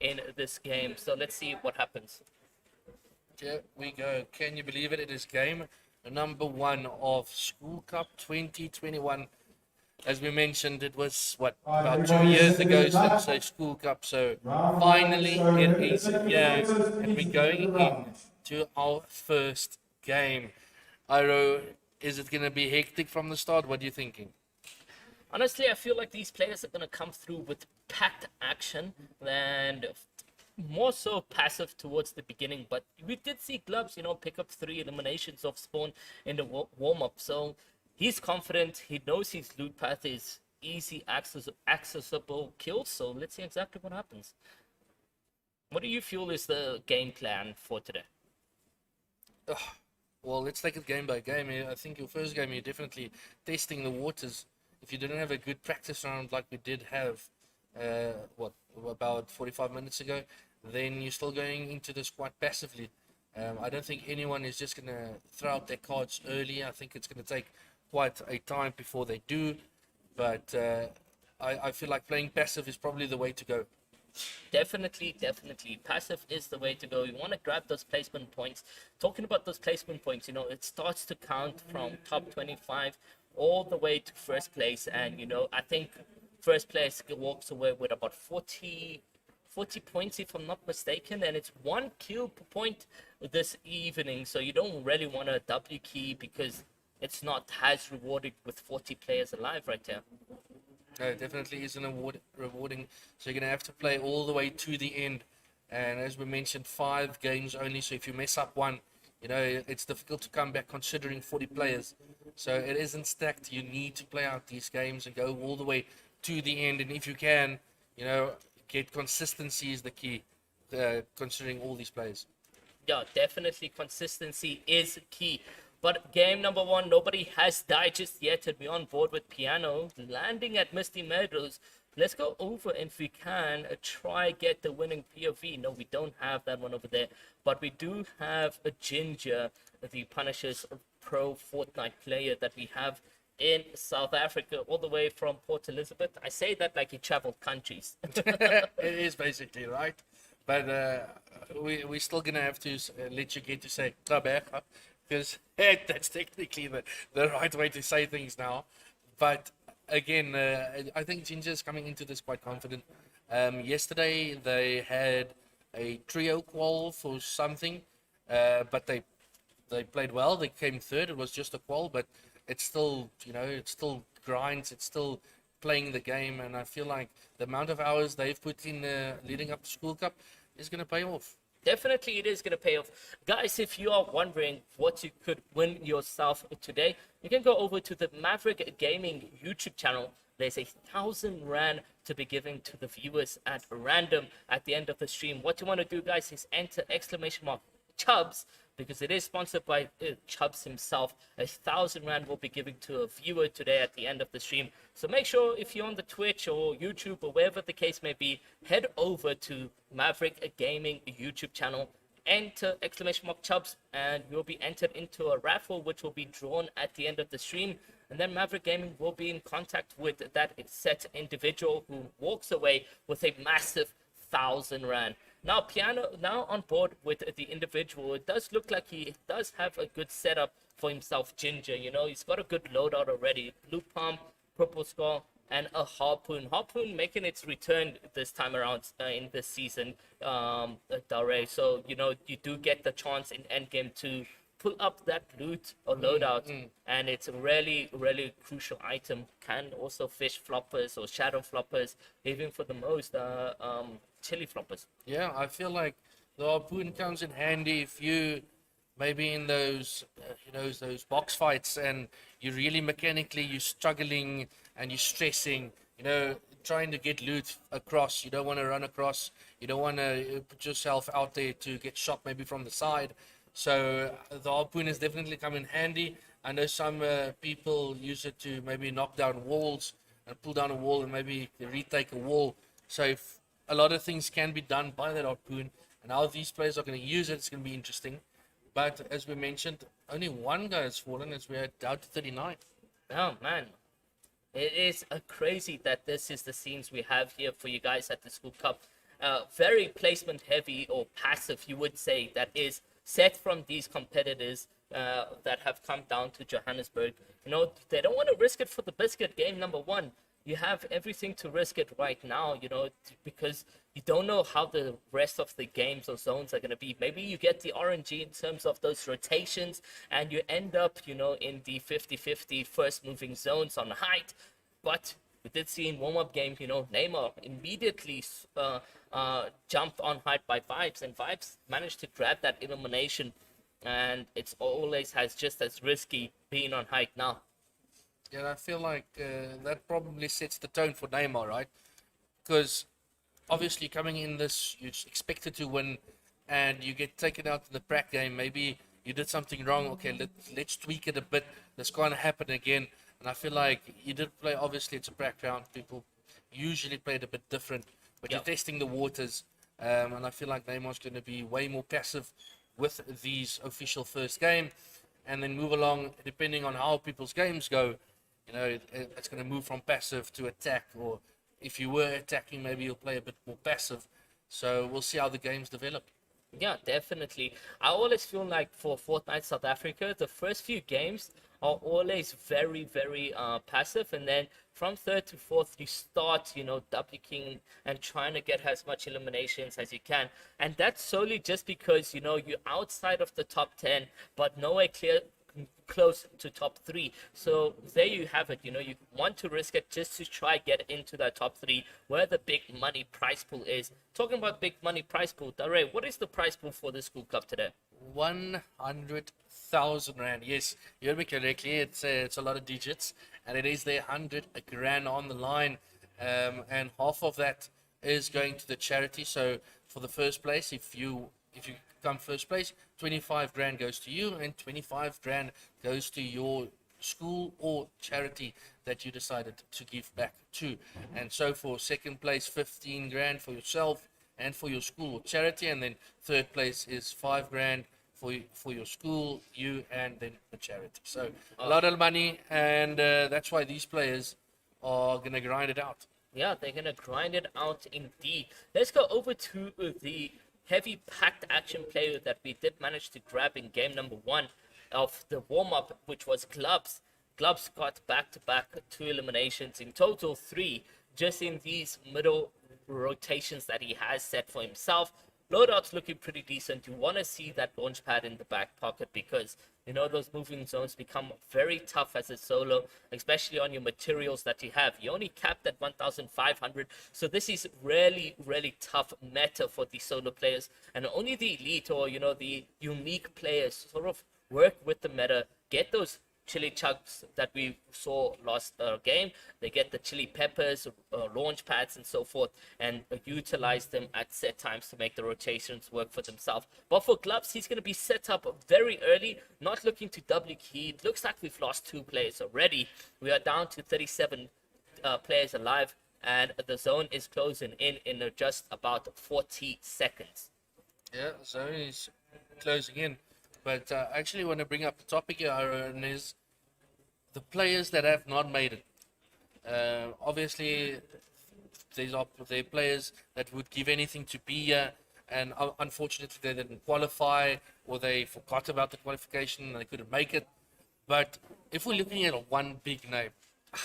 in this game. So let's see what happens. Here we go. Can you believe it? It is game number 1 of School Cup 2021. As we mentioned, it was about 2 years ago since a School Cup. So finally, it is here, and we're going into our first game. Iro, is it going to be hectic from the start? What are you thinking? Honestly, I feel like these players are going to come through with packed action and more so passive towards the beginning. But we did see Gloves, pick up 3 eliminations of Spawn in the warm-up. So he's confident. He knows his loot path is easy, accessible kills. So let's see exactly what happens. What do you feel is the game plan for today? Well, let's take it game by game. I think your first game, you're definitely testing the waters. If you didn't have a good practice round like we did have, about 45 minutes ago, then you're still going into this quite passively. I don't think anyone is just going to throw out their cards early. I think it's going to take quite a time before they do. But I feel like playing passive is probably the way to go. Definitely. Passive is the way to go. You want to grab those placement points. Talking about those placement points, it starts to count from top 25 all the way to first place. And, I think first place walks away with about 40 points, if I'm not mistaken. And it's 1 kill per point this evening. So you don't really want to W key because it's not as rewarding with 40 players alive right there. No, it definitely isn't rewarding. So you're going to have to play all the way to the end. And as we mentioned, 5 games only. So if you mess up one, it's difficult to come back considering 40 players. So it isn't stacked. You need to play out these games and go all the way to the end. And if you can, get consistency is the key, considering all these players. Yeah, definitely consistency is key. But game number 1, nobody has died just yet, and we're on board with Piano, landing at Misty Meadows. Let's go over, and if we can, try get the winning POV. No, we don't have that one over there, but we do have a Ginger, the Punisher's pro Fortnite player that we have in South Africa, all the way from Port Elizabeth. I say that like he traveled countries. It is basically, right? But we're still going to have to let you get to say Tabeka, because that's technically the right way to say things now. But again, I think Ginger's coming into this quite confident. Yesterday they had a trio qual for something, but they played well. They came third. It was just a qual, but it's still, it's still grinds. It's still playing the game, and I feel like the amount of hours they've put in leading up to School Cup is going to pay off. Definitely it is going to pay off. Guys, if you are wondering what you could win yourself today, you can go over to the Maverick Gaming YouTube channel. There's 1,000 Rand to be given to the viewers at random at the end of the stream. What you want to do, guys, is enter !Chubbs, because it is sponsored by Chubbs himself. 1,000 Rand will be given to a viewer today at the end of the stream. So make sure if you're on the Twitch or YouTube or wherever the case may be, head over to Maverick Gaming YouTube channel, enter !Chubbs, and you'll be entered into a raffle which will be drawn at the end of the stream. And then Maverick Gaming will be in contact with that set individual who walks away with a massive 1,000 Rand. Now, Piano, now on board with the individual, it does look like he does have a good setup for himself, Ginger. He's got a good loadout already. Blue Pump, Purple Skull, and a Harpoon. Harpoon making its return this time around in this season, Dare. So, you do get the chance in endgame to pull up that loot or loadout, and it's a really, really crucial item. Can also fish floppers or shadow floppers, even for the most chili floppers. Yeah, I feel like the harpoon comes in handy if you maybe in those those box fights and you're really mechanically you're struggling and you're stressing, trying to get loot across. You don't want to run across. You don't want to put yourself out there to get shot maybe from the side. So the harpoon has definitely come in handy. I know some people use it to maybe knock down walls and pull down a wall and maybe retake a wall. So if a lot of things can be done by that harpoon, and how these players are going to use it, it's going to be interesting. But as we mentioned, only one guy has fallen as we are down to 39. Oh, man. It is crazy that this is the scenes we have here for you guys at the School Cup. very placement heavy or passive, you would say, that is set from these competitors that have come down to Johannesburg. They don't want to risk it for the biscuit. Game number one, you have everything to risk it right now, because you don't know how the rest of the games or zones are going to be. Maybe you get the RNG in terms of those rotations and you end up, in the 50-50 first moving zones on height. But we did see in warm-up game, Neymar immediately jumped on height by Vibes, and Vibes managed to grab that elimination. And it's always has just as risky being on height now. Yeah, I feel like that probably sets the tone for Neymar, right? Because obviously coming in this, you're expected to win, and you get taken out in the prac game. Maybe you did something wrong. Okay, let's tweak it a bit. This can't happen again. And I feel like you did play. Obviously, it's a prac round. People usually play it a bit different, but you're testing the waters. And I feel like Neymar's going to be way more passive with these official first game, and then move along depending on how people's games go. It's going to move from passive to attack, or if you were attacking, maybe you'll play a bit more passive. So we'll see how the games develop. Yeah, definitely. I always feel like for Fortnite South Africa, the first few games are always very, very passive, and then from third to fourth, you start, duplicating and trying to get as much eliminations as you can. And that's solely just because, you're outside of the top 10, but nowhere close to top 3. So there you have it. You want to risk it just to try get into that top 3 where the big money prize pool is. Talking about big money prize pool, Dare, what is the prize pool for the School Cup today? 100,000 rand. Yes, you heard me correctly. It's a lot of digits, and it is there 100 grand on the line, and half of that is going to the charity. So for the first place, if you come first place, 25 grand goes to you, and 25 grand goes to your school or charity that you decided to give back to. And so for second place, 15 grand for yourself and for your school or charity, and then third place is 5 grand for your school, you, and then the charity. So a lot of money, and that's why these players are gonna grind it out. Yeah, they're gonna grind it out indeed. Let's go over to the heavy packed action player that we did manage to grab in game number one of the warm-up, which was Glubs. Glubs got back-to-back 2 eliminations, in total 3, just in these middle rotations that he has set for himself. Loadout's looking pretty decent. You want to see that launch pad in the back pocket because, those moving zones become very tough as a solo, especially on your materials that you have. You only capped at 1,500, so this is really, really tough meta for the solo players. And only the elite or, the unique players sort of work with the meta, get those chili chugs that we saw last game. They get the chili peppers, launch pads, and so forth, and utilize them at set times to make the rotations work for themselves. But for Glubs, he's going to be set up very early, not looking to double key. It looks like we've lost 2 players already. We are down to 37 players alive, and the zone is closing in just about 40 seconds. Yeah, the zone is closing in. But I actually want to bring up the topic here, Aaron, is the players that have not made it. Obviously, there are players that would give anything to be here, and unfortunately they didn't qualify, or they forgot about the qualification and they couldn't make it. But if we're looking at one big name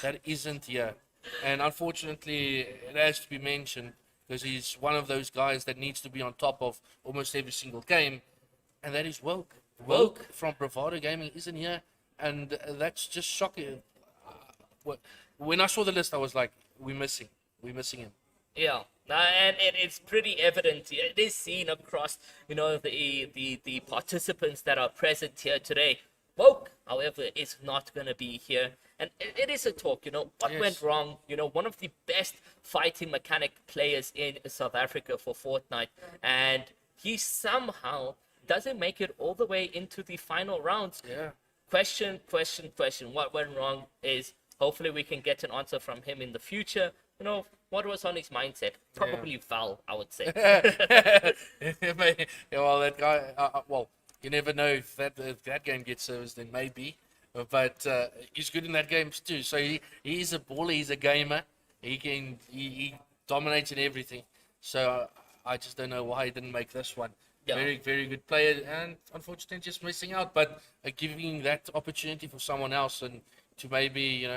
that isn't here, and unfortunately it has to be mentioned because he's one of those guys that needs to be on top of almost every single game, and that is Woke. Woke from Bravado Gaming isn't here, and that's just shocking. When I saw the list, I was like, we're missing him. Yeah, and it's pretty evident. It is seen across, the participants that are present here today. Woke, however, is not going to be here. And it is a talk, what went wrong? One of the best fighting mechanic players in South Africa for Fortnite, and he somehow doesn't make it all the way into the final rounds. Yeah. Question. What went wrong is hopefully we can get an answer from him in the future. What was on his mindset? Probably Val, I would say. Well, that guy, you never know if that game gets serviced, then maybe. But he's good in that games too. So he's a baller, he's a gamer. He dominates in everything. So I just don't know why he didn't make this one. Yeah. Very, very good player, and unfortunately just missing out. But giving that opportunity for someone else and to maybe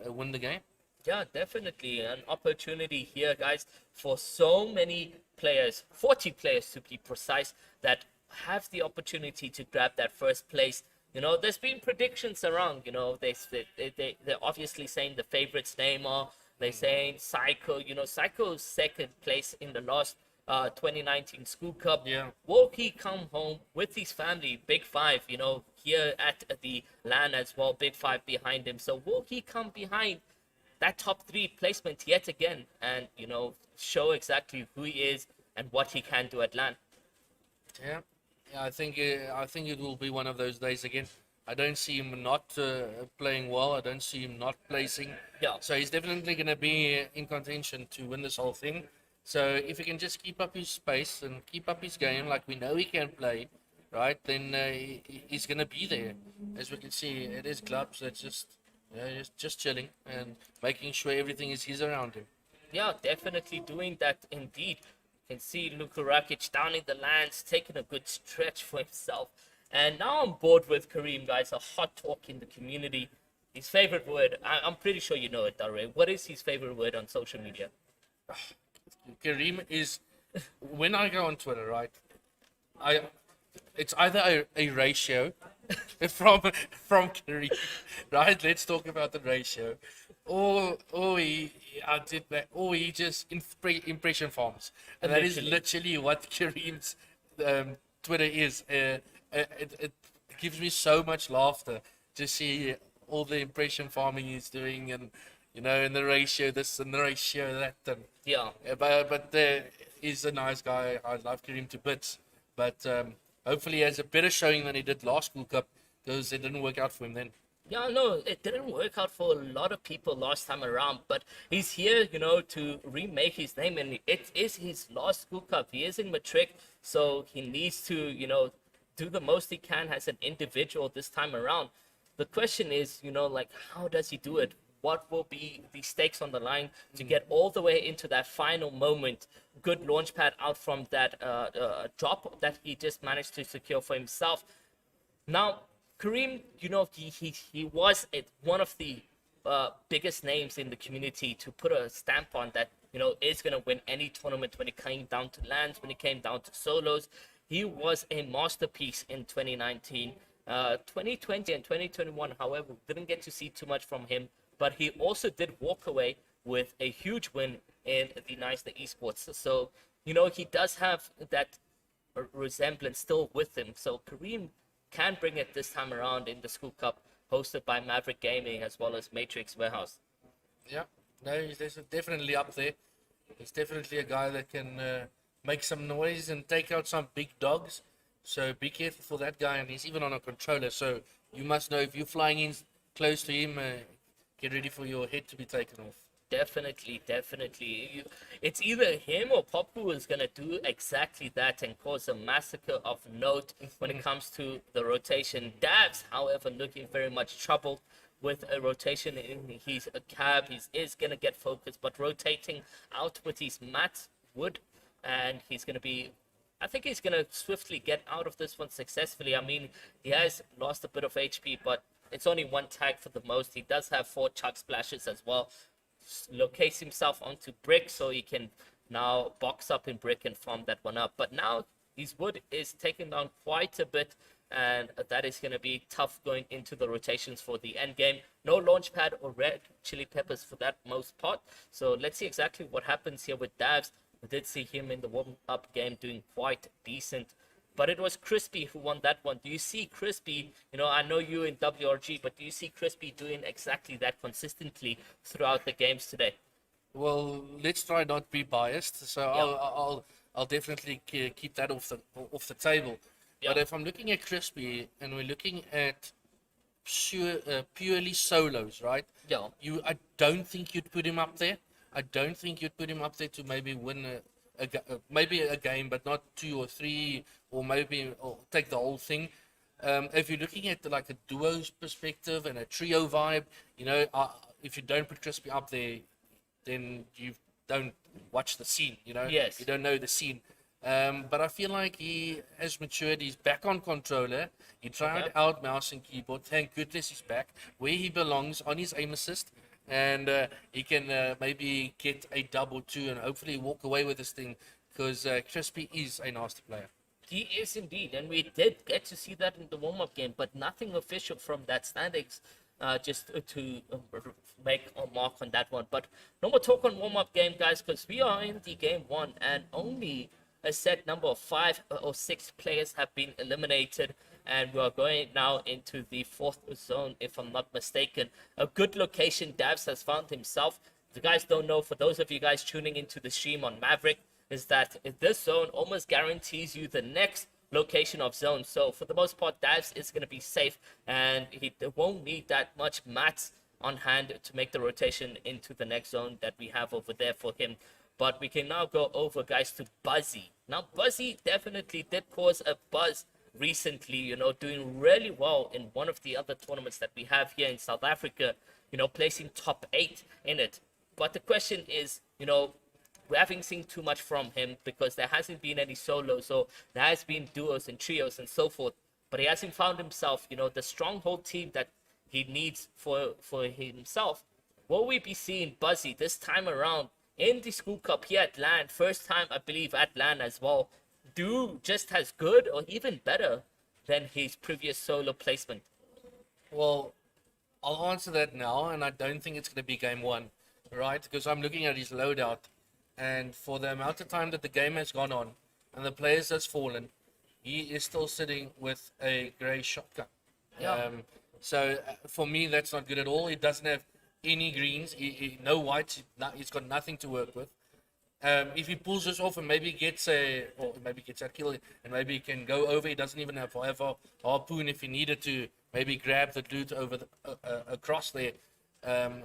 win the game. Yeah, definitely an opportunity here, guys, for so many players, 40 players to be precise, that have the opportunity to grab that first place. There's been predictions around. They're obviously saying the favorites Neymar. They're saying Psycho. Psycho's second place in the last 2019 School Cup. Yeah. Will he come home with his family, Big Five? Here at the LAN as well, Big Five behind him. So will he come behind that top 3 placement yet again, and show exactly who he is and what he can do at LAN? Yeah, I think it will be one of those days again. I don't see him not playing well. I don't see him not placing. Yeah. So he's definitely going to be in contention to win this whole thing. So if he can just keep up his pace and keep up his game like we know he can play, right, then he's going to be there. As we can see, it is clubs that's just chilling and making sure everything is his around him. Yeah, definitely doing that indeed. You can see Luka Rakic down in the lands, taking a good stretch for himself. And now I'm bored with Kareem, guys. A hot talk in the community. His favorite word, I'm pretty sure you know it, Darre. What is his favorite word on social media? Kareem is, when I go on Twitter, right, it's either a ratio from Kareem, right? Let's talk about the ratio, or he just impression farms, and that is literally what Kareem's Twitter is. It gives me so much laughter to see all the impression farming he's doing, and in the ratio this and the ratio that, and Yeah. but he's a nice guy. I love Kareem to bits, but hopefully he has a better showing than he did last School Cup, because it didn't work out for him then. Yeah, no, it didn't work out for a lot of people last time around, but he's here, to remake his name, and it is his last School Cup. He is in Matric, so he needs to, do the most he can as an individual this time around. The question is, how does he do it? What will be the stakes on the line to get all the way into that final moment? Good launch pad out from that drop that he just managed to secure for himself. Now, Kareem, he was one of the biggest names in the community to put a stamp on that, is going to win any tournament when it came down to lands, when it came down to solos. He was a masterpiece in 2019. 2020 and 2021, however, didn't get to see too much from him, but he also did walk away with a huge win in the Nice Esports. So, he does have that resemblance still with him. So Kareem can bring it this time around in the School Cup, hosted by Maverick Gaming as well as Matrix Warehouse. Yeah, no, he's definitely up there. He's definitely a guy that can make some noise and take out some big dogs. So be careful for that guy, and he's even on a controller. So you must know, if you're flying in close to him, get ready for your head to be taken off. Definitely. It's either him or Pop who is going to do exactly that and cause a massacre of note when it comes to the rotation. Dabs, however, looking very much troubled with a rotation in his cab. He is going to get focused, but rotating out with his mat wood, and he's going to be... I think he's going to swiftly get out of this one successfully. I mean, he has lost a bit of HP, but it's only one tag for the most. He does have 4 chuck splashes as well. Locates himself onto brick, so he can now box up in brick and farm that one up. But now his wood is taken down quite a bit, and that is going to be tough going into the rotations for the end game. No launch pad or red chili peppers for that most part. So let's see exactly what happens here with Davs. We did see him in the warm-up game doing quite decent, but it was Crispy who won that one. Do you see Crispy, I know you in WRG, but do you see Crispy doing exactly that consistently throughout the games today? Well, let's try not be biased. So Yeah. I'll definitely keep that off the table. Yeah. But if I'm looking at Crispy and we're looking at purely solos, right? Yeah. I don't think you'd put him up there. I don't think you'd put him up there to maybe win maybe a game, but not 2 or 3, or take the whole thing. If you're looking at like a duo's perspective and a trio vibe, if you don't put Crispy up there, then you've don't watch the scene, you know. Yes. You don't know the scene. But I feel like he has matured. He's back on controller. He tried Okay. out mouse and keyboard. Thank goodness he's back where he belongs, on his aim assist. And he can maybe get a dub or two and hopefully walk away with this thing, because Crispy is a nasty player. He is indeed, and we did get to see that in the warm-up game, but nothing official from that standings. Just to make a mark on that one. But no more talk on warm-up game, guys, because we are in the game one, and only a set number of 5 or 6 players have been eliminated, and we are going now into the 4th zone, if I'm not mistaken. A good location Davs has found himself. If you guys don't know, for those of you guys tuning into the stream on Maverick, is that this zone almost guarantees you the next location of zone. So for the most part, Davs is going to be safe, and he won't need that much mats on hand to make the rotation into the next zone that we have over there for him. But we can now go over, guys, to Buzzy. Now, Buzzy definitely did cause a buzz recently, you know, doing really well in one of the other tournaments that we have here in South Africa, you know, placing top 8 in it. But the question is, you know, we haven't seen too much from him because there hasn't been any solos, so there has been duos and trios and so forth. But he hasn't found himself, you know, the stronghold team that he needs for himself. Will we be seeing Buzzy this time around in the School Cup here at LAN? First time, I believe, at LAN as well. Do just as good or even better than his previous solo placement? Well, I'll answer that now, and I don't think it's going to be game one, right? Because I'm looking at his loadout, and for the amount of time that the game has gone on and the players has fallen, he is still sitting with a grey shotgun. Yeah. So for me, that's not good at all. He doesn't have any greens, no whites. He's got nothing to work with. If he pulls this off and maybe gets a kill, and maybe he can go over, he doesn't even have a harpoon if he needed to maybe grab the loot over across there.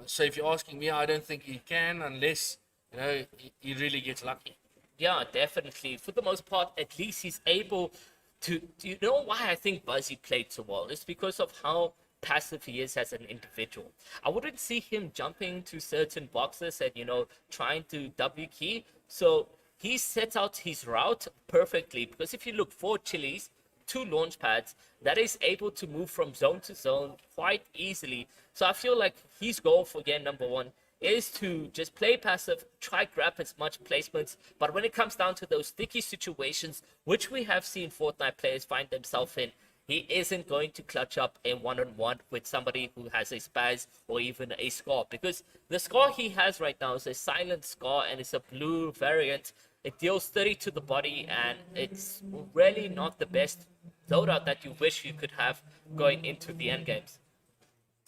So if you're asking me, I don't think he can unless, you know, he really gets lucky. Yeah, definitely. For the most part, at least he's able to. You know why I think Buzzy played so well? It's because of how passive he is as an individual. I wouldn't see him jumping to certain boxes and, you know, trying to W key. So he set out his route perfectly, because if you look, 4 chilies, 2 launch pads, that is able to move from zone to zone quite easily. So I feel like his goal for game number 1 is to just play passive, try grab as much placements, but when it comes down to those sticky situations, which we have seen Fortnite players find themselves in, he isn't going to clutch up a one-on-one with somebody who has a spaz or even a scar, because the scar he has right now is a silent scar and it's a blue variant. It deals 30 to the body, and it's really not the best loadout that you wish you could have going into the end games.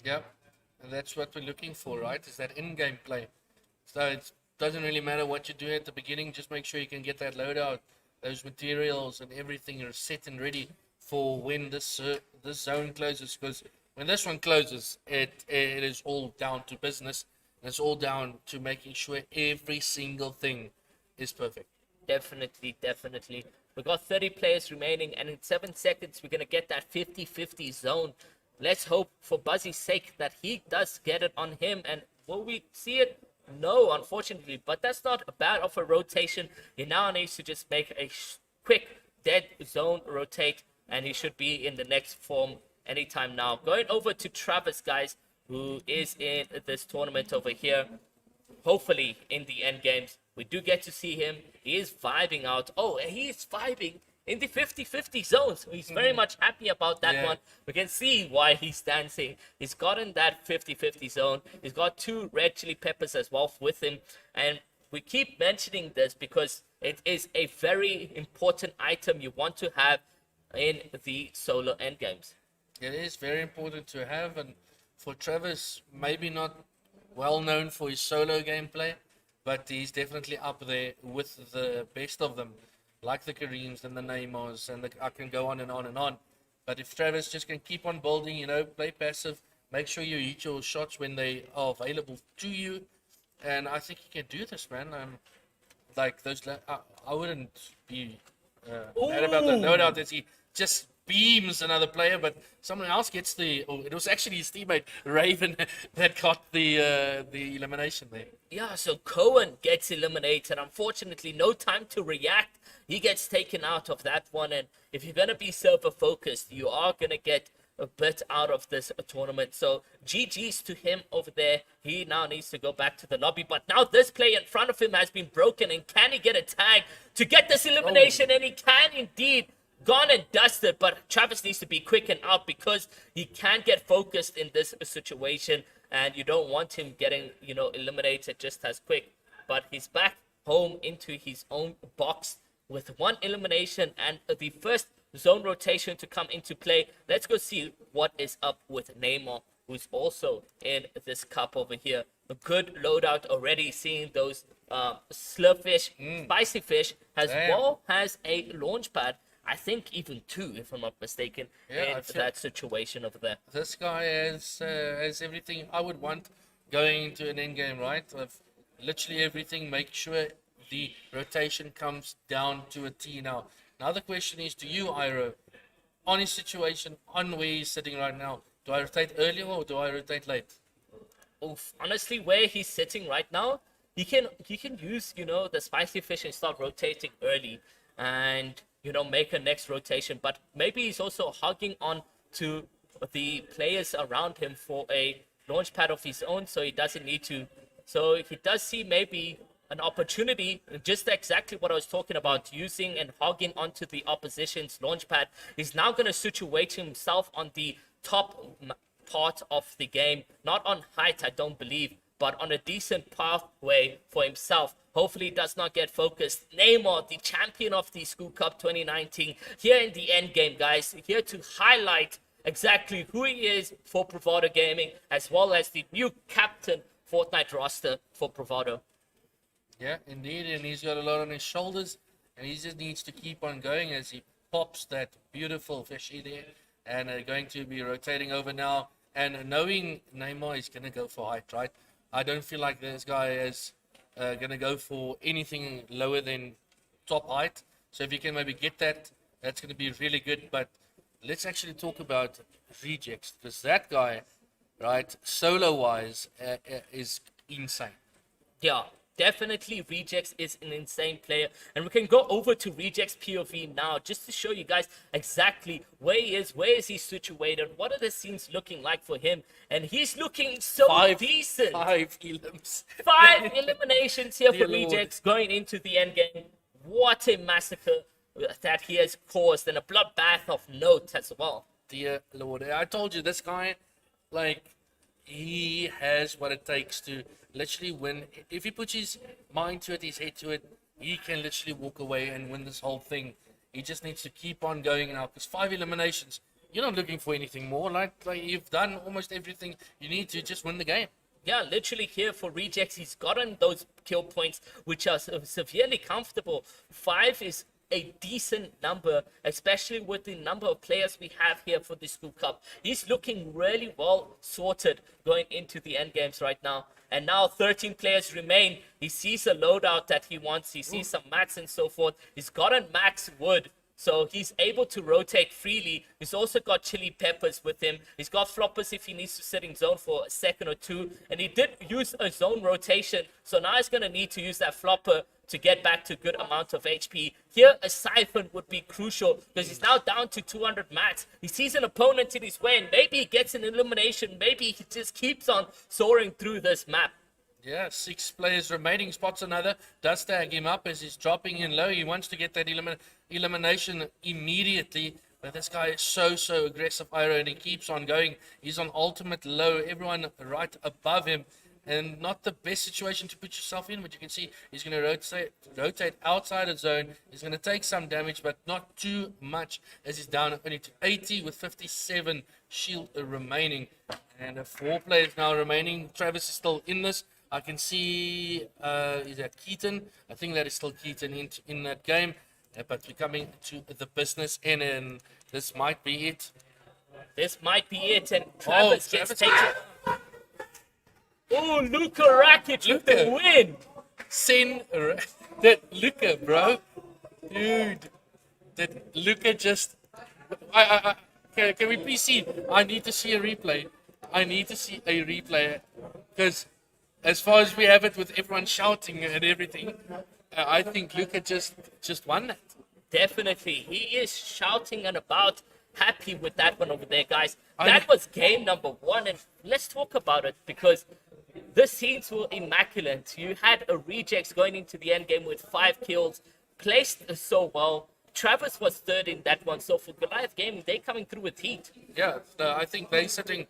Yep, and that's what we're looking for, right? Is that in-game play. So it doesn't really matter what you do at the beginning. Just make sure you can get that loadout, those materials and everything are set and ready for when this zone closes. Because when this one closes, it is all down to business. And it's all down to making sure every single thing is perfect. Definitely, definitely. We've got 30 players remaining, and in 7 seconds, we're going to get that 50-50 zone. Let's hope, for Buzzy's sake, that he does get it on him. And will we see it? No, unfortunately. But that's not a bad of a rotation. He now needs to just make a quick dead zone rotate, and he should be in the next form anytime now. Going over to Travis, guys, who is in this tournament over here. Hopefully, in the end games, we do get to see him. He is vibing out. Oh, he is vibing in the 50-50 zone. So he's very much happy about that one. We can see why he's dancing. He's gotten that 50-50 zone. He's got 2 red chili peppers as well with him. And we keep mentioning this because it is a very important item you want to have in the solo end games. It is very important to have, and for Travis, maybe not well known for his solo gameplay, but he's definitely up there with the best of them, like the Kareems and the Neymars, and I can go on and on and on. But if Travis just can keep on building, you know, play passive, make sure you hit your shots when they are available to you, and I think he can do this, man. Like those, I wouldn't be mad about the loadout that he just beams another player, but someone else gets it was actually his teammate Raven that got the elimination there. Yeah, so Cohen gets eliminated. Unfortunately, no time to react. He gets taken out of that one. And if you're going to be server focused, you are going to get a bit out of this tournament. So GG's to him over there. He now needs to go back to the lobby. But now this play in front of him has been broken. And can he get a tag to get this elimination? And he can indeed. Gone and dusted, but Travis needs to be quick and out because he can't get focused in this situation, and you don't want him getting, eliminated just as quick. But he's back home into his own box with one elimination and the first zone rotation to come into play. Let's go see what is up with Neymar, who's also in this cup over here. A good loadout already, seeing those slurfish, spicy fish, as well as a launch pad. I think even 2, if I'm not mistaken, in that situation over there. This guy has everything I would want going into an end game, right? Of literally everything. Make sure the rotation comes down to a T now. Now the question is to you, Iro, on his situation, on where he's sitting right now. Do I rotate earlier or do I rotate late? Oof, honestly, where he's sitting right now, he can use, the spicy fish and start rotating early. And make a next rotation, but maybe he's also hugging on to the players around him for a launch pad of his own, so he doesn't need to. So he does see maybe an opportunity, just exactly what I was talking about, using and hogging onto the opposition's launch pad. He's now going to situate himself on the top part of the game, not on height, I don't believe, but on a decent pathway for himself. Hopefully he does not get focused. Neymar, the champion of the School Cup 2019, here in the end game, guys. Here to highlight exactly who he is for Bravado Gaming, as well as the new captain Fortnite roster for Bravado. Yeah, indeed. And he's got a lot on his shoulders. And he just needs to keep on going as he pops that beautiful fishy there. And going to be rotating over now. And knowing Neymar is going to go for height, right? I don't feel like this guy is going to go for anything lower than top height. So if you can maybe get that, that's going to be really good. But let's actually talk about rejects, because that guy, right, solo-wise, is insane. Yeah, definitely Rejects is an insane player. And we can go over to Rejects POV now, just to show you guys exactly where he is he situated, what are the scenes looking like for him. And he's looking so decent. 5 elims. 5 eliminations here for Rejects going into the end game. What a massacre that he has caused, and a bloodbath of note as well. Dear Lord, I told you, this guy, like, he has what it takes to literally win. If he puts his mind to it, his head to it, he can literally walk away and win this whole thing. He just needs to keep on going now, because 5 eliminations, you're not looking for anything more. Like you've done almost everything you need to just win the game. Yeah, literally here for Rejects, he's gotten those kill points, which are severely comfortable. 5 is a decent number, especially with the number of players we have here for the School Cup. He's looking really well sorted going into the end games right now. And now 13 players remain. He sees a loadout that he wants. He sees some mats and so forth. He's gotten max wood, so he's able to rotate freely. He's also got chili peppers with him. He's got floppers if he needs to sit in zone for a second or two. And he did use a zone rotation, so now he's going to need to use that flopper to get back to a good amount of HP. Here, a siphon would be crucial, because he's now down to 200 mats. He sees an opponent in his way, and maybe he gets an elimination. Maybe he just keeps on soaring through this map. Yeah, 6 players remaining. Spots another. Does tag him up as he's dropping in low. He wants to get that elimination immediately. But this guy is so aggressive, Iro, and he keeps on going. He's on ultimate low. Everyone right above him. And not the best situation to put yourself in, but you can see he's going to rotate outside the zone. He's going to take some damage, but not too much, as he's down only to 80 with 57 shield remaining. And 4 players now remaining. Travis is still in this. I can see, is that Keaton? I think that is still Keaton in that game. But we're coming to the business end, and this might be it. This might be it, and Travis gets taken. Oh, Luca Rakic with the win. Send that Luca, bro. Dude, did Luca just Can we please see? I need to see a replay. I need to see a replay because as far as we have it with everyone shouting and everything, I think Luca just won that. Definitely. He is shouting and about, happy with that one over there, guys. I That know. was game number one, and let's talk about it because the scenes were immaculate. You had a rejects going into the end game with 5 kills, placed so well. Travis was third in that one. So for Goliath Gaming, they coming through with heat. Yeah, no, I think they're sitting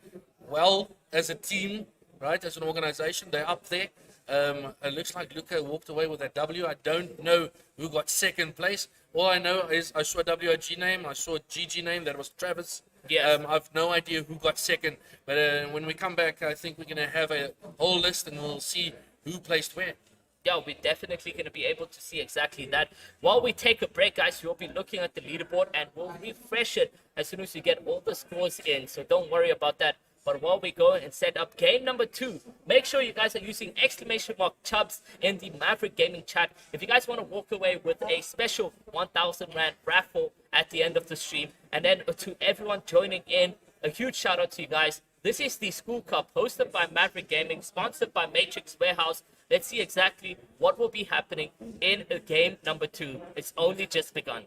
well as a team, right? As an organization, they're up there. It looks like Luca walked away with that W. I don't know who got second place. All I know is I saw a WOG name, I saw a GG name, that was Travis. Yes. I've no idea who got second, but when we come back, I think we're going to have a whole list and we'll see who placed where. Yeah, we're definitely going to be able to see exactly that. While we take a break, guys, we'll be looking at the leaderboard and we'll refresh it as soon as we get all the scores in. So don't worry about that. But while we go and set up game number 2, make sure you guys are using !Chubbs in the Maverick Gaming chat. If you guys want to walk away with a special 1,000 Rand raffle at the end of the stream. And then to everyone joining in, a huge shout out to you guys. This is the School Cup hosted by Maverick Gaming, sponsored by Matrix Warehouse. Let's see exactly what will be happening in game number 2. It's only just begun.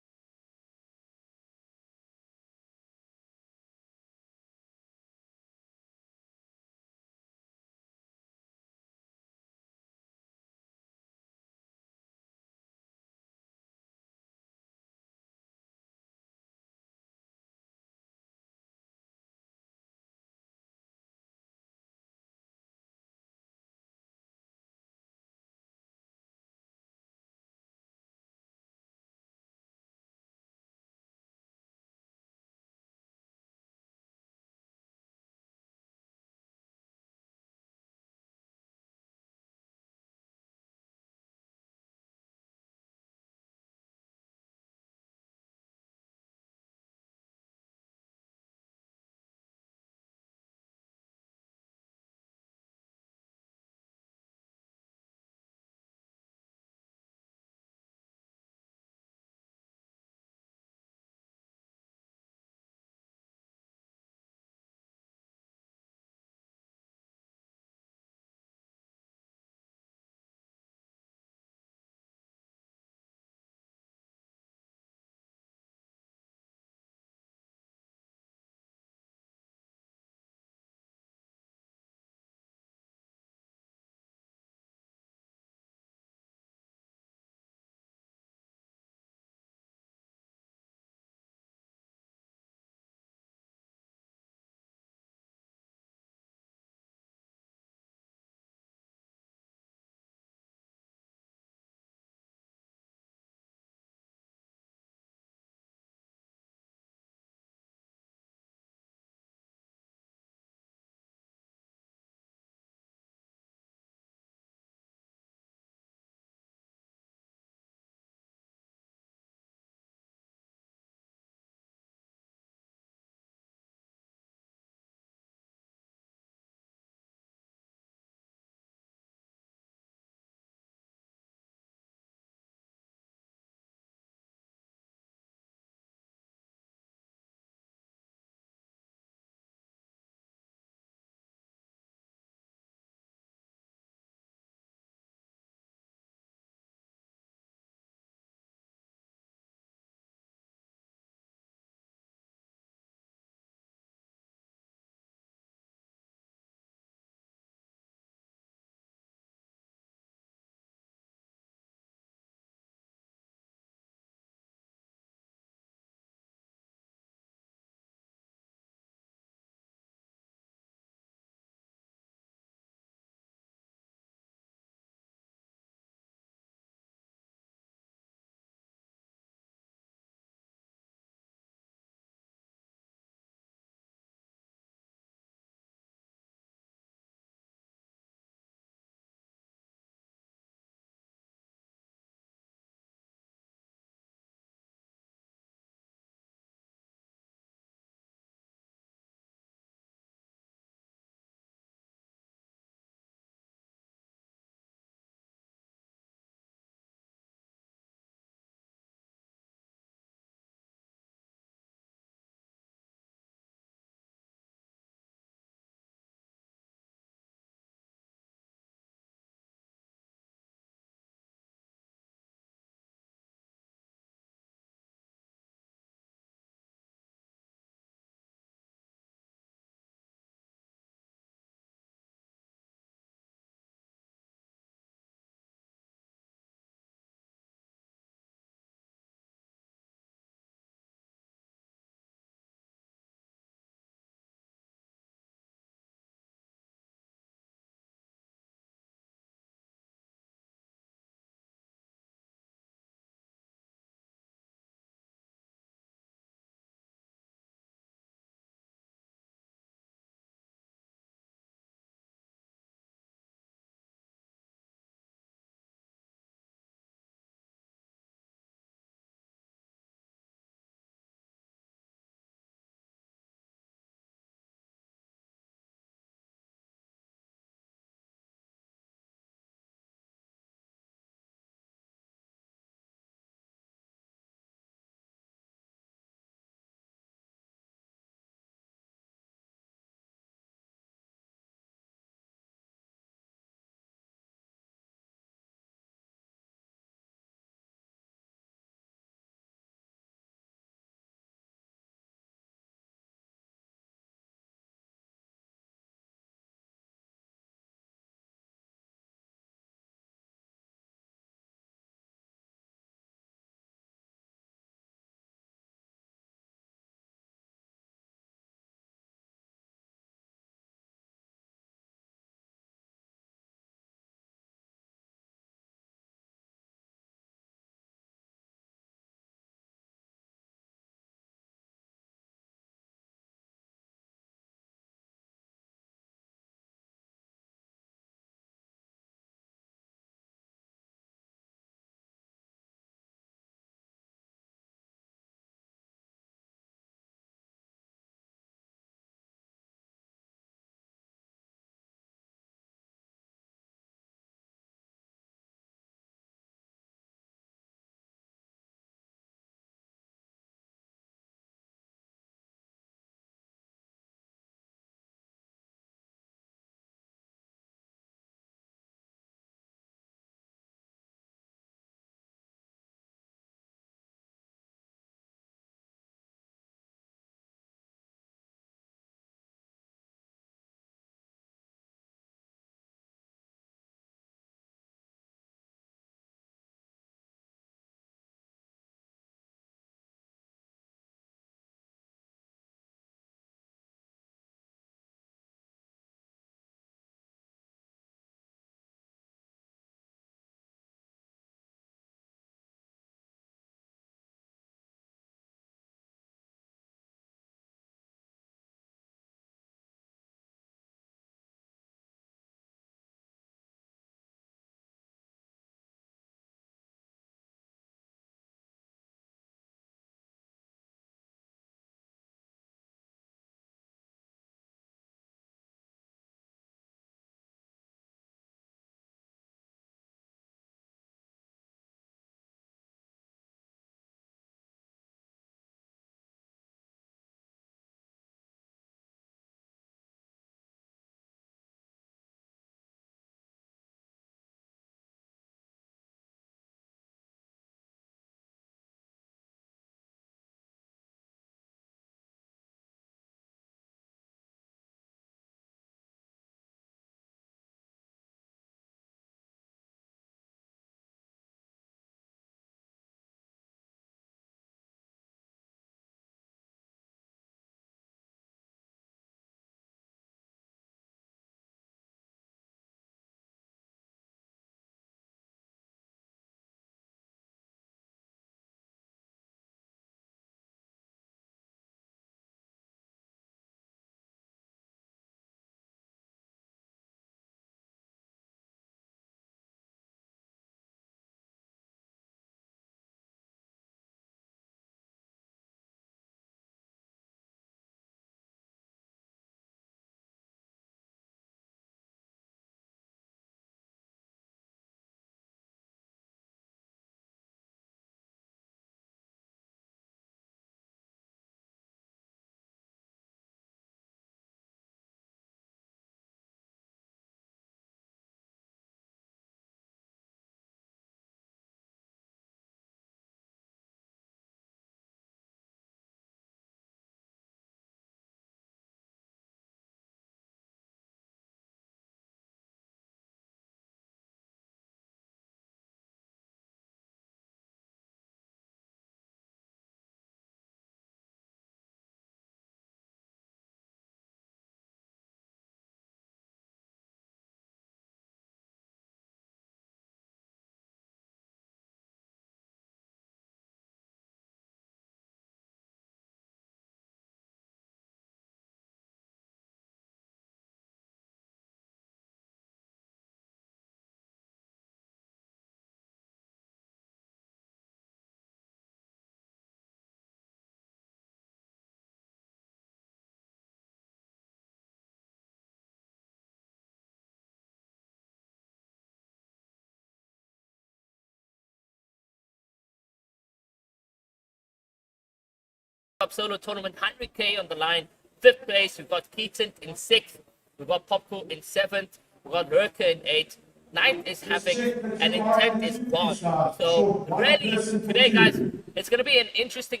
Cup Solo Tournament, 100K on the line. 5th place, we've got Keaton in 6th. We've got Popco in 7th. We've got Lurker in 8th. 9th is Havoc, and in 10th is Bond. So really, today, guys, it's going to be an interesting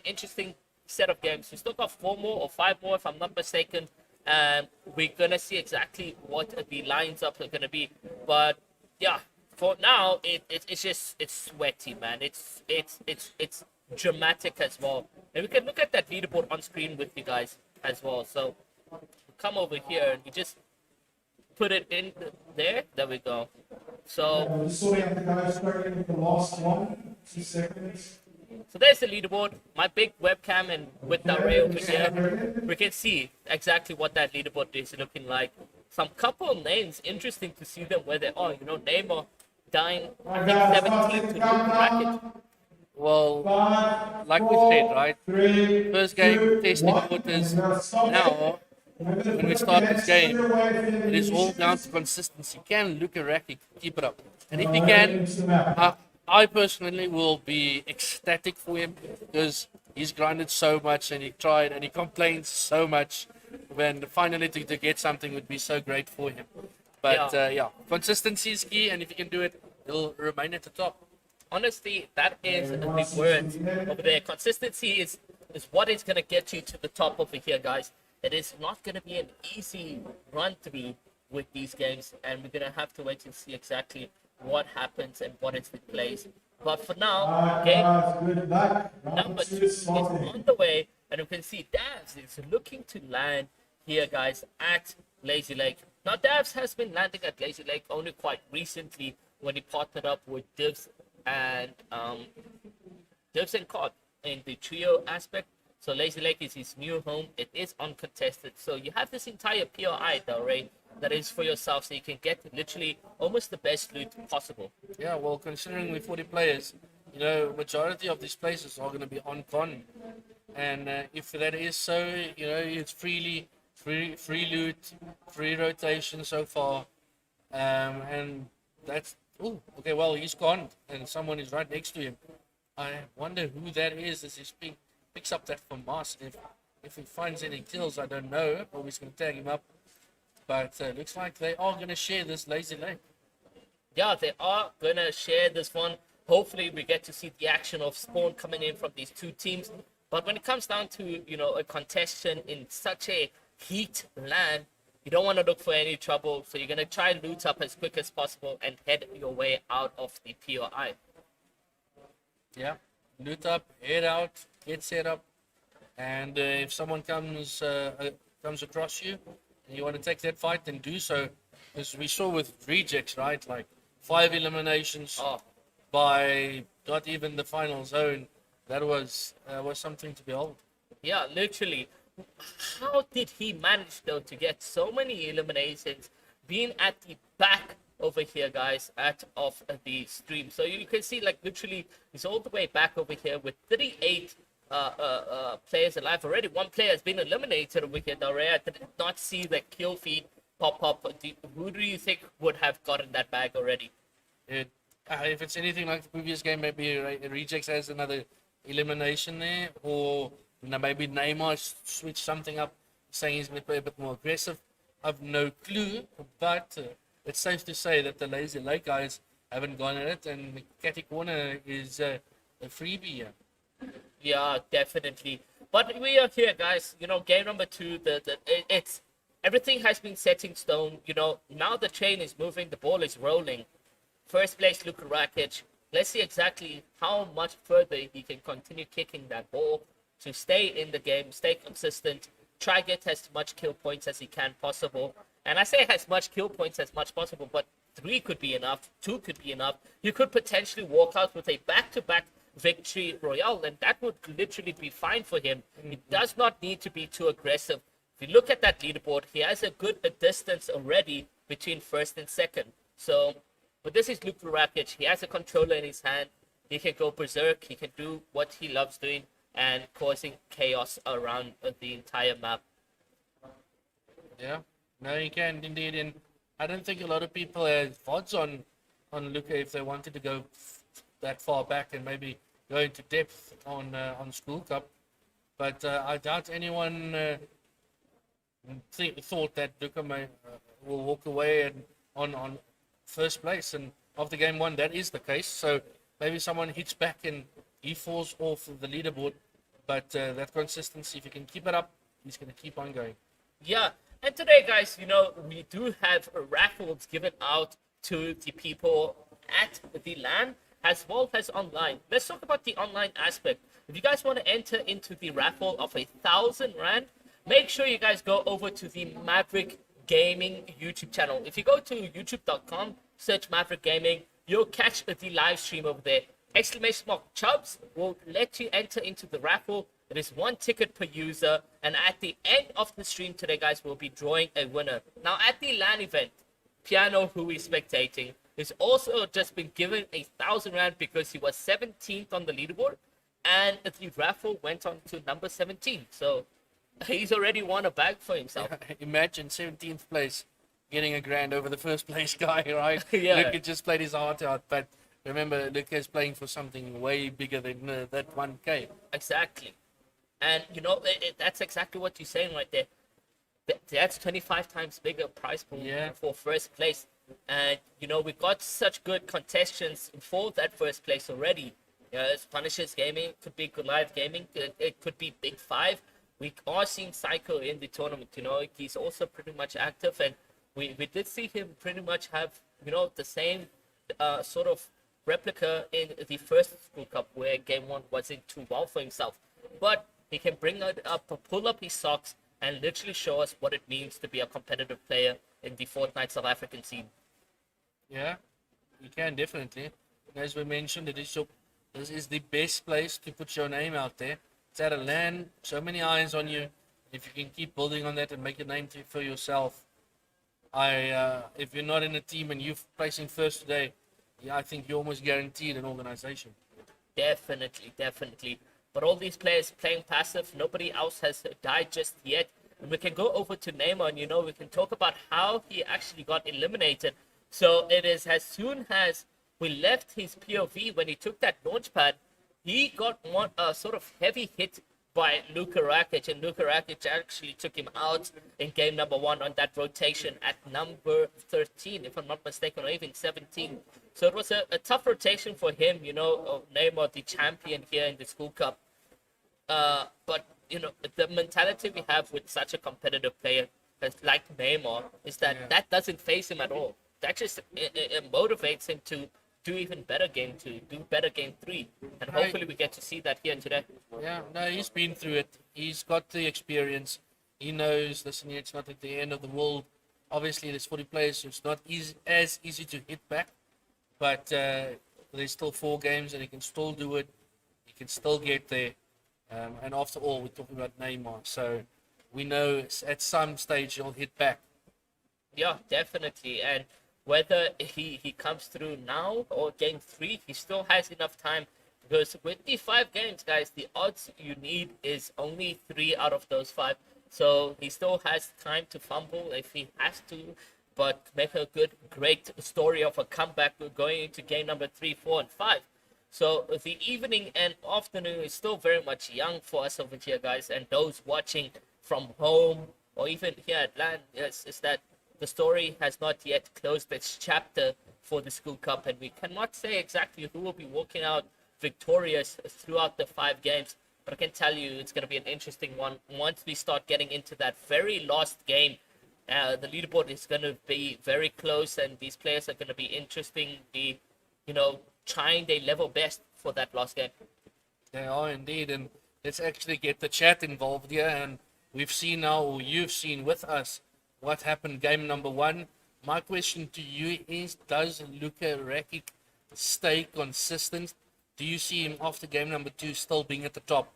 set of games. We still got 4 more or 5 more, if I'm not mistaken. We're going to see exactly what the lines up are going to be. But yeah, for now, it's sweaty, man. It's dramatic as well. And we can look at that leaderboard on screen with you guys as well. So come over here and we just put it in there. There we go. So sorting the guys starting with the last one. 2 seconds. So there's the leaderboard, my big webcam, and with the array over here, we can see exactly what that leaderboard is looking like. Some couple of names, interesting to see them where they are. You know, Neymar dying, I think 17th to Luke Rackett. Well, like we said, right? First game, testing waters. Now, when we start this game, it is all down to consistency. Can Luka Rakic keep it up? And if he can, I personally will be ecstatic for him because he's grinded so much and he tried and he complains so much. When finally to get something would be so great for him. But yeah, consistency is key, and if he can do it, he'll remain at the top. Honestly, that is the word over there. Consistency is what is going to get you to the top over here, guys. It is not going to be an easy run through with these games, and we're going to have to wait and see exactly what happens and what is the plays. But for now, game number 2 is on the way, and you can see Davs is looking to land here, guys, at Lazy Lake. Now, Davs has been landing at Lazy Lake only quite recently when he partnered up with Divs and COD in the trio aspect. So Lazy Lake is his new home. It is uncontested. So you have this entire PRI, Delray, that is for yourself, so you can get literally almost the best loot possible. Yeah, well, considering we're 40 players, you know, majority of these places are going to be on con. And if that is so, you know, it's free loot, free rotation so far. And that's, oh, okay, well, he's gone and someone is right next to him. I wonder who that is as he picks up that FAMAS. If he finds any kills, I don't know. Or he's going to tag him up. But looks like they are going to share this Lazy Lake. Yeah, they are going to share this one. Hopefully, we get to see the action of Spawn coming in from these two teams. But when it comes down to, you know, a contestation in such a heat land, you don't want to look for any trouble. So you're going to try and loot up as quick as possible and head your way out of the POI. Yeah, loot up, head out, get set up. And if someone comes across you, and you want to take that fight, then do so. As we saw with Rejects, right? Like 5 eliminations by not even the final zone. That was something to behold. Yeah, literally. How did he manage, though, to get so many eliminations being at the back over here, guys, of the stream? So you can see, like, literally, he's all the way back over here with 38 players alive already. One player has been eliminated over here. I did not see the kill feed pop up. Who do you think would have gotten that bag already? If it's anything like the previous game, maybe Rejects has another elimination there, or maybe Neymar switch something up, saying he's going to play a bit more aggressive. I've no clue, but it's safe to say that the Lazy Lake guys haven't gone at it, and the Catty Corner is a freebie here. Yeah, definitely. But we are here, guys. You know, game number 2. It's everything has been set in stone. You know, now the train is moving, the ball is rolling. First place, Luka Rakic. Let's see exactly how much further he can continue kicking that ball to stay in the game, stay consistent, try get as much kill points as he can possible. And I say as much kill points as much possible, but 3 could be enough, 2 could be enough. You could potentially walk out with a back-to-back victory royale, and that would literally be fine for him. He does not need to be too aggressive. If you look at that leaderboard, he has a good distance already between first and second. So, but this is Luka Rakic. He has a controller in his hand. He can go berserk. He can do what he loves doing and causing chaos around the entire map. Yeah, no, he can indeed. And I don't think a lot of people have odds on Luka if they wanted to go that far back and maybe go into depth on School Cup. But I doubt anyone thought that Luka will walk away and on first place. And after game one, that is the case. So maybe someone hits back and he falls off the leaderboard. But that consistency, if he can keep it up, he's going to keep on going. Yeah, and today, guys, we do have raffles given out to the people at the LAN as well as online. Let's talk about the online aspect. If you guys want to enter into the raffle of 1,000 Rand, make sure you guys go over to the Maverick Gaming YouTube channel. If you go to youtube.com, search Maverick Gaming, you'll catch the live stream over there. Exclamation mark Chubbs will let you enter into the raffle. It is 1 ticket per user, and at the end of the stream today, guys, we'll be drawing a winner. Now, at the LAN event, Piano, who is spectating, is also just been given 1,000 Rand because he was 17th on the leaderboard, and the raffle went on to number 17. So he's already won a bag for himself. Imagine 17th place getting a grand over the first place guy, right? Yeah. Luka just played his heart out, but remember, Luka is playing for something way bigger than that 1K. Exactly. And, that's exactly what you're saying right there. That's 25 times bigger prize pool for first place. And, we got such good contestants for that first place already. It's Punisher's Gaming, could be Goliath Gaming, it could be Big Five. We are seeing Psycho in the tournament, he's also pretty much active. And we did see him pretty much have, the same sort of replica in the first School Cup where game one wasn't too well for himself. But he can bring it up, pull up his socks, and literally show us what it means to be a competitive player in the Fortnite South African scene. Yeah, you can definitely. As we mentioned, this is the best place to put your name out there. It's at a LAN, so many eyes on you. If you can keep building on that and make a name for yourself, if you're not in a team and you're placing first today, I think you're almost guaranteed an organization. Definitely. But all these players playing passive, nobody else has died just yet. And we can go over to Neymar and, we can talk about how he actually got eliminated. So it is as soon as we left his POV, when he took that launch pad, he got one sort of heavy hit by Luka Rakic. And Luka Rakic actually took him out in game number 1 on that rotation at number 13, if I'm not mistaken, or even 17. So it was a tough rotation for him, Neymar, the champion here in the School Cup. But the mentality we have with such a competitive player like Neymar is that doesn't faze him at all. That just it motivates him to do even better game 2, do better game 3, and hopefully we get to see that here today. Yeah, no, he's been through it. He's got the experience. He knows, listen, it's not at the end of the world. Obviously, there's 40 players, so it's not as easy to hit back, but there's still 4 games, and he can still do it. He can still get there. And after all, we're talking about Neymar, so we know at some stage he'll hit back. Yeah, definitely. And whether he comes through now or game 3, he still has enough time, because with the 5 games, guys, the odds you need is only 3 out of those 5. So he still has time to fumble if he has to, but make a great story of a comeback going into game number 3, 4, and 5. So the evening and afternoon is still very much young for us over here, guys. And those watching from home or even here at LAN, is that the story has not yet closed its chapter for the School Cup. And we cannot say exactly who will be walking out victorious throughout the 5 games. But I can tell you it's going to be an interesting one. Once we start getting into that very last game, the leaderboard is going to be very close. And these players are going to be interestingly, trying their level best for that last game. They are indeed, and let's actually get the chat involved here. And we've seen now, or you've seen with us, what happened game number 1. My question to you is, does Luka Rakic stay consistent? Do you see him after game number 2 still being at the top?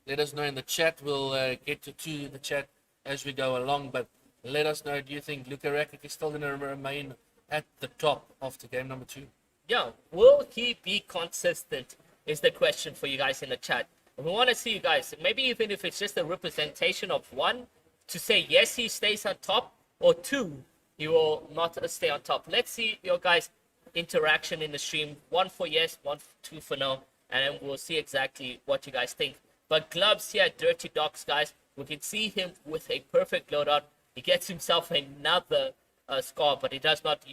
Let us know in the chat. We'll get to the chat as we go along, but let us know, do you think Luka Rakic is still going to remain at the top after game number 2? Yeah, will he be consistent is the question for you guys in the chat. And we want to see you guys, maybe even if it's just a representation of 1, to say yes, he stays on top, or 2, he will not stay on top. Let's see your guys' interaction in the stream. 1 for yes, 1 2 for no, and then we'll see exactly what you guys think. But Gloves here, Dirty Dogs, guys, we can see him with a perfect loadout. He gets himself another score, but he does not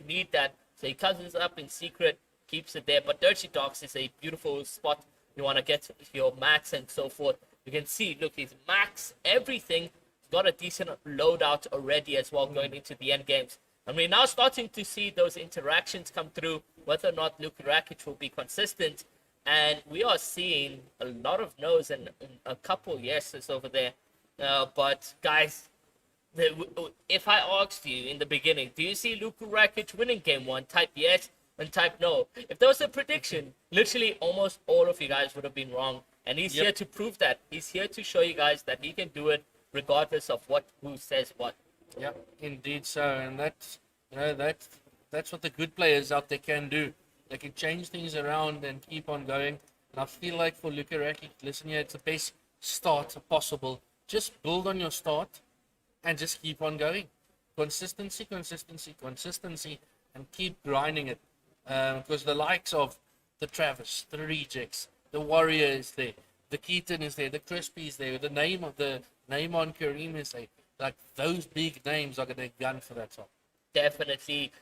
need that. So he comes up in secret, keeps it there. But Dirty Dogs is a beautiful spot. You want to get your max and so forth. You can see, look, he's max everything. He's got a decent loadout already as well going into the end games. And we're now starting to see those interactions come through, whether or not Luka Rakic will be consistent. And we are seeing a lot of no's and a couple yeses over there. But guys, if I asked you in the beginning, do you see Luka Rakic winning game one? Type yes and type no. If there was a prediction, literally almost all of you guys would have been wrong. And he's here to prove that. He's here to show you guys that he can do it regardless of who says what. Yeah, indeed so. And that's what the good players out there can do. They can change things around and keep on going. And I feel like for Luka Rakic, listen here, it's the best start possible. Just build on your start and just keep on going. Consistency, and keep grinding it. Because the likes of the Travis, the Rejects, the Warrior is there, the Keaton is there, the Crispy is there, the name on Kareem is there. Like, those big names are going to gun for that top. Definitely.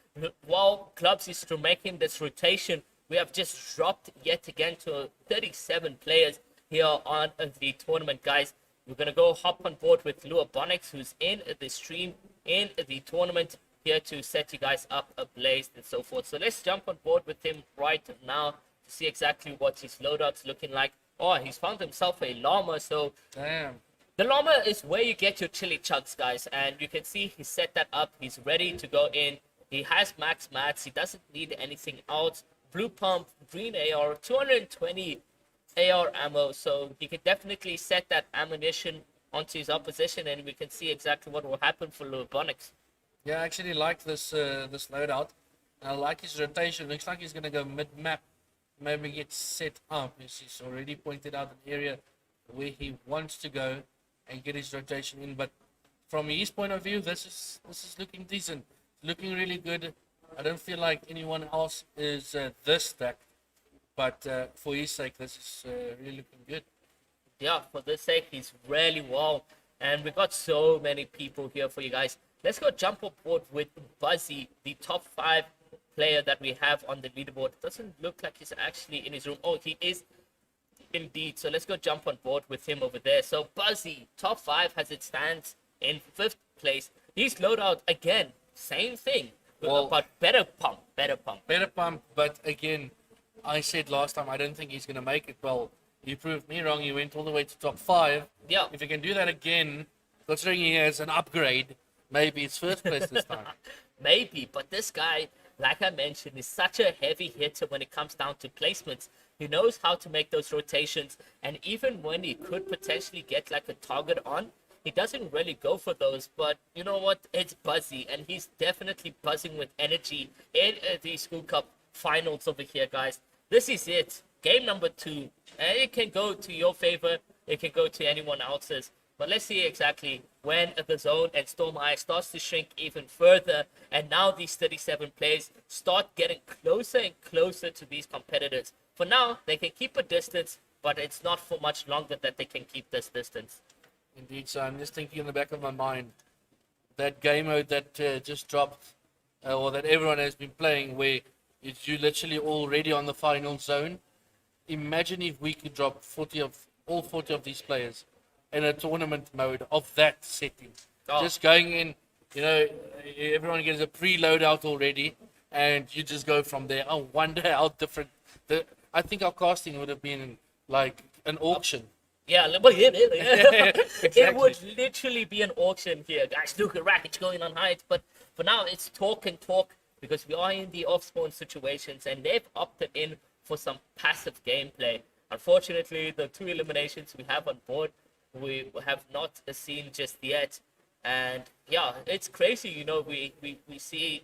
While Clubs is still making this rotation, we have just dropped yet again to 37 players here on the tournament, guys. We're going to go hop on board with Leaderboard, who's in the stream, in the tournament, here to set you guys up ablaze and so forth. So let's jump on board with him right now to see exactly what his loadout's looking like. Oh, he's found himself a llama, so... Damn. The llama is where you get your chili chugs, guys, and you can see he set that up. He's ready to go in. He has max mats. He doesn't need anything else. Blue pump, green AR, 220 AR ammo, so he can definitely set that ammunition onto his opposition, and we can see exactly what will happen for Leaderboard. Yeah, I actually like this loadout. I like his rotation. Looks like he's going to go mid-map. Maybe get set up. He's already pointed out an area where he wants to go and get his rotation in. But from his point of view, this is looking decent. Looking really good. I don't feel like anyone else is this stacked. But for his sake, this is really looking good. Yeah, for this sake, he's really well. And we got so many people here for you guys. Let's go jump on board with Buzzy, the top 5 player that we have on the leaderboard. It doesn't look like he's actually in his room. Oh, he is indeed. So let's go jump on board with him over there. So Buzzy, top 5 as it stands in 5th place. His loadout, again, same thing. Well, but better pump. Better pump, but again, I said last time I don't think he's going to make it. Well, you proved me wrong. He went all the way to top 5. Yeah. If he can do that again, considering he has an upgrade, maybe it's first place this time. Maybe, but this guy, like I mentioned, is such a heavy hitter when it comes down to placements. He knows how to make those rotations, and even when he could potentially get like a target on, he doesn't really go for those. But you know what? It's Buzzy, and he's definitely buzzing with energy in the School Cup finals over here, guys. This is it. Game number 2. And it can go to your favor. It can go to anyone else's. But let's see exactly when the zone and Storm Eye starts to shrink even further. And now these 37 players start getting closer and closer to these competitors. For now, they can keep a distance, but it's not for much longer that they can keep this distance. Indeed, so I'm just thinking in the back of my mind, that game mode that just dropped, or that everyone has been playing, where you literally already on the final zone. Imagine if we could drop all 40 of these players in a tournament mode of that setting. Oh. Just going in, everyone gets a preload out already, and you just go from there. I wonder how different. I think our casting would have been like an auction. Yeah, it Exactly. would literally be an auction here, guys. Luka Rakic going on height, but for now it's talk and talk because we are in the off-spawn situations, and they've opted in for some passive gameplay. Unfortunately, the 2 eliminations we have on board, we have not seen just yet. And yeah, it's crazy, we see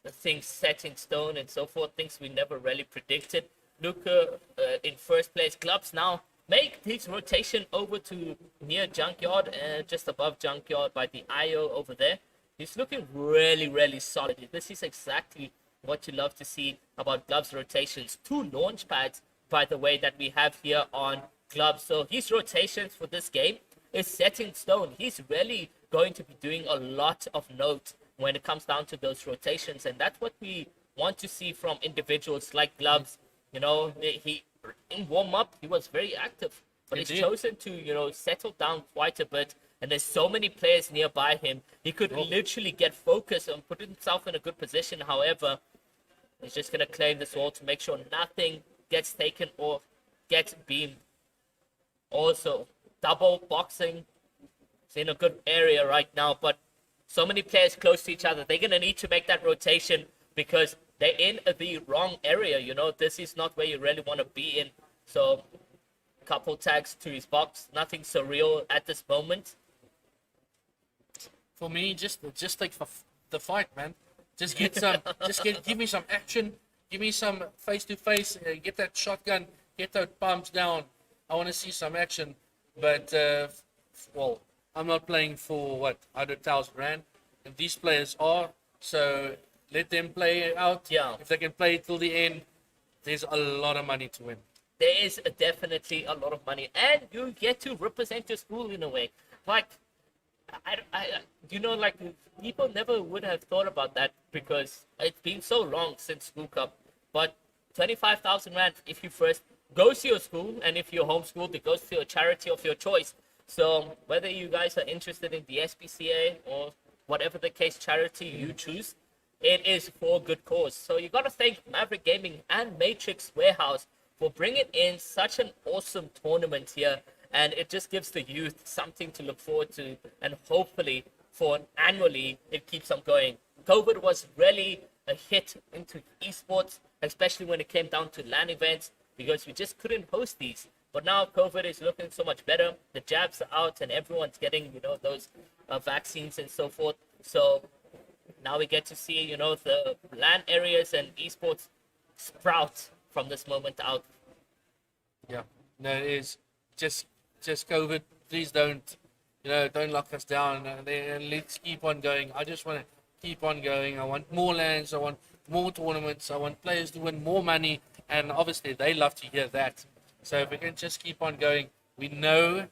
things set in stone and so forth, things we never really predicted. Luka in first place. Clubs now make his rotation over to near Junkyard, just above Junkyard by the IO over there. He's looking really, really solid. This is exactly what you love to see about Gloves rotations. 2 launch pads, by the way, that we have here on gloves. So his rotations for this game is set in stone. He's really going to be doing a lot of note when it comes down to those rotations, and that's what we want to see from individuals like gloves. You know, he in warm up he was very active, but he's Indeed. chosen to settle down quite a bit. And there's so many players nearby him. He could literally get focused and put himself in a good position. However, he's just gonna claim this wall to make sure nothing gets taken or gets beamed. Also, double boxing. It's in a good area right now, but so many players close to each other. They're gonna need to make that rotation because they're in the wrong area. You know, this is not where you really want to be in. So, couple tags to his box. Nothing surreal at this moment. For me, just take the fight, man. Just get some, give me some action, give me some face to face, get that shotgun, get those pumps down. I want to see some action, but well, I'm not playing for what 100,000 rand. If these players are, so let them play it out. Yeah. If they can play till the end, there's a lot of money to win. There is definitely a lot of money, and you get to represent your school in a way. Like, like people never would have thought about that because it's been so long since School Cup. But 25,000 rand if you first goes to your school, and if you're homeschooled, it goes to a charity of your choice. So whether you guys are interested in the SPCA or whatever the case charity you choose, it is for good cause. So you got to thank Maverick Gaming and Matrix Warehouse for bringing in such an awesome tournament here. And it just gives the youth something to look forward to. And hopefully, for annually, it keeps on going. COVID was really a hit into esports, especially when it came down to LAN events, because we just couldn't host these. But now COVID is looking so much better. The jabs are out and everyone's getting, those vaccines and so forth. So now we get to see, the LAN areas and esports sprout from this moment out. Yeah, no, it is just COVID. Please don't lock us down. Let's keep on going. I just want to keep on going. I want more lands. I want more tournaments. I want players to win more money, and obviously they love to hear that. So if we can just keep on going, we know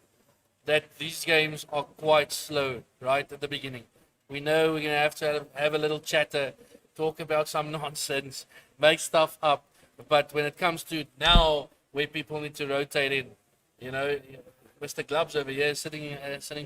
that these games are quite slow right at the beginning. We know we're gonna have to have a little chatter, talk about some nonsense, make stuff up. But when it comes to now, where people need to rotate in, Mr. Gloves over here is sitting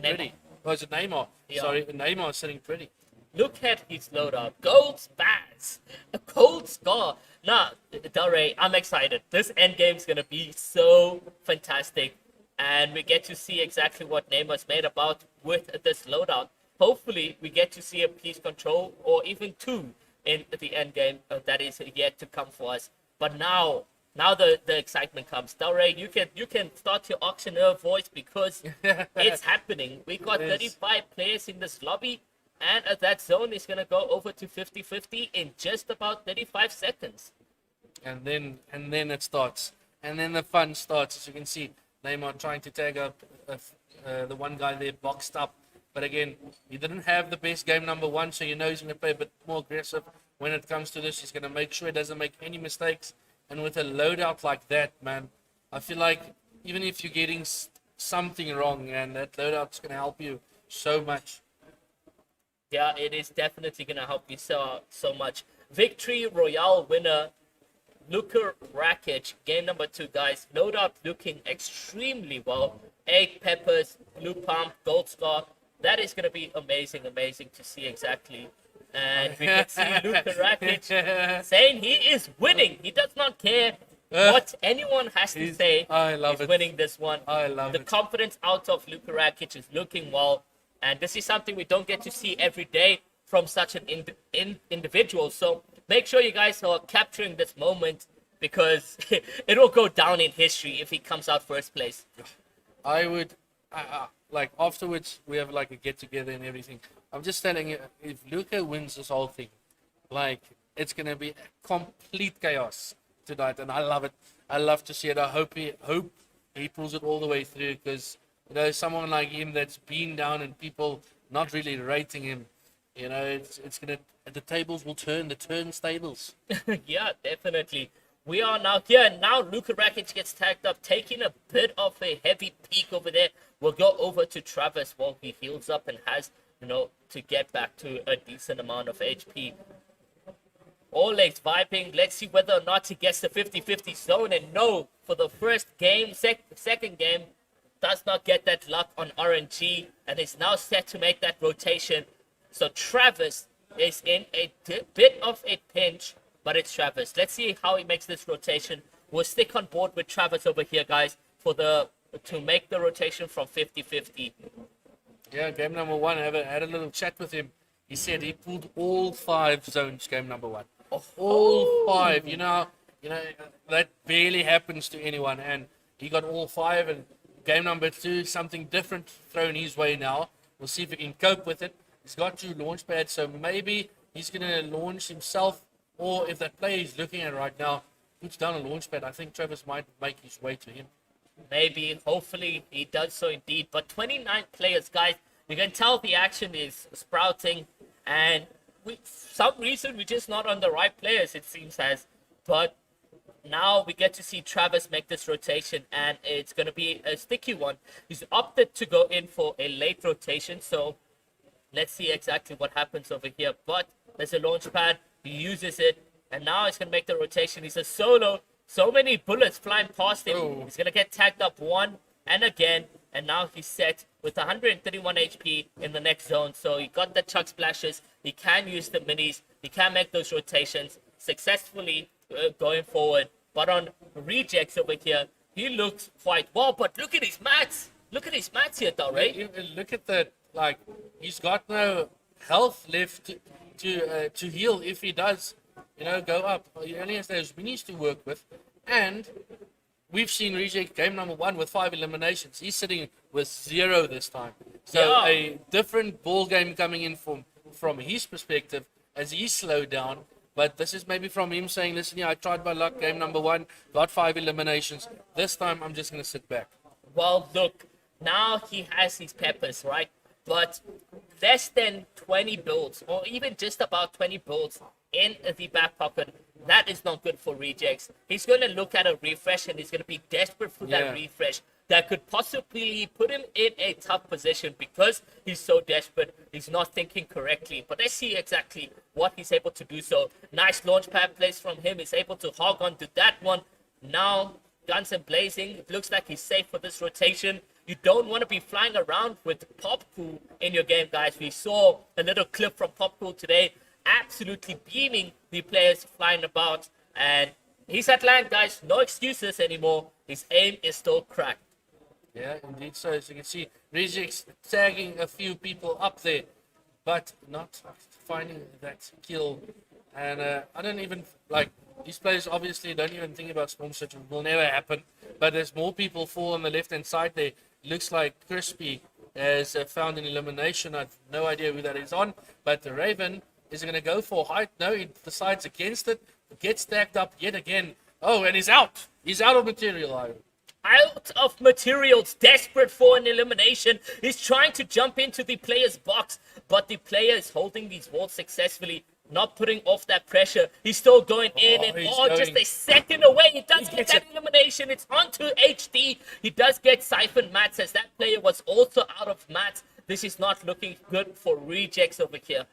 pretty. Oh, is it Neymar? Yeah. Sorry, Neymar is sitting pretty. Look at his loadout. Gold spaz. A cold score. Nah, Del Rey, I'm excited. This endgame is going to be so fantastic. And we get to see exactly what Neymar's made about with this loadout. Hopefully, we get to see a piece control or even two in the endgame that is yet to come for us. But now the excitement comes. Del Rey, you can start your auctioneer voice because it's happening. We got 35 players in this lobby, and that zone is going to go over to 50-50 in just about 35 seconds. And then it starts. And then the fun starts. As you can see, Neymar trying to tag up the one guy there boxed up. But again, he didn't have the best game number one, so he's going to play a bit more aggressive when it comes to this. He's going to make sure he doesn't make any mistakes. And with a loadout like that, man, I feel like even if you're getting something wrong, and that loadout's going to help you so much. Yeah, it is definitely going to help you so much. Victory Royale winner, Luka Rakic, game number 2, guys. Loadout looking extremely well. Egg, peppers, blue pump, gold scar. That is going to be amazing to see exactly. And we can see Luka Rakic saying he is winning. He does not care what anyone has to say. I love He's it. winning this one. I love the it. confidence out of Luka Rakic is looking well. And this is something we don't get to see every day from such an individual. So make sure you guys are capturing this moment because it will go down in history if he comes out first place. I would, like, afterwards, we have, like, a get-together and everything. I'm just telling you, if Luka wins this whole thing, like, it's going to be complete chaos tonight, and I love it. I love to see it. I hope he pulls it all the way through, because, someone like him that's been down and people not really rating him, it's going to, the tables will turn, the turntables. Yeah, definitely. We are now here, and now Luka Rakic gets tagged up, taking a bit of a heavy peak over there. We'll go over to Travis while he heals up and has, to get back to a decent amount of HP. Oleg's vibing. Let's see whether or not he gets the 50-50 zone. And no, for the first game, second game, does not get that luck on RNG and is now set to make that rotation. So Travis is in a bit of a pinch, but it's Travis. Let's see how he makes this rotation. We'll stick on board with Travis over here, guys, to make the rotation from 50-50. Yeah, game number 1, I had a little chat with him. He said he pulled all 5 zones game number 1. All 5, you know, that barely happens to anyone, and he got all 5. And game number 2, something different thrown his way now. We'll see if he can cope with it. He's got 2 launch pads, so maybe he's going to launch himself, or if that player he's looking at right now puts down a launch pad, I think Travis might make his way to him. Maybe, hopefully he does so indeed. But 29 players, guys, you can tell the action is sprouting, and for some reason we're just not on the right players, it seems as. But now we get to see Travis make this rotation, and it's going to be a sticky one. He's opted to go in for a late rotation, so let's see exactly what happens over here. But there's a launch pad, he uses it, and now he's going to make the rotation. He's a solo, so many bullets flying past him. Oh. He's going to get tagged up one and again, and now he's set with 131 HP in the next zone. So he got the chuck splashes, he can use the minis, he can make those rotations successfully going forward. But on rejects over here, he looks quite well, but look at his mats. Look at his mats here, though, right? Look at that. Like, he's got no health left to heal if he does, go up. He only has those minis to work with. And we've seen Reject game number 1 with 5 eliminations. He's sitting with 0 this time. So Yeah. a different ball game coming in from his perspective as he slowed down. But this is maybe from him saying, listen, I tried my luck game number 1, got 5 eliminations. This time I'm just going to sit back. Well, look, now he has his peppers, right? But less than 20 builds, or even just about 20 builds in the back pocket, that is not good for rejects. He's going to look at a refresh, and he's going to be desperate for that refresh that could possibly put him in a tough position because he's so desperate. He's not thinking correctly. But let's see exactly what he's able to do. So nice launch pad plays from him. He's able to hog on to that one. Now, guns and blazing. It looks like he's safe for this rotation. You don't want to be flying around with Popcool in your game, guys. We saw a little clip from Popcool today, absolutely beaming the players flying about. And he's at land, guys. No excuses anymore. His aim is still cracked. Yeah, indeed. So as you can see, Reject's tagging a few people up there, but not finding that kill. And I don't even, these players obviously don't even think about Storm Surge. It will never happen. But there's more people fall on the left-hand side there. Looks like Crispy has found an elimination. I have no idea who that is on. But the Raven is going to go for height. No, he decides against it. Gets stacked up yet again. Oh, and he's out. He's out of material, Iron. Out of materials, desperate for an elimination. He's trying to jump into the player's box, but the player is holding these walls successfully, not putting off that pressure. He's still going in, and just a second away. He does get that elimination. It's onto HD. He does get siphoned mats, as that player was also out of mats. This is not looking good for rejects over here.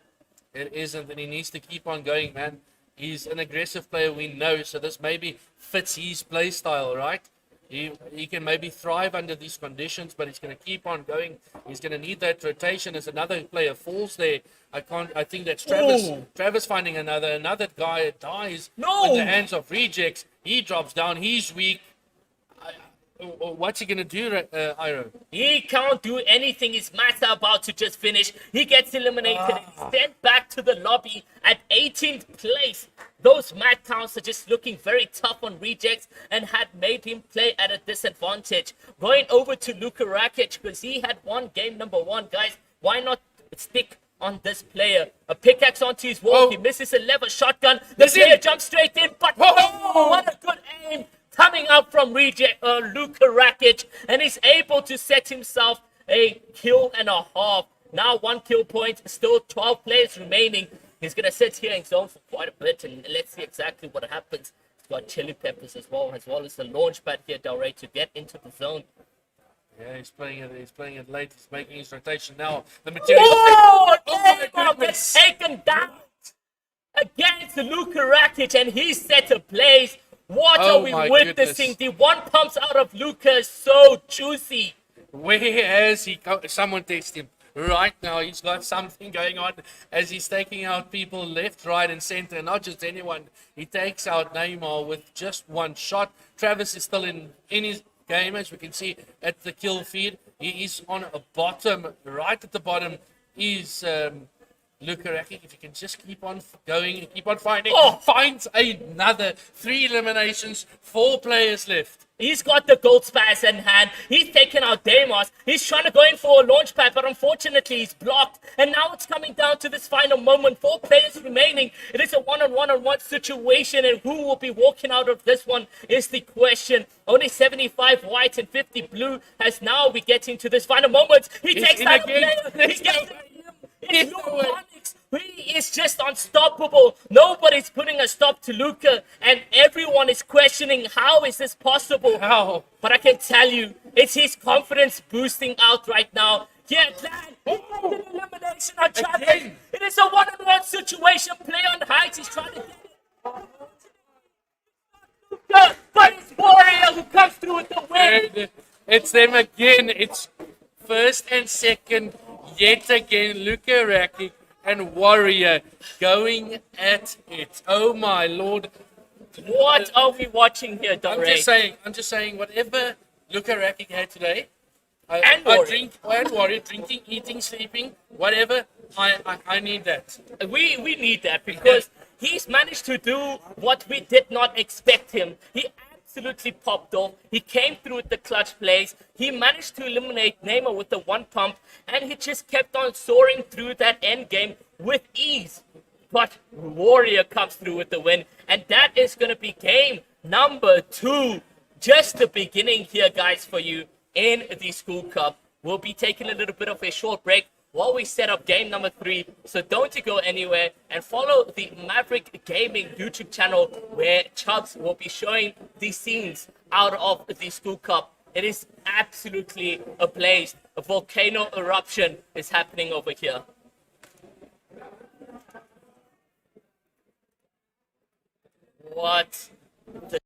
It isn't, and he needs to keep on going, man. He's an aggressive player, we know, so this maybe fits his play style, right? He can maybe thrive under these conditions, but he's going to keep on going. He's going to need that rotation as another player falls there. I think that's Travis. Ooh. Travis finding another guy dies No. in the hands of rejects. He drops down. He's weak. What's he going to do, Iro? He can't do anything. His mats are about to just finish. He gets eliminated and he's sent back to the lobby at 18th place. Those mat counts are just looking very tough on rejects and had made him play at a disadvantage. Going over to Luka Rakic because he had won game number 1. Guys, why not stick on this player? A pickaxe onto his wall. Oh. He misses a lever shotgun. The player jumps straight in, but oh, what a good aim coming up from Luka Rakic, and he's able to set himself a kill and a half. Now 1 kill point, still 12 players remaining. He's going to sit here in zone for quite a bit, and let's see exactly what happens. He's got chili peppers as well as the launch pad here, Del Rey, to get into the zone. Yeah, he's playing it. He's playing it late. He's making his rotation now. The material. Oh, my Neymar goodness! gets taken down against Luka Rakic, and he set a place. What Oh are we my witnessing? goodness. The one pumps out of Luka is so juicy. Where has he? Someone text him right now. He's got something going on as he's taking out people left, right, and center. Not just anyone. He takes out Neymar with just one shot. Travis is still in his game, as we can see at the kill feed. He is on a bottom, right at the bottom is Luka Rakic. If you can just keep on going, keep on finding, finds another 3 eliminations, 4 players left. He's got the gold spaz in hand. He's taken out Deimos. He's trying to go in for a launch pad, but unfortunately he's blocked. And now it's coming down to this final moment. 4 players remaining. It is a one-on-one situation, and who will be walking out of this one is the question. Only 75 white and 50 blue as now we get into this final moment. He takes in out a again. player. He gets There's it's no way. Onyx. He is just unstoppable. Nobody's putting a stop to Luka, and everyone is questioning how is this possible. How? But I can tell you, it's his confidence boosting out right now. Yeah, Clan, he got an elimination on Travis. Again. It is a one-on-one situation. Play on heights. He's trying to get it. But it's Warrior who comes through with the win. And it's them again. It's first and second. Yet again, Luka Rakic and Warrior going at it. Oh my lord. What are we watching here, Del Rey? I'm just saying, whatever Luka Rakic had today, And Warrior. drinking, eating, sleeping, whatever, I need that. We need that because he's managed to do what we did not expect him. He absolutely popped off. He came through with the clutch plays. He managed to eliminate Neymar with the one pump, and he just kept on soaring through that end game with ease. But Warrior comes through with the win, and that is going to be game number 2. Just the beginning here, guys, for you in the School Cup. We'll be taking a little bit of a short break while we set up game number 3. So don't you go anywhere, and follow the Maverick Gaming YouTube channel where Chubbs will be showing the scenes out of the School Cup. It is absolutely ablaze. A volcano eruption is happening over here. What the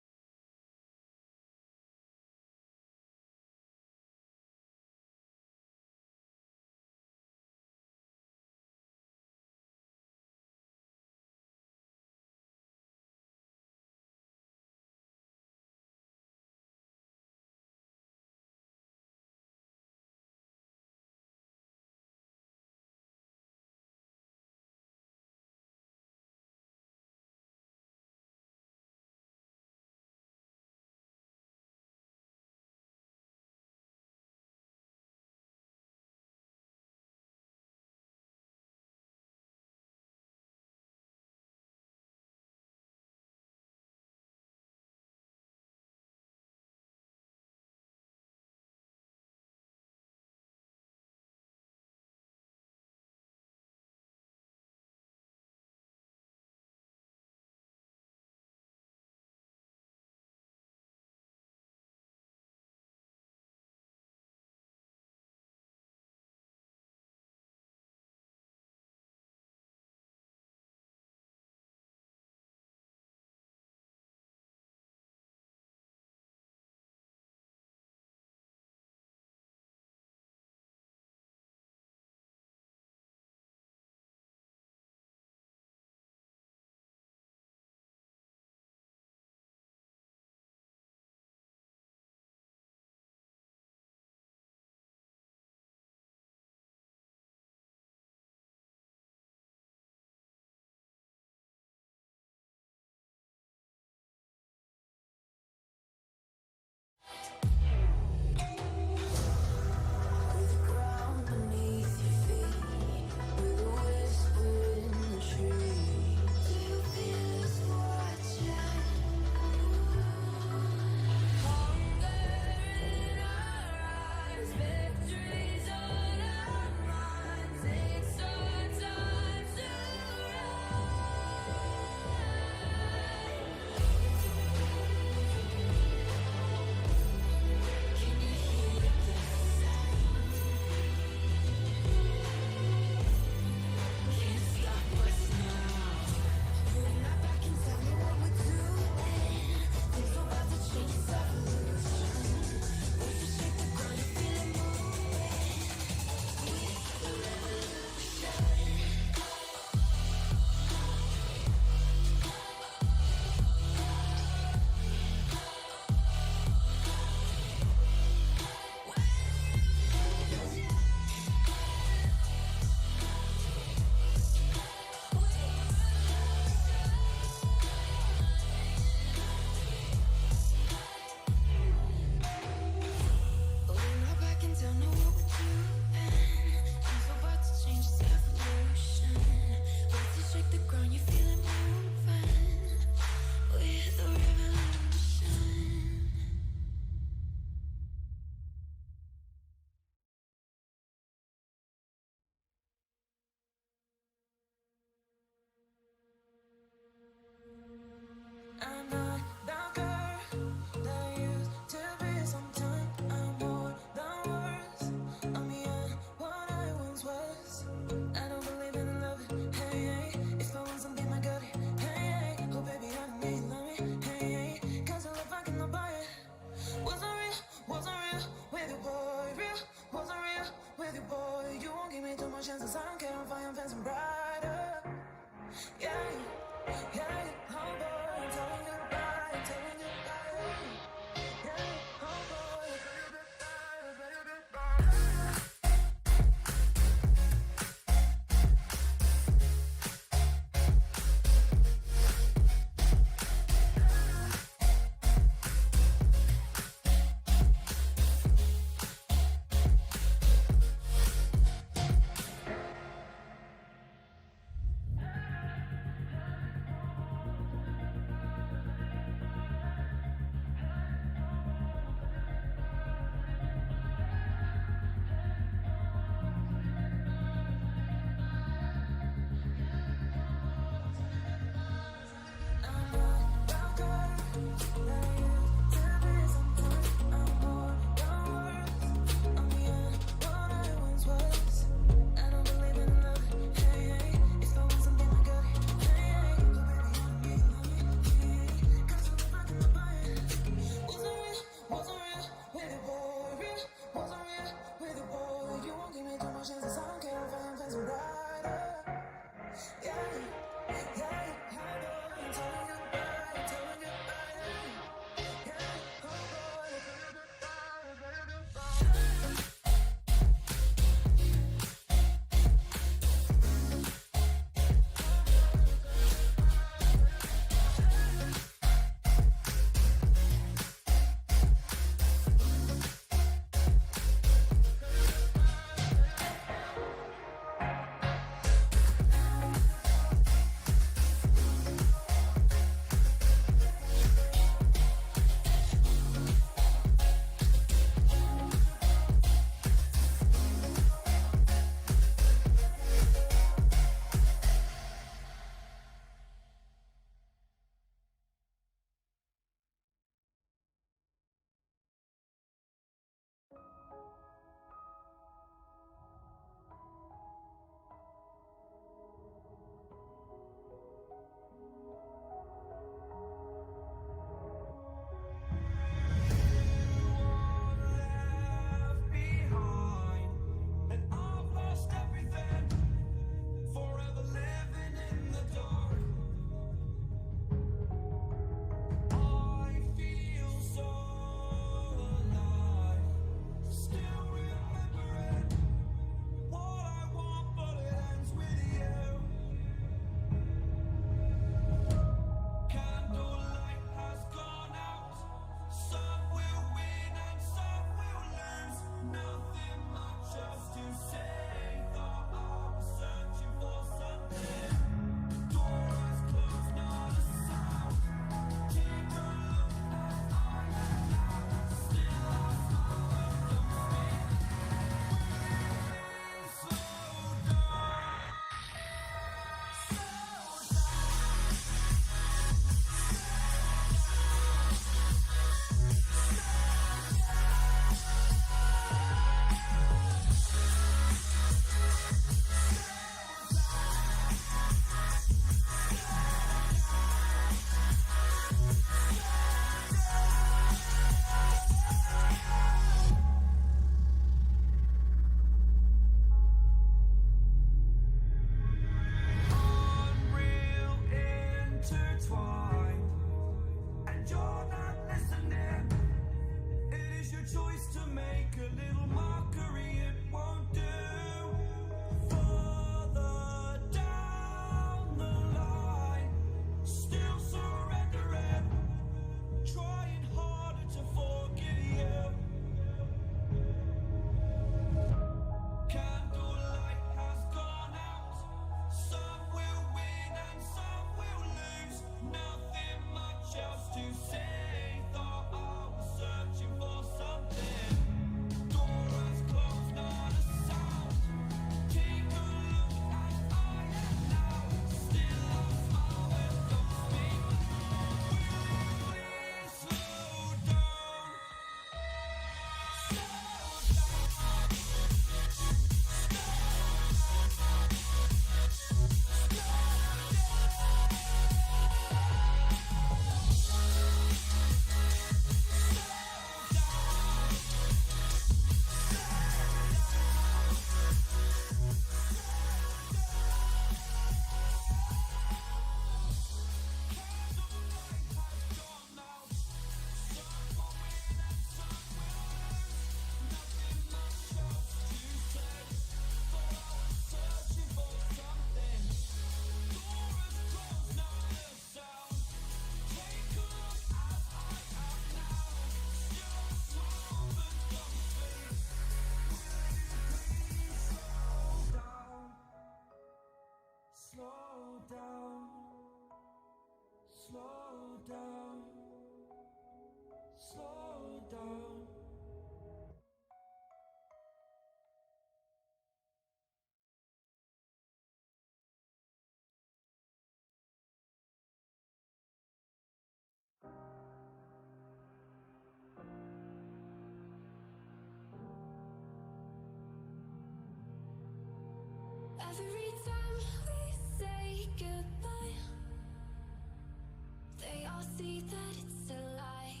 all see that it's a lie.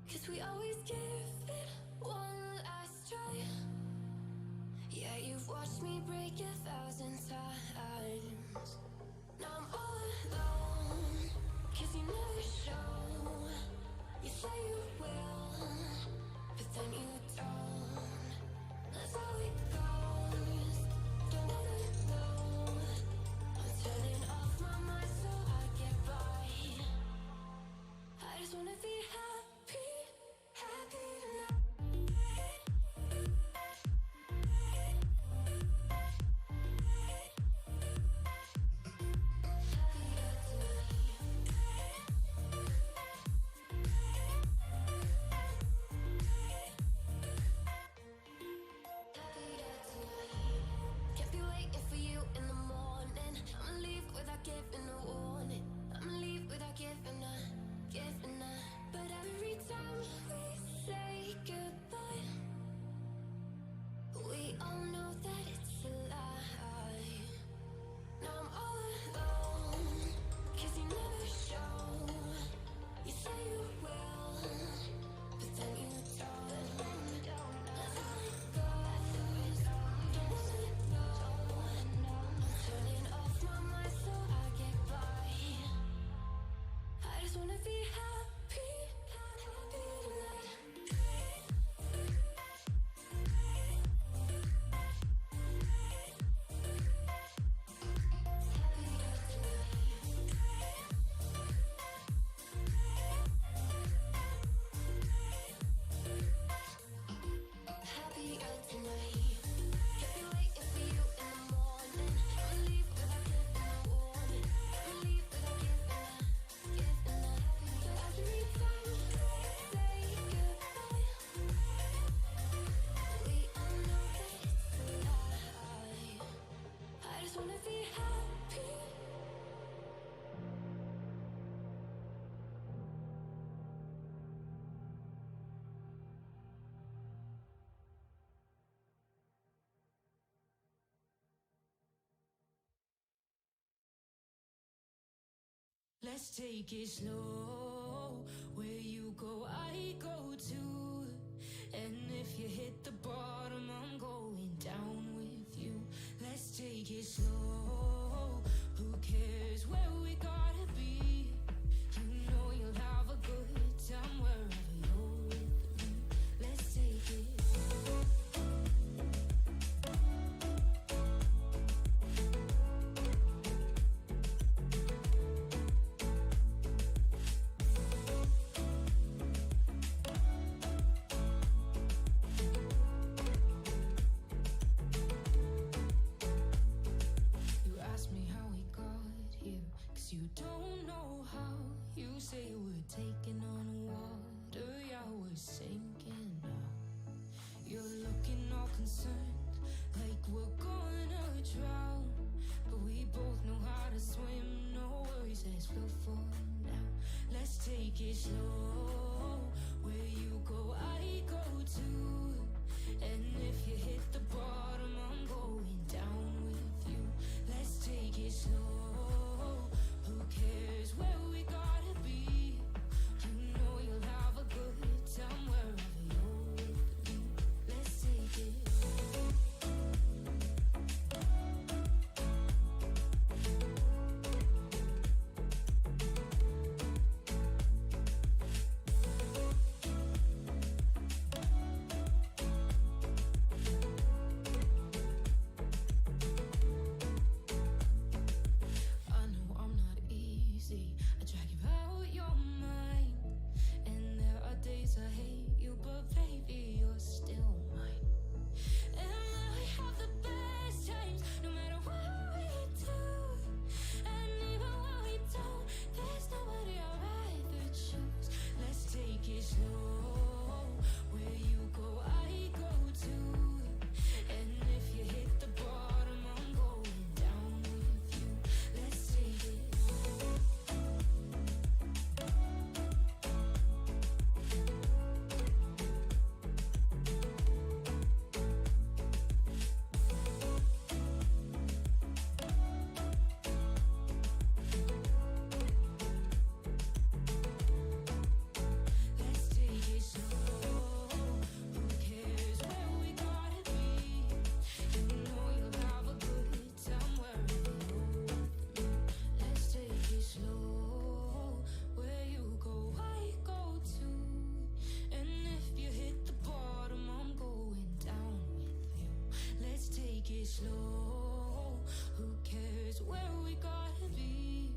'Cause we always give it one last try. Yeah, you've watched me break 1,000 times. Now I'm all alone, 'cause you never show. You say you will, but then you don't. That's how it goes, don't wanna know. I'm turning off my mind so I get by. I just wanna be happy, happy tonight. Can't be waiting for you in the morning. I'ma leave without giving a warning. I'ma leave without giving a. But every time we say goodbye, we all know that it's a lie. Now I'm all alone, 'cause you never show. You say you will, but then you don't. That's how it goes, don't wanna know. I'm turning off my mind so I get by. I just wanna be happy, happy tonight. Happier tonight. Can't be waiting for you in the morning. I'ma leave without giving a warning. I'ma leave without giving a. So every time we say goodbye, we all know that it's a lie. I just wanna be happy. Let's take it slow. Where you go, I go too. And if you hit the bottom, I'm going down with you. Let's take it slow. Who cares where we gotta be? You know you'll have a good time wherever you're with me. Let's take it. You ask me how we got here, 'cause you don't know how. You say we're taking on water, yeah, we're sinking now. You're looking all concerned, like we're gonna drown. But we both know how to swim, no worries, let's float for now. Let's take it slow. Where you go, I go too. And if you hit the bottom, I'm going down with you. Let's take it slow. Who cares where we gotta be? You know you'll have a good time wherever you're with me. Let's take it. it slow. Who cares where we gotta be?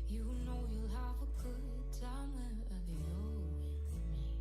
You know you'll have a good time wherever you're with me.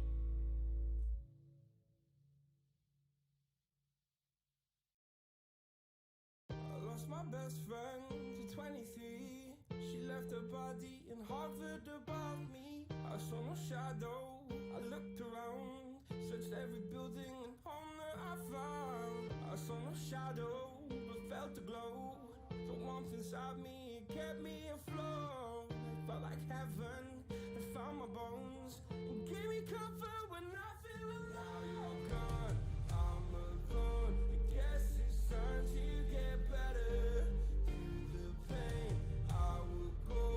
I lost my best friend to 23. She left her body and hovered above me. I saw no shadow, I looked around, searched every building and home that I found. I saw no shadow, but felt the glow. The warmth inside me, it kept me afloat. It felt like heaven, it found my bones and gave me comfort when I feel alone. Now you're gone, I'm alone. I guess it's time to get better. Through the pain, I will go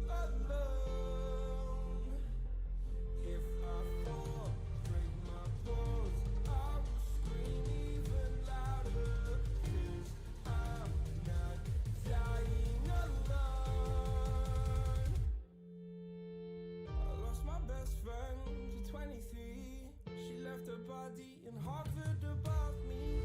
alone. If I fall, break my bones, I will scream even louder. 'Cause I'm not dying alone. I lost my best friend to 23. She left her body and hovered above me.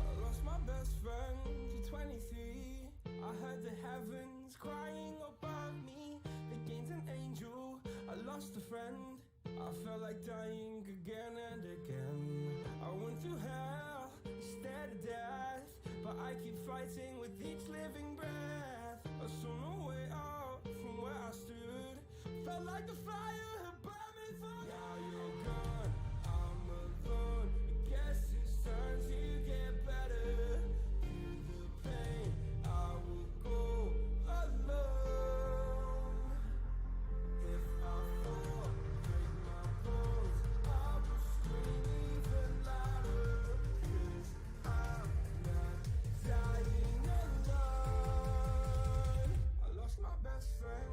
I lost my best friend to 23. I heard the heavens crying above me. They gained an angel, I lost a friend. I felt like dying again and again. I went through hell instead of death, but I keep fighting with each living breath. I saw no way out from where I stood. Felt like the fire had burned me through. Now you're gone, I'm alone. I guess it's time to get better. Through the pain, I will go alone. If I fall, break my bones, I will scream even louder. 'Cause I'm not dying alone. I lost my best friend.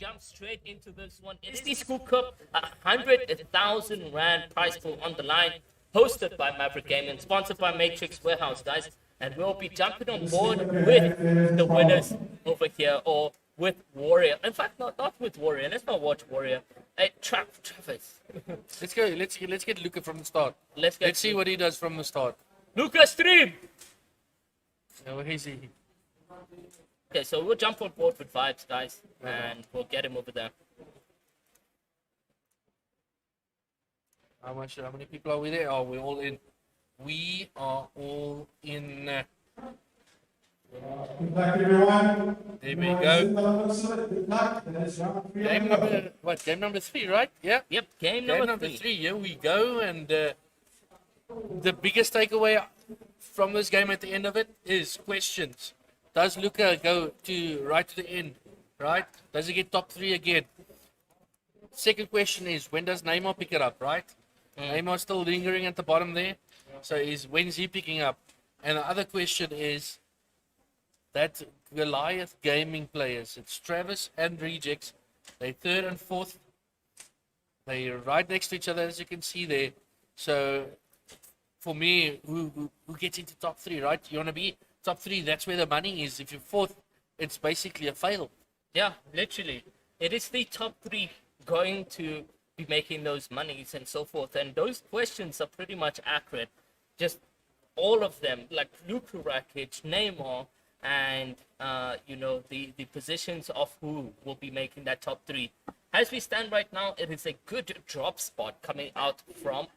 jump straight into this one. It is the School Cup, 100,000 Rand prize pool on the line, hosted by Maverick Gaming, sponsored by Matrix Warehouse, guys. And we'll be jumping on board with the winners over here, or with Warrior. In fact, not with Warrior. Let's not watch Warrior. Travis. Let's go. Let's get Luca from the start. Let's see what he does from the start. Luca stream. Where is he? Okay, so we'll jump on board with Vibes, guys, and we'll get him over there. How many people are we there? Oh, we're all in. We are all in. Good luck, everyone. There we Everyone go. is in the episode. Good luck. That is round 3. Game number what? Game number 3, right? Yeah. Yep, game Game number number 3. 3. Here we go. And the biggest takeaway from this game at the end of it is questions. Does Luca go right to the end? Right? Does he get top 3 again? Second question is, when does Neymar pick it up? Right? Neymar's still lingering at the bottom there. So when's he picking up? And the other question is that Goliath Gaming players, it's Travis and Rejects. They're 3rd and 4th. They're right next to each other, as you can see there. So for me, who gets into top 3, right? You want to be top 3, that's where the money is. If you're 4th, it's basically a fail. Yeah, literally. It is the top 3 going to be making those monies and so forth. And those questions are pretty much accurate. Just all of them, like Luka Rakic, Neymar, and the positions of who will be making that top 3. As we stand right now, it is a good drop spot coming out from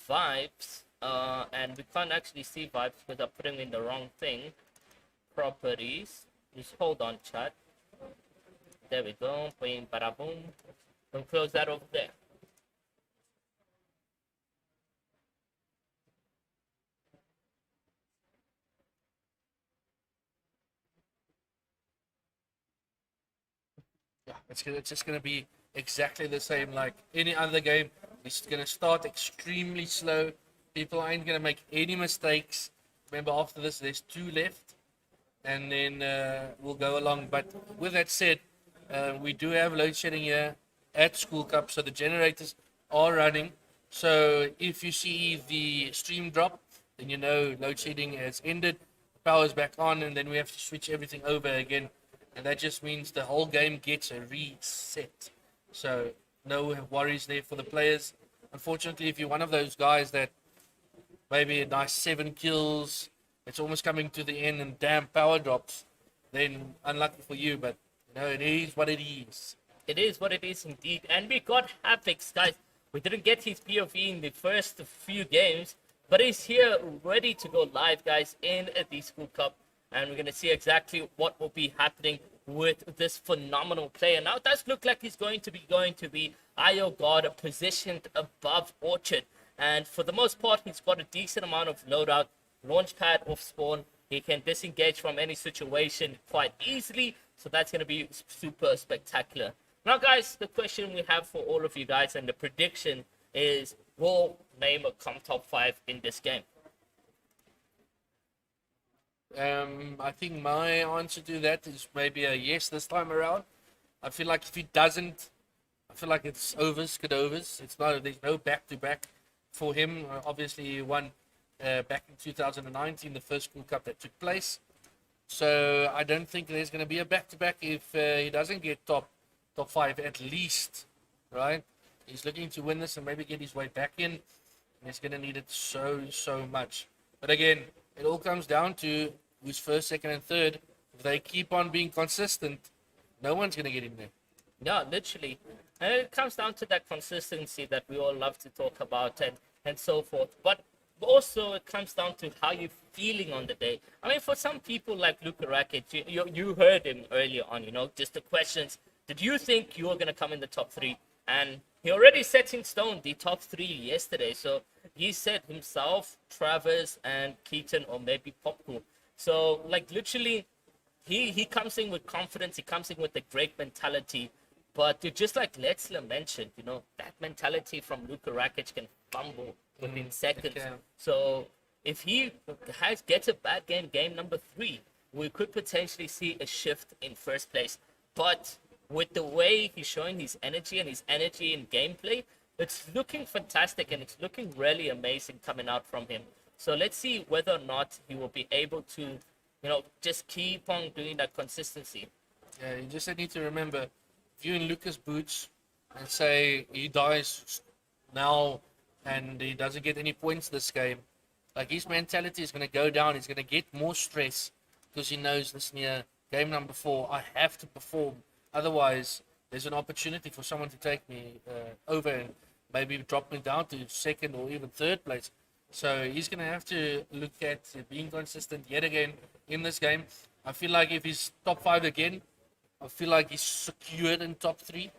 Vibes. And we can't actually see Vibes because I'm putting in the wrong thing. Properties. Just hold on, chat. There we go. Boom, bada boom. Don't close that over there. Yeah, it's just gonna be exactly the same like any other game. It's gonna start extremely slow. People ain't gonna make any mistakes. Remember, after this, there's 2 left, and then we'll go along. But with that said, we do have load shedding here at School Cup, so the generators are running. So if you see the stream drop, then you know load shedding has ended. The power's back on, and then we have to switch everything over again. And that just means the whole game gets a reset. So no worries there for the players. Unfortunately, if you're one of those guys that maybe a nice 7 kills, it's almost coming to the end and damn power drops, then unlucky for you. But it is what it is. It is what it is indeed. And we got Havoc, guys. We didn't get his POV in the first few games, but he's here ready to go live, guys, in the School Cup. And we're going to see exactly what will be happening with this phenomenal player. Now, it does look like he's going to be IO God, positioned above Orchard. And for the most part, he's got a decent amount of loadout, launch pad off spawn. He can disengage from any situation quite easily. So that's going to be super spectacular. Now, guys, the question we have for all of you guys and the prediction is, will Neymar come top 5 in this game? I think my answer to that is maybe a yes this time around. I feel like if he doesn't, I feel like it's overs, cadovers. There's no back-to-back for him. Obviously, he won back in 2019, the first School Cup that took place. So I don't think there's going to be a back-to-back if he doesn't get top 5 at least, right? He's looking to win this and maybe get his way back in. And he's going to need it so much. But again, it all comes down to who's first, second, and third. If they keep on being consistent, no one's going to get in there. Yeah, literally. And it comes down to that consistency that we all love to talk about and so forth. But also it comes down to how you're feeling on the day. I mean, for some people like Luka Rakic, you heard him earlier on, just the questions. Did you think you were going to come in the top 3? And he already set in stone the top 3 yesterday. So he said himself, Travis, and Keaton, or maybe Popcorn. So, like, literally, he comes in with confidence. He comes in with a great mentality. But just like Letzler mentioned, that mentality from Luka Rakic can fumble within seconds. So if he gets a bad game number 3, we could potentially see a shift in first place. But with the way he's showing his energy and his energy in gameplay, it's looking fantastic and it's looking really amazing coming out from him. So let's see whether or not he will be able to, just keep on doing that consistency. Yeah, you just need to remember, if you're in Lucas' boots and say he dies now and he doesn't get any points this game, like his mentality is going to go down. He's going to get more stress because he knows, listen here, game number 4, I have to perform. Otherwise, there's an opportunity for someone to take me over and maybe drop me down to second or even third place. So he's going to have to look at being consistent yet again in this game. I feel like if he's top 5 again, I feel like he's secured in top 3.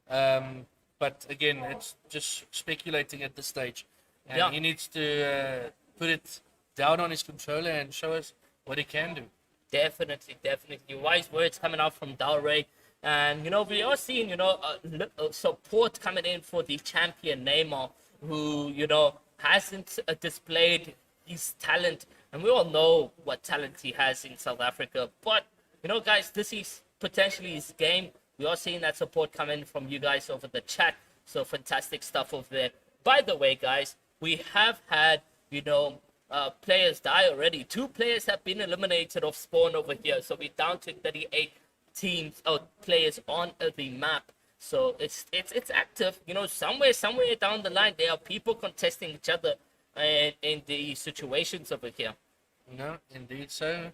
But again, it's just speculating at this stage. And he needs to put it down on his controller and show us what he can do. Definitely. Wise words coming out from Dalray. And, we are seeing, support coming in for the champion Neymar, who, hasn't displayed his talent. And we all know what talent he has in South Africa. But, guys, this is potentially his game. We are seeing that support come in from you guys over the chat. So fantastic stuff over there. By the way, guys, we have had, players die already. 2 players have been eliminated off spawn over here. So we're down to 38 teams or players on the map. So it's active. Somewhere down the line, there are people contesting each other in the situations over here. No, indeed so.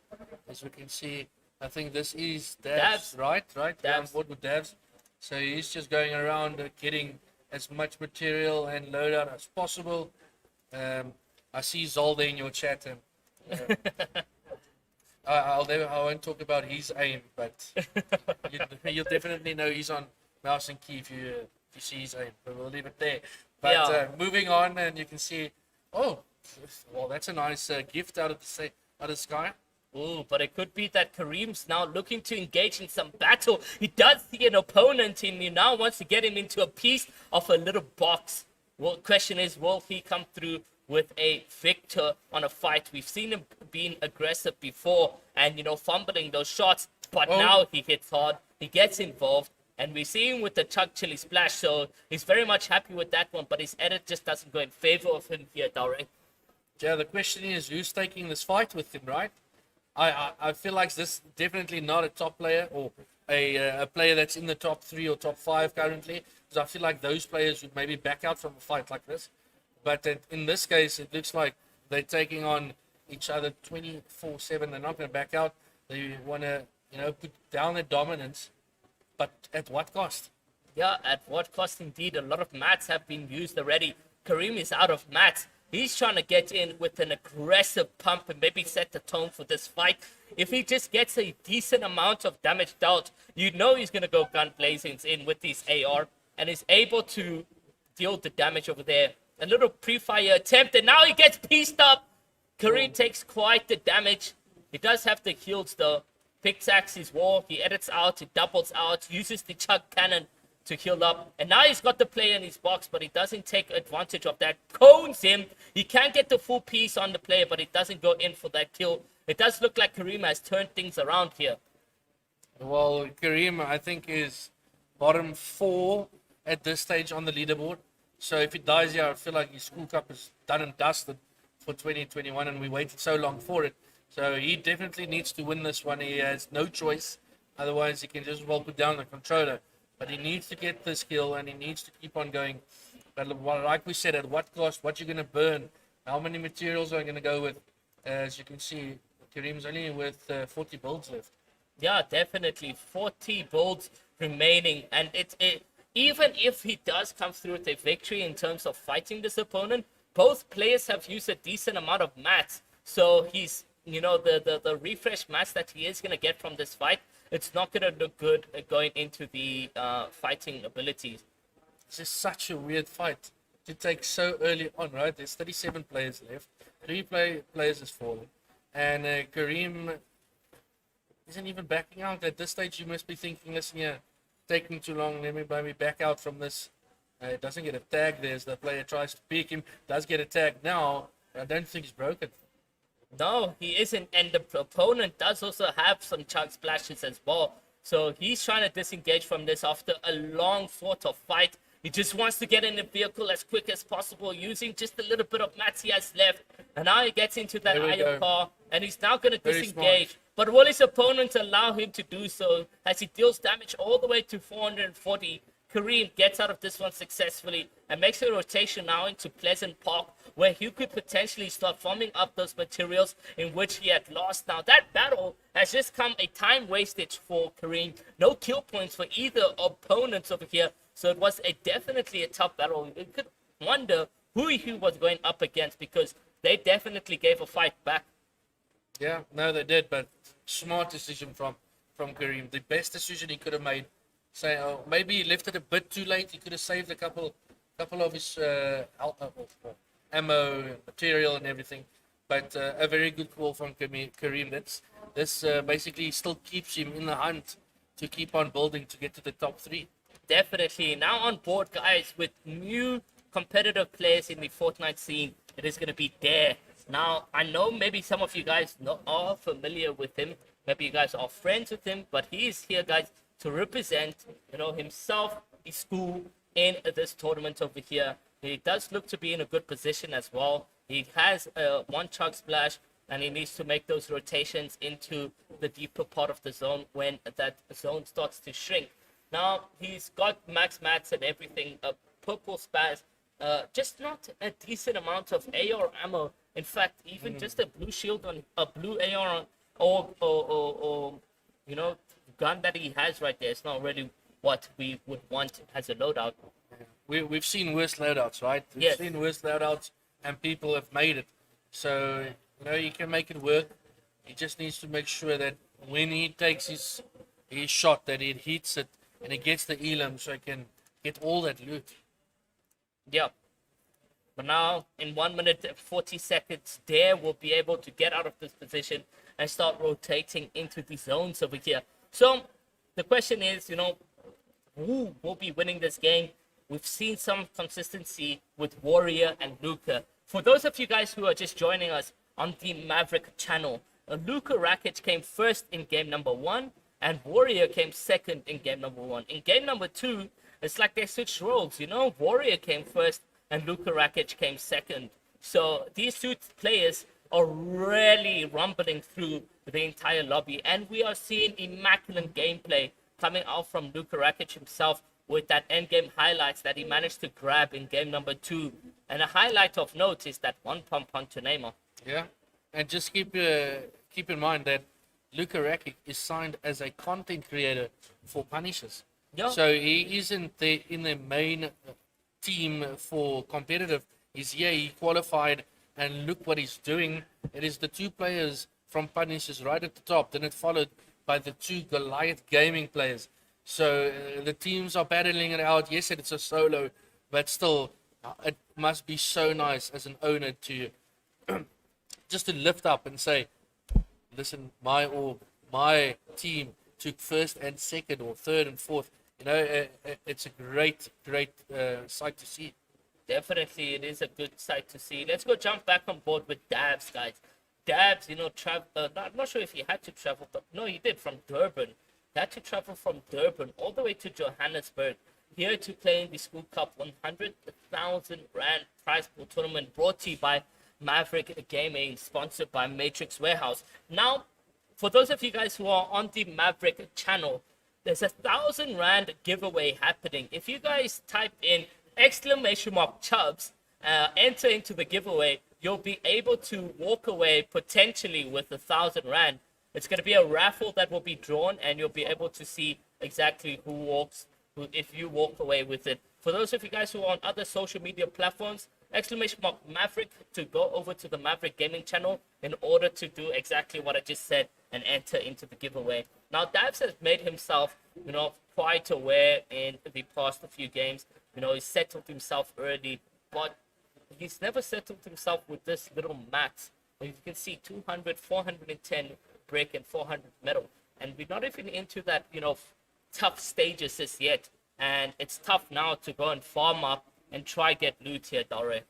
As we can see, I think this is Davs, right? Davs. On board with Davs. So he's just going around getting as much material and loadout as possible. I see Zolde in your chat, and I won't talk about his aim, but you'll definitely know he's on mouse and key if you see his aim. But we'll leave it there. But moving on, and you can see, well, that's a nice gift out of the sky. Oh, but it could be that Kareem's now looking to engage in some battle. He does see an opponent and he now wants to get him into a piece of a little box. Well, question is, will he come through with a victor on a fight? We've seen him being aggressive before and, fumbling those shots. But now he hits hard. He gets involved. And we see him with the Chuck Chili Splash. So he's very much happy with that one. But his edit just doesn't go in favor of him here, Dalray. Yeah, the question is, who's taking this fight with him, right? I feel like this definitely not a top player or a player that's in the top 3 or top 5 currently. Because I feel like those players would maybe back out from a fight like this. But in this case, it looks like they're taking on each other 24/7. They're not going to back out. They want to, put down their dominance. But at what cost? Yeah, at what cost indeed. A lot of mats have been used already. Kareem is out of mats. He's trying to get in with an aggressive pump and maybe set the tone for this fight. If he just gets a decent amount of damage dealt, he's going to go gun blazing in with his AR and is able to deal the damage over there. A little pre-fire attempt, and now he gets pieced up. Kareem takes quite the damage. He does have the heals though. Pickaxe his wall, he edits out, he doubles out, uses the Chuck Cannon to heal up. And now he's got the player in his box, but he doesn't take advantage of that. Cones him. He can't get the full piece on the player, but he doesn't go in for that kill. It does look like Kareem has turned things around here. Well, Kareem, I think, is bottom 4 at this stage on the leaderboard. So if he dies here, I feel like his school cup is done and dusted for 2021, and we waited so long for it. So he definitely needs to win this one. He has no choice. Otherwise, he can just well put down the controller. But he needs to get the skill, and he needs to keep on going. But like we said, at what cost? What you're going to burn? How many materials are you going to go with? As you can see, Kareem's only with 40 builds left. Yeah, definitely. 40 builds remaining. And even if he does come through with a victory in terms of fighting this opponent, both players have used a decent amount of mats. So he's, the refresh mats that he is going to get from this fight, it's not going to look good going into the fighting abilities. This is such a weird fight to take so early on, right? There's 37 players left. 3 players has fallen. And Kareem isn't even backing out. At this stage, you must be thinking, listen here, taking too long, let me maybe back out from this. It doesn't get a tag. There's the player tries to peek him, does get a tag now. I don't think he's broken. No, he isn't. And the opponent does also have some chunk splashes as well. So he's trying to disengage from this after a long fought of fight. He just wants to get in the vehicle as quick as possible, using just a little bit of mats he has left. And now he gets into that There we iron go. car, and he's now going to Very disengage. smart. But will his opponent allow him to do so as he deals damage all the way to 440? Kareem gets out of this one successfully and makes a rotation now into Pleasant Park, where he could potentially start farming up those materials in which he had lost. Now, that battle has just come a time wastage for Kareem. No kill points for either opponents over here. So it was definitely a tough battle. You could wonder who he was going up against, because they definitely gave a fight back. Yeah, no, they did, but smart decision from Kareem. The best decision he could have made. Say, oh, maybe he left it a bit too late. He could have saved a couple of his ammo, material, and everything. But a very good call from Kareem. This basically still keeps him in the hunt to keep on building to get to the top 3. Definitely. Now on board, guys, with new competitive players in the Fortnite scene, it is going to be Dare. Now, I know maybe some of you guys are familiar with him. Maybe you guys are friends with him, but he is here, guys, to represent, himself, his school in this tournament over here. He does look to be in a good position as well. He has one chug splash, and he needs to make those rotations into the deeper part of the zone when that zone starts to shrink. Now, he's got max mats and everything, a purple spaz, just not a decent amount of AR ammo. In fact, even just a blue shield on a blue AR or gun that he has right there, it's not really what we would want as a loadout. We've seen worse loadouts, right? We've Yes. seen worse loadouts, and people have made it. So, you can make it work. He just needs to make sure that when he takes his shot, that it hits it and it gets the elim, so he can get all that loot. Yeah. But now, in 1 minute and 40 seconds, Dare will be able to get out of this position and start rotating into the zones over here. So, the question is, who will be winning this game? We've seen some consistency with Warrior and Luca. For those of you guys who are just joining us on the Maverick channel, Luca Rakic came first in game number 1, and Warrior came second in game number 1. In game number 2, it's like they switched roles, Warrior came first and Luca Rakic came second. So these two players are really rumbling through the entire lobby, and we are seeing immaculate gameplay coming out from Luca Rakic himself with that endgame highlights that he managed to grab in game number 2. And a highlight of note is that one pump onto Neymar. Yeah, and just keep in mind that Luka Rakic is signed as a content creator for Punishers. Yeah. So he isn't in the main team for competitive. He's here, he qualified, and look what he's doing. It is the 2 players from Punishers right at the top, then it followed by the 2 Goliath Gaming players. So the teams are battling it out. Yes, it's a solo, but still, it must be so nice as an owner to just to lift up and say, listen, my team took first and second or third and fourth. It's a great sight to see. Definitely, it is a good sight to see. Let's go jump back on board with Dabs, guys. Dabs, I'm not sure if he had to travel, but no, he did, from Durban. He had to travel from Durban all the way to Johannesburg here to play in the School Cup 100,000 Rand prize pool tournament brought to you by Maverick Gaming, sponsored by Matrix Warehouse. Now, for those of you guys who are on the Maverick channel, there's 1,000 Rand giveaway happening. If you guys type in !Chubbs, enter into the giveaway, you'll be able to walk away potentially with 1,000 Rand. It's going to be a raffle that will be drawn, and you'll be able to see exactly if you walk away with it. For those of you guys who are on other social media platforms, !Maverick to go over to the Maverick Gaming channel in order to do exactly what I just said and enter into the giveaway. Now, Dabs has made himself, quite aware in the past few games. He's settled himself early, but he's never settled himself with this little max. You can see 200, 410 brick and 400 metal. And we're not even into that, tough stages as yet. And it's tough now to go and farm up and try get loot here, Dore.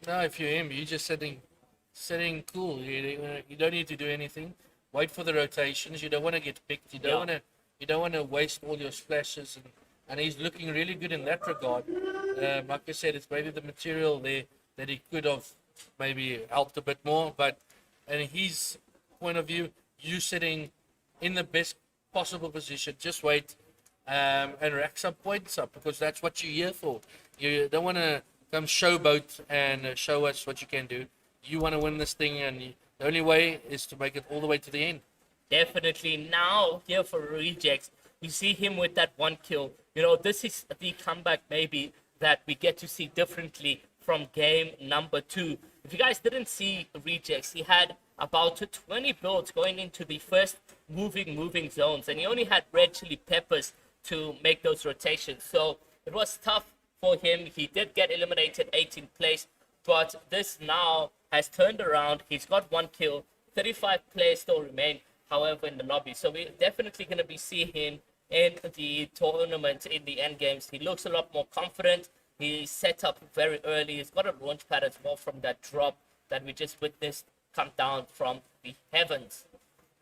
No, if you're him, you're just sitting cool. You don't need to do anything. Wait for the rotations. You don't want to get picked. You don't want to You don't want to waste all your splashes, and he's looking really good in that regard. Like I said, it's maybe the material there that he could have maybe helped a bit more, but in his point of view, you sitting in the best possible position, just wait and rack some points up, because that's what you're here for. You don't want to come showboat and show us what you can do. You want to win this thing, and the only way is to make it all the way to the end. Definitely. Now, here for Rejects, you see him with that one kill. You know, this is the comeback maybe that we get to see differently from game number 2. If you guys didn't see Rejects, he had about 20 builds going into the first moving zones, and he only had red chili peppers to make those rotations. So it was tough for him. He did get eliminated 18th place, but this now has turned around. He's got 1 kill. 35 players still remain, however, in the lobby. So we're definitely going to be seeing him in the tournament in the end games. He looks a lot more confident. He's set up very early. He's got a launch pad as well from that drop that we just witnessed come down from the heavens.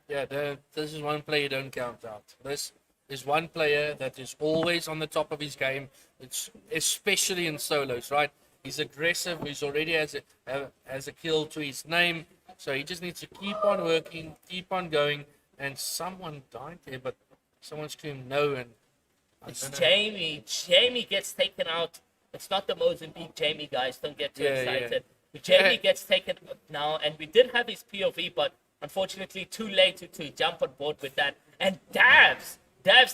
Yeah, this is one player you don't count out. This is one player that is always on the top of his game. It's especially in solos, right? He's aggressive. He's already has a kill to his name. So he just needs to keep on working, keep on going. And someone died there, but someone screamed no. And it's Jamie. Jamie gets taken out. It's not the Mozambique Jamie, guys. Don't get too excited. Yeah. Jamie gets taken out now, and we did have his POV, but unfortunately too late to jump on board with that. And Dabs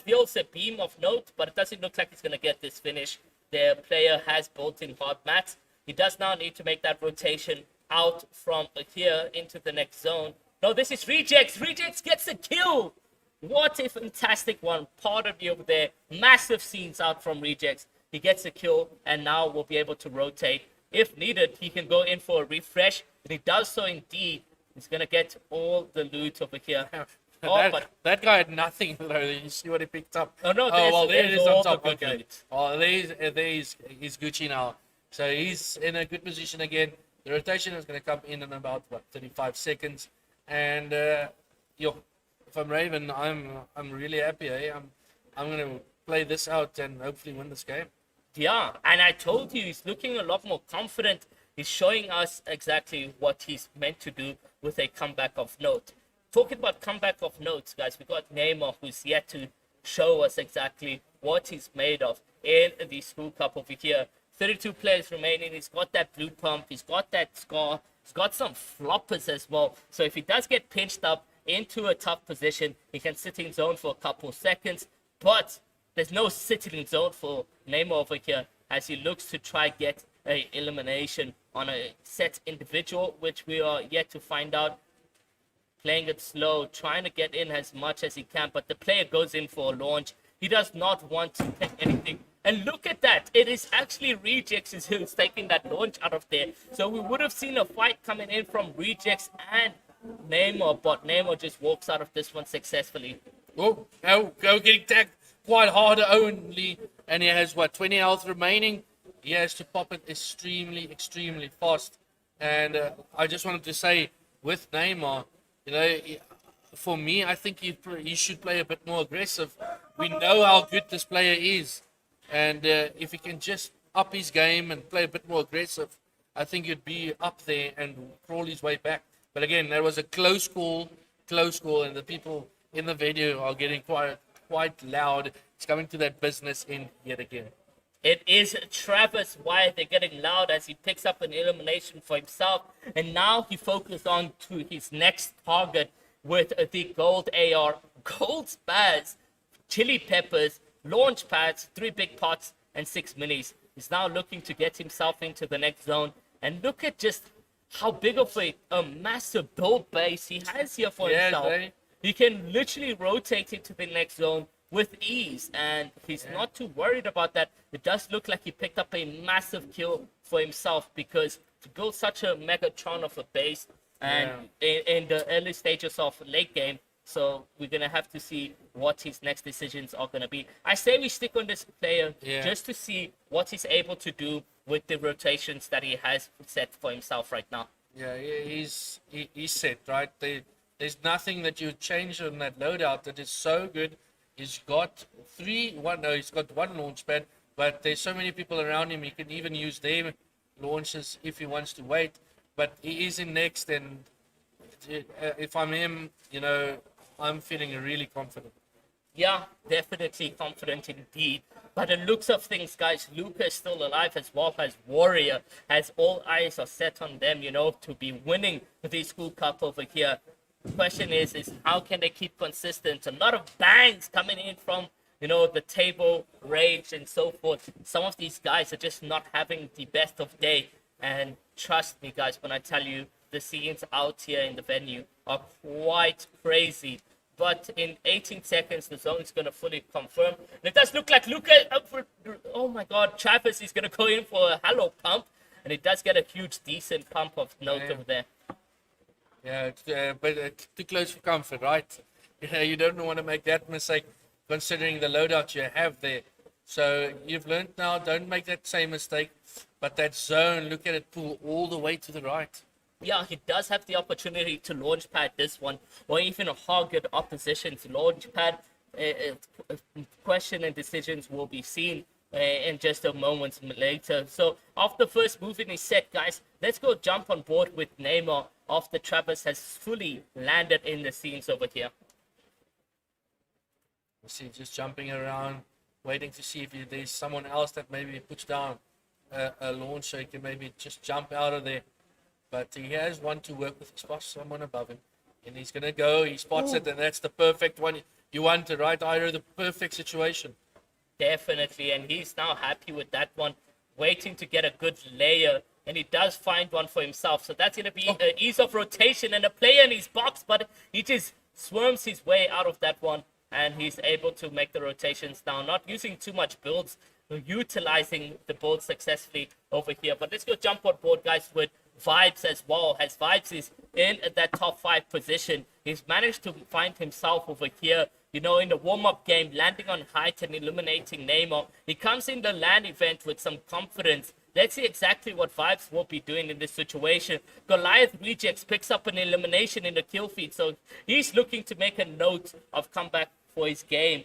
deals a beam of note, but it doesn't look like he's going to get this finish. The player has built-in hard mats. He does now need to make that rotation out from here into the next zone. No, this is Rejects. Rejects gets a kill. What a fantastic one. Pardon me over there. Massive scenes out from Rejects. He gets a kill, and now we'll be able to rotate. If needed, he can go in for a refresh. And he does so indeed. He's going to get all the loot over here. That guy had nothing, though. You see what he picked up? Oh, no, there it is on top. Good Okay. loot. Oh, he's Gucci now. So he's in a good position again. The rotation is going to come in about, 35 seconds. And, if I'm Raven, I'm really happy. I'm going to play this out and hopefully win this game. Yeah, and I told you he's looking a lot more confident. He's showing us exactly what he's meant to do with a comeback of note. Talking about comeback of notes, guys, we got Neymar, who's yet to show us exactly what he's made of in the School Cup over here. 32 players remaining. He's got that blue pump. He's got that scar. He's got some floppers as well. So if he does get pinched up into a tough position, he can sit in zone for a couple seconds. But there's no sitting in zone for Neymar over here as he looks to try get a elimination on a set individual, which we are yet to find out. Playing it slow, trying to get in as much as he can, but the player goes in for a launch. He does not want to take anything. And look at that. It is actually Rejects who's taking that launch out of there. So we would have seen a fight coming in from Rejects and Neymar, but Neymar just walks out of this one successfully. Oh, getting tagged quite hard only. And he has, 20 health remaining. He has to pop it extremely fast. And I just wanted to say, with Neymar, for me, I think he should play a bit more aggressive. We know how good this player is. And if he can just up his game and play a bit more aggressive, I think he'd be up there and crawl his way back. But again, that was a close call, and the people in the video are getting quite loud. It's coming to that business end yet again. It is Travis why they're getting loud as he picks up an elimination for himself. And now he focused on to his next target with the gold AR, gold spaz, chili peppers, launch pads, 3 big pots, and 6 minis. He's now looking to get himself into the next zone. And look at just how big of a massive build base he has here for himself. He can literally rotate into the next zone with ease, and he's not too worried about that. It does look like he picked up a massive kill for himself, because to build such a Megatron of a base and in the early stages of late game, so we're going to have to see what his next decisions are going to be. I say we stick on this player just to see what he's able to do with the rotations that he has set for himself right now. Yeah, he's set, right? There's nothing that you change on that loadout that is so good. He's got he's got one launch pad, but there's so many people around him, he can even use their launches if he wants to wait. But he is in next, and if I'm him, I'm feeling really confident. Yeah, definitely confident indeed. But the looks of things, guys, Luca is still alive as well as Warrior, as all eyes are set on them, to be winning the School Cup over here. The question is how can they keep consistent? A lot of bangs coming in from, the table, rage, and so forth. Some of these guys are just not having the best of day. And trust me, guys, when I tell you, the scenes out here in the venue are quite crazy. But in 18 seconds, the zone is going to fully confirm. And it does look like Luca, oh my God, Travis is going to go in for a hello pump. And it does get a huge, decent pump of note over there. Yeah, but too close for comfort, right? You don't want to make that mistake considering the loadout you have there. So you've learned now, don't make that same mistake. But that zone, look at it pull all the way to the right. Yeah, he does have the opportunity to launch pad this one, or even a hard opposition's launch pad. Question and decisions will be seen in just a moment later. So after the first move in his set, guys, let's go jump on board with Neymar after Travis has fully landed in the scenes over here. You see, just jumping around, waiting to see if there's someone else that maybe puts down a launch so he can maybe just jump out of there. But he has one to work with. He spots someone above him. And he's going to go. He spots it, and that's the perfect one. You want it, right, Ira? The perfect situation. Definitely. And he's now happy with that one, waiting to get a good layer. And he does find one for himself. So that's going to be an ease of rotation and a player in his box. But he just swarms his way out of that one. And he's able to make the rotations now. Not using too much builds. Utilizing the build successfully over here. But let's go jump on board, guys, with Vibes as well, as Vibes is in that top 5 position. He's managed to find himself over here, in the warm-up game, landing on height and eliminating Neymar. He comes in the LAN event with some confidence. Let's see exactly what Vibes will be doing in this situation. Goliath Rejects picks up an elimination in the kill feed, so he's looking to make a note of comeback for his game.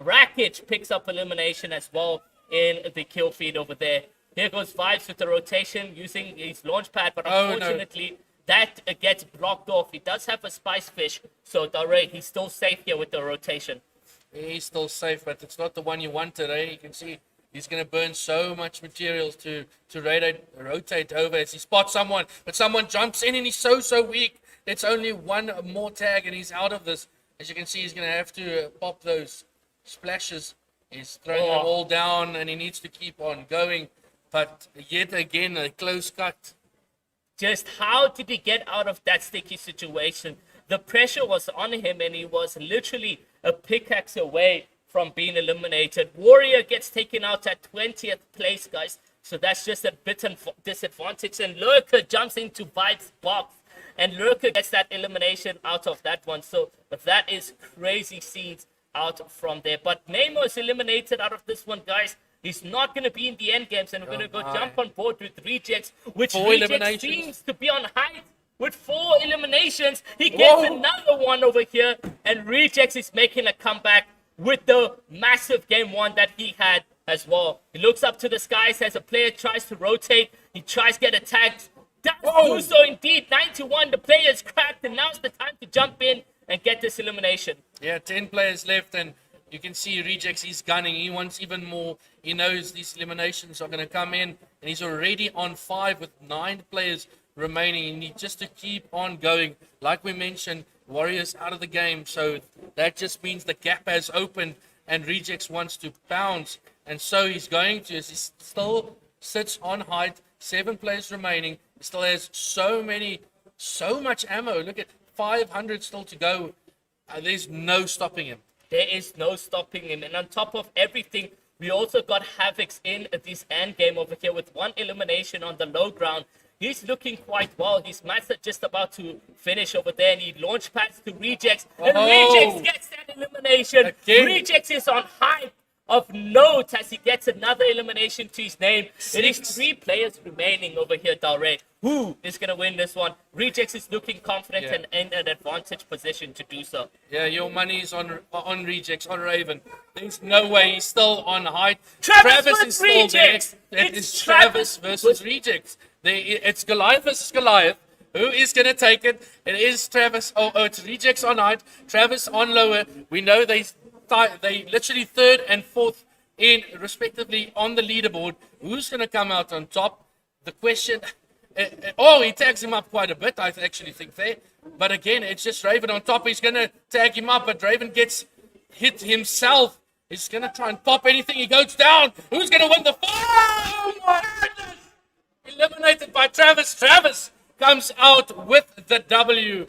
Rakic picks up elimination as well in the kill feed over there. Here goes Vibes with the rotation using his launch pad, but unfortunately that gets blocked off. He does have a Spice Fish, so Dare, he's still safe here with the rotation. He's still safe, but it's not the one you wanted, eh? You can see he's going to burn so much materials to rotate over as he spots someone, but someone jumps in and he's so weak. It's only one more tag and he's out of this. As you can see, he's going to have to pop those splashes. He's throwing them all down and he needs to keep on going. But yet again, a close cut. Just how did he get out of that sticky situation? The pressure was on him and he was literally a pickaxe away from being eliminated. Warrior gets taken out at 20th place, guys. So that's just a bit of disadvantage. And Lurker jumps into Vibes' box. And Lurker gets that elimination out of that one. So that is crazy scenes out from there. But Neymar is eliminated out of this one, guys. He's not going to be in the end games, and we're going to go jump on board with Rejects, which Rejects seems to be on height with 4 eliminations. He gets another one over here, and Rejects is making a comeback with the massive game 1 that he had as well. He looks up to the skies as a player tries to rotate. He tries to get attacked. Does do so indeed. 91, the player is cracked, and now's the time to jump in and get this elimination. Yeah, 10 players left, and you can see Rejects, he's gunning. He wants even more. He knows these eliminations are going to come in. And he's already on 5 with 9 players remaining. He needs just to keep on going. Like we mentioned, Warriors out of the game. So that just means the gap has opened. And Rejects wants to bounce. And so he's going to. He still sits on height. 7 players remaining. He still has so much ammo. Look at 500 still to go. There's no stopping him. There is no stopping him. And on top of everything, we also got Havocs in this end game over here with 1 elimination on the low ground. He's looking quite well. His match is just about to finish over there. And he launch pads to Rejects. And Rejects gets that elimination. Rejects is on hype. of note as he gets another elimination to his name. It is 6. 3 players remaining over here, Dalray. Who is going to win this one? Rejects is looking confident Yeah. and in an advantage position to do so. Yeah, your money is on Rejects, on Raven. There's no way he's still on height. Travis is versus still Rejects. there. It It's is Travis Travis versus Rejects. It's Goliath versus Goliath. Who is going to take it? It is Travis. Oh, it's Rejects on height. Travis on lower. We know they literally third and fourth in respectively on the leaderboard. Who's going to come out on top? The question. He tags him up quite a bit, I actually think there. But again, it's just Raven on top. He's going to tag him up, but Raven gets hit himself. He's going to try and pop anything. He goes down. Who's going to win the fight? Oh my goodness! Eliminated by Travis. Travis comes out with the W.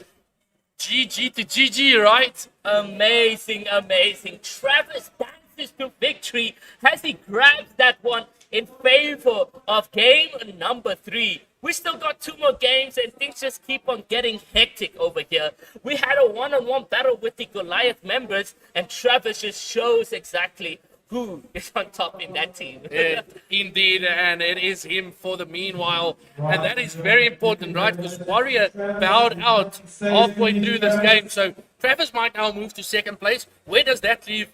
GG to GG, right? Amazing, amazing. Travis dances to victory as he grabs that one in favor of game number 3. We still got 2 more games and things just keep on getting hectic over here. We had a one-on-one battle with the Goliath members and Travis just shows exactly who is on top in that team. Indeed, and it is him for the meanwhile. And that is very important, right? Because Warrior bowed out halfway through this game. So Travis might now move to second place. Where does that leave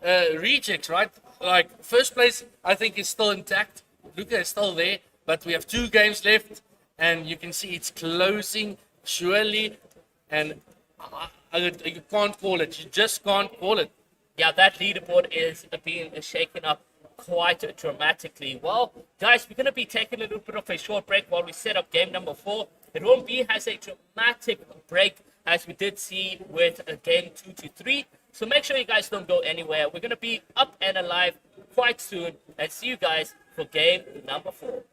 Rejects, right? Like, first place, I think, is still intact. Luca is still there. But we have 2 games left. And you can see it's closing surely. And you can't call it. You just can't call it. Yeah, that leaderboard is being shaken up quite dramatically. Well, guys, we're going to be taking a little bit of a short break while we set up game number 4. It won't be as a dramatic break as we did see with game 2 to 3. So make sure you guys don't go anywhere. We're going to be up and alive quite soon and see you guys for game number 4.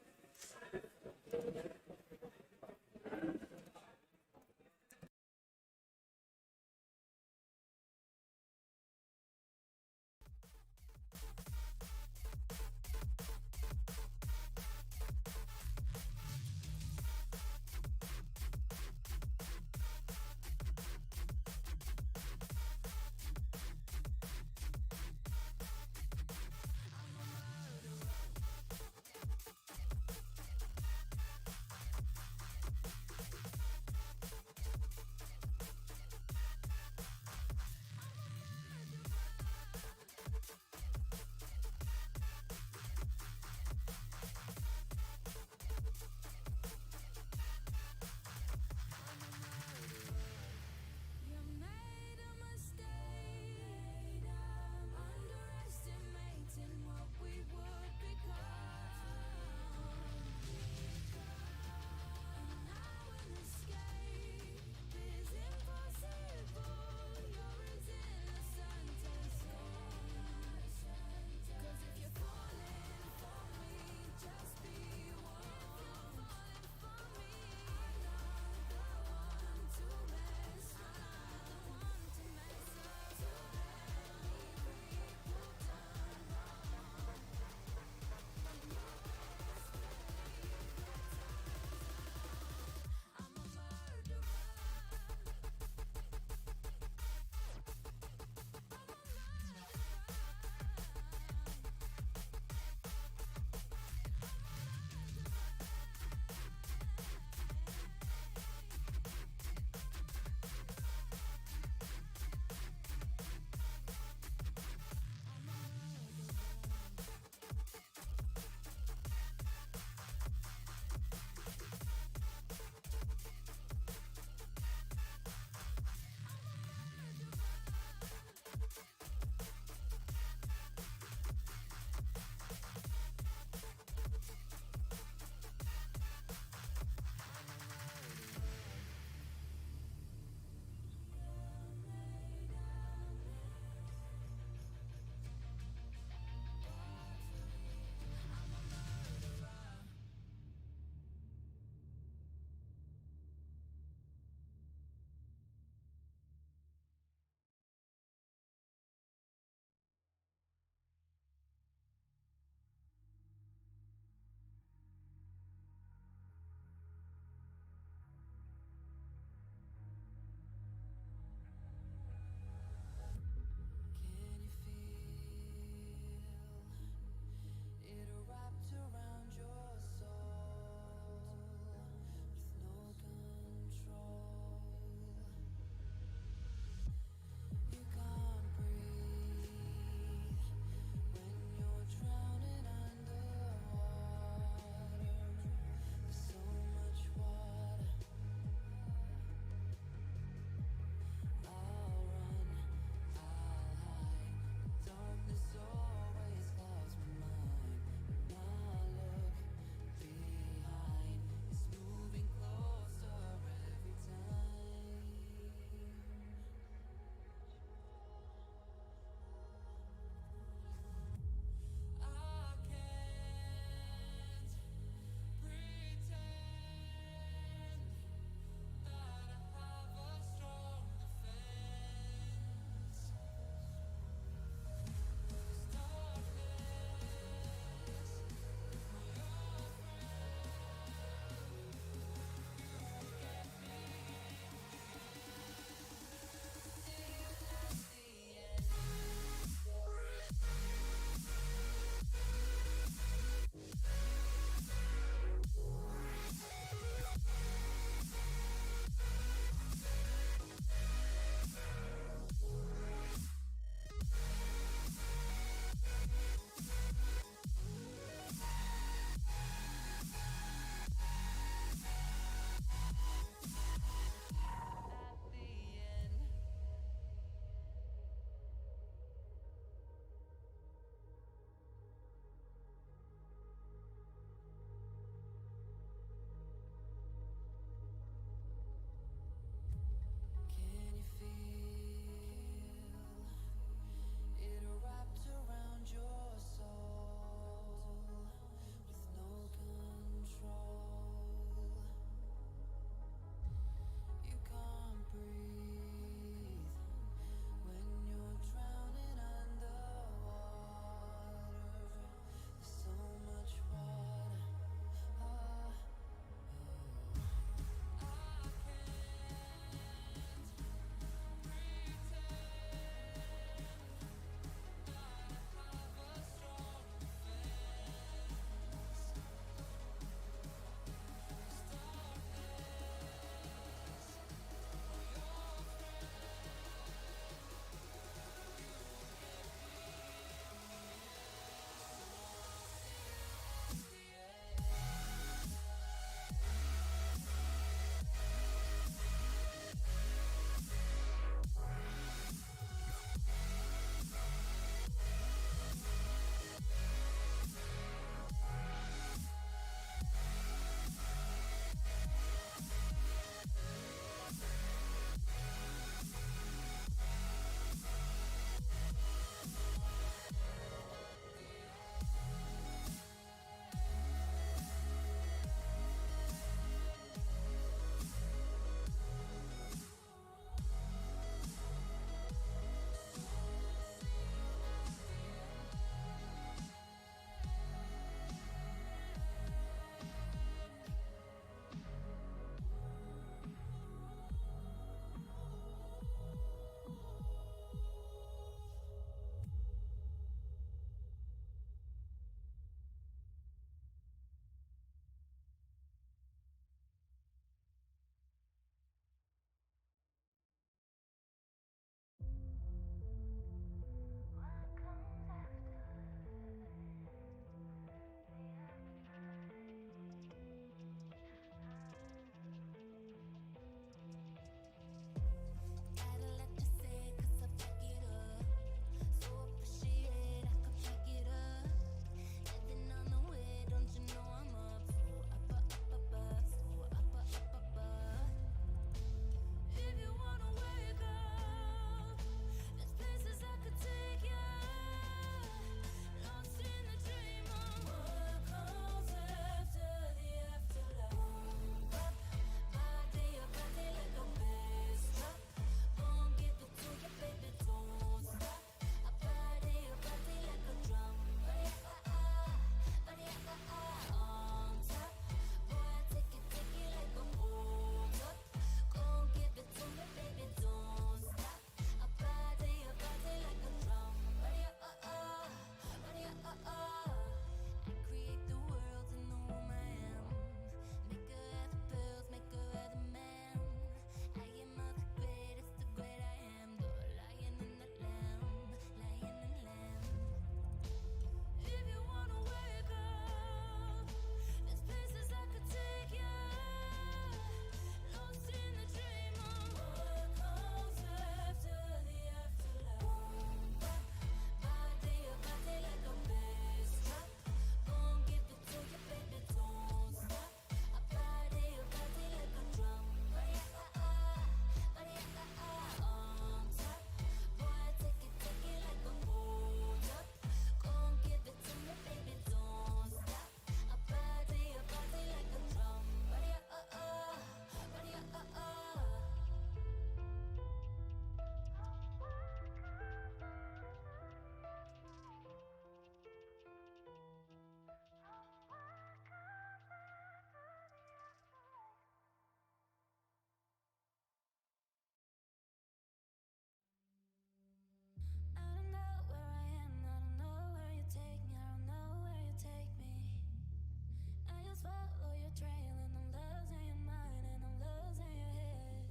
just follow your trail, and I'm losing your mind, and I'm losing your head.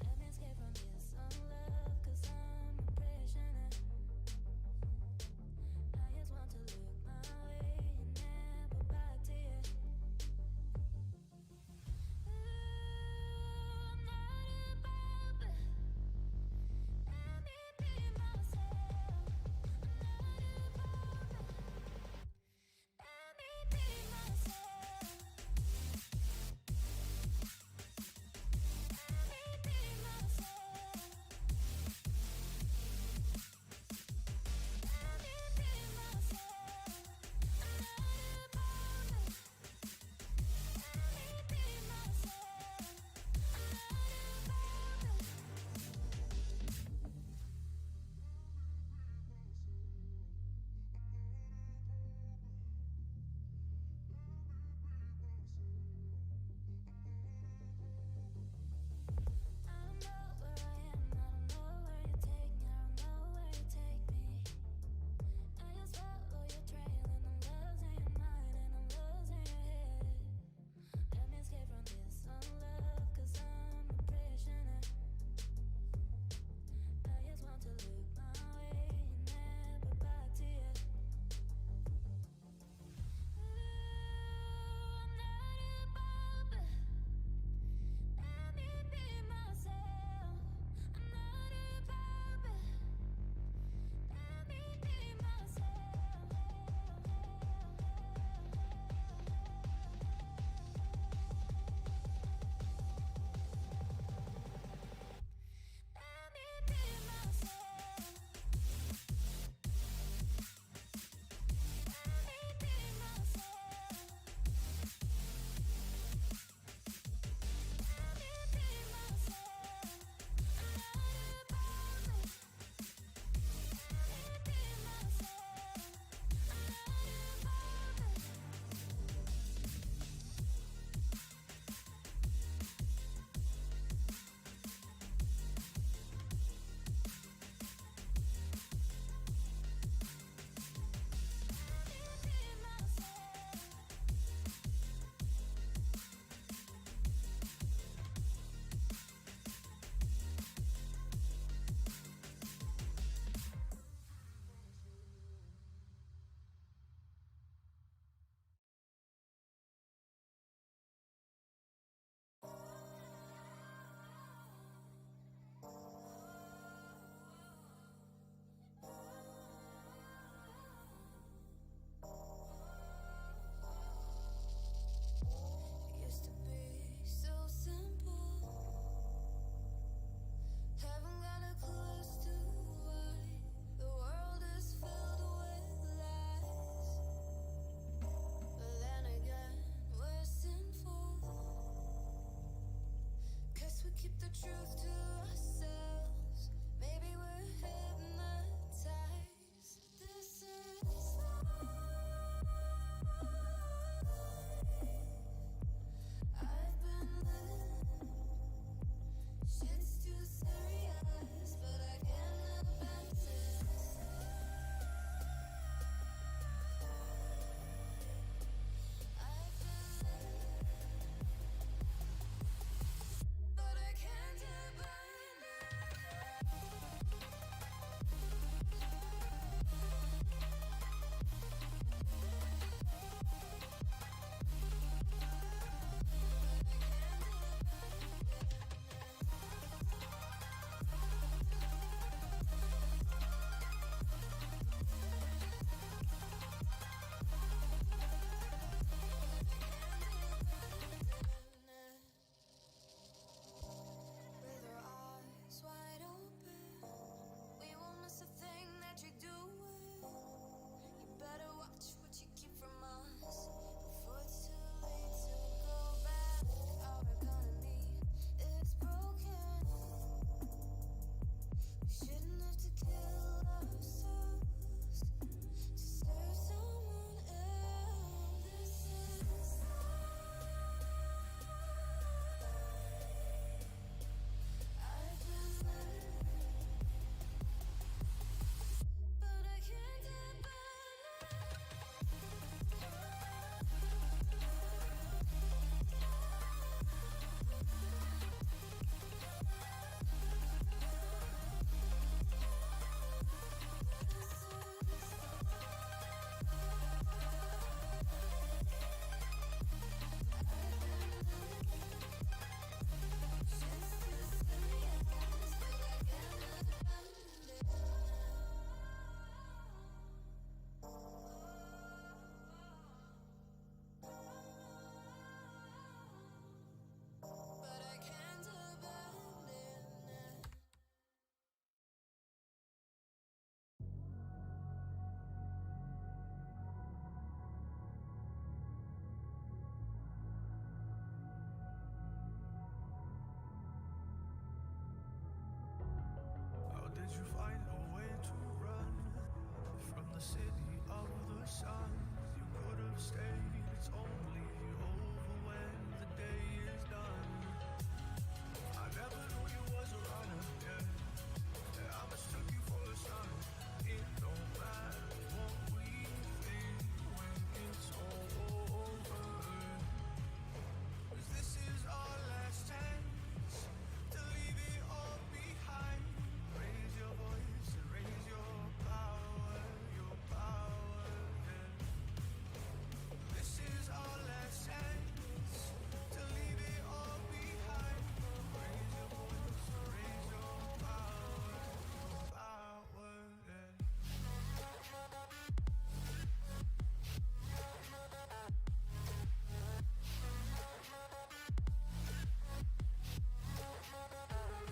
Let me escape from you, some love, 'cause I'm a prisoner. I just want to look my way and never back to you. Ooh, I'm not about it. Let me be myself. I'm not about it. Let me be myself.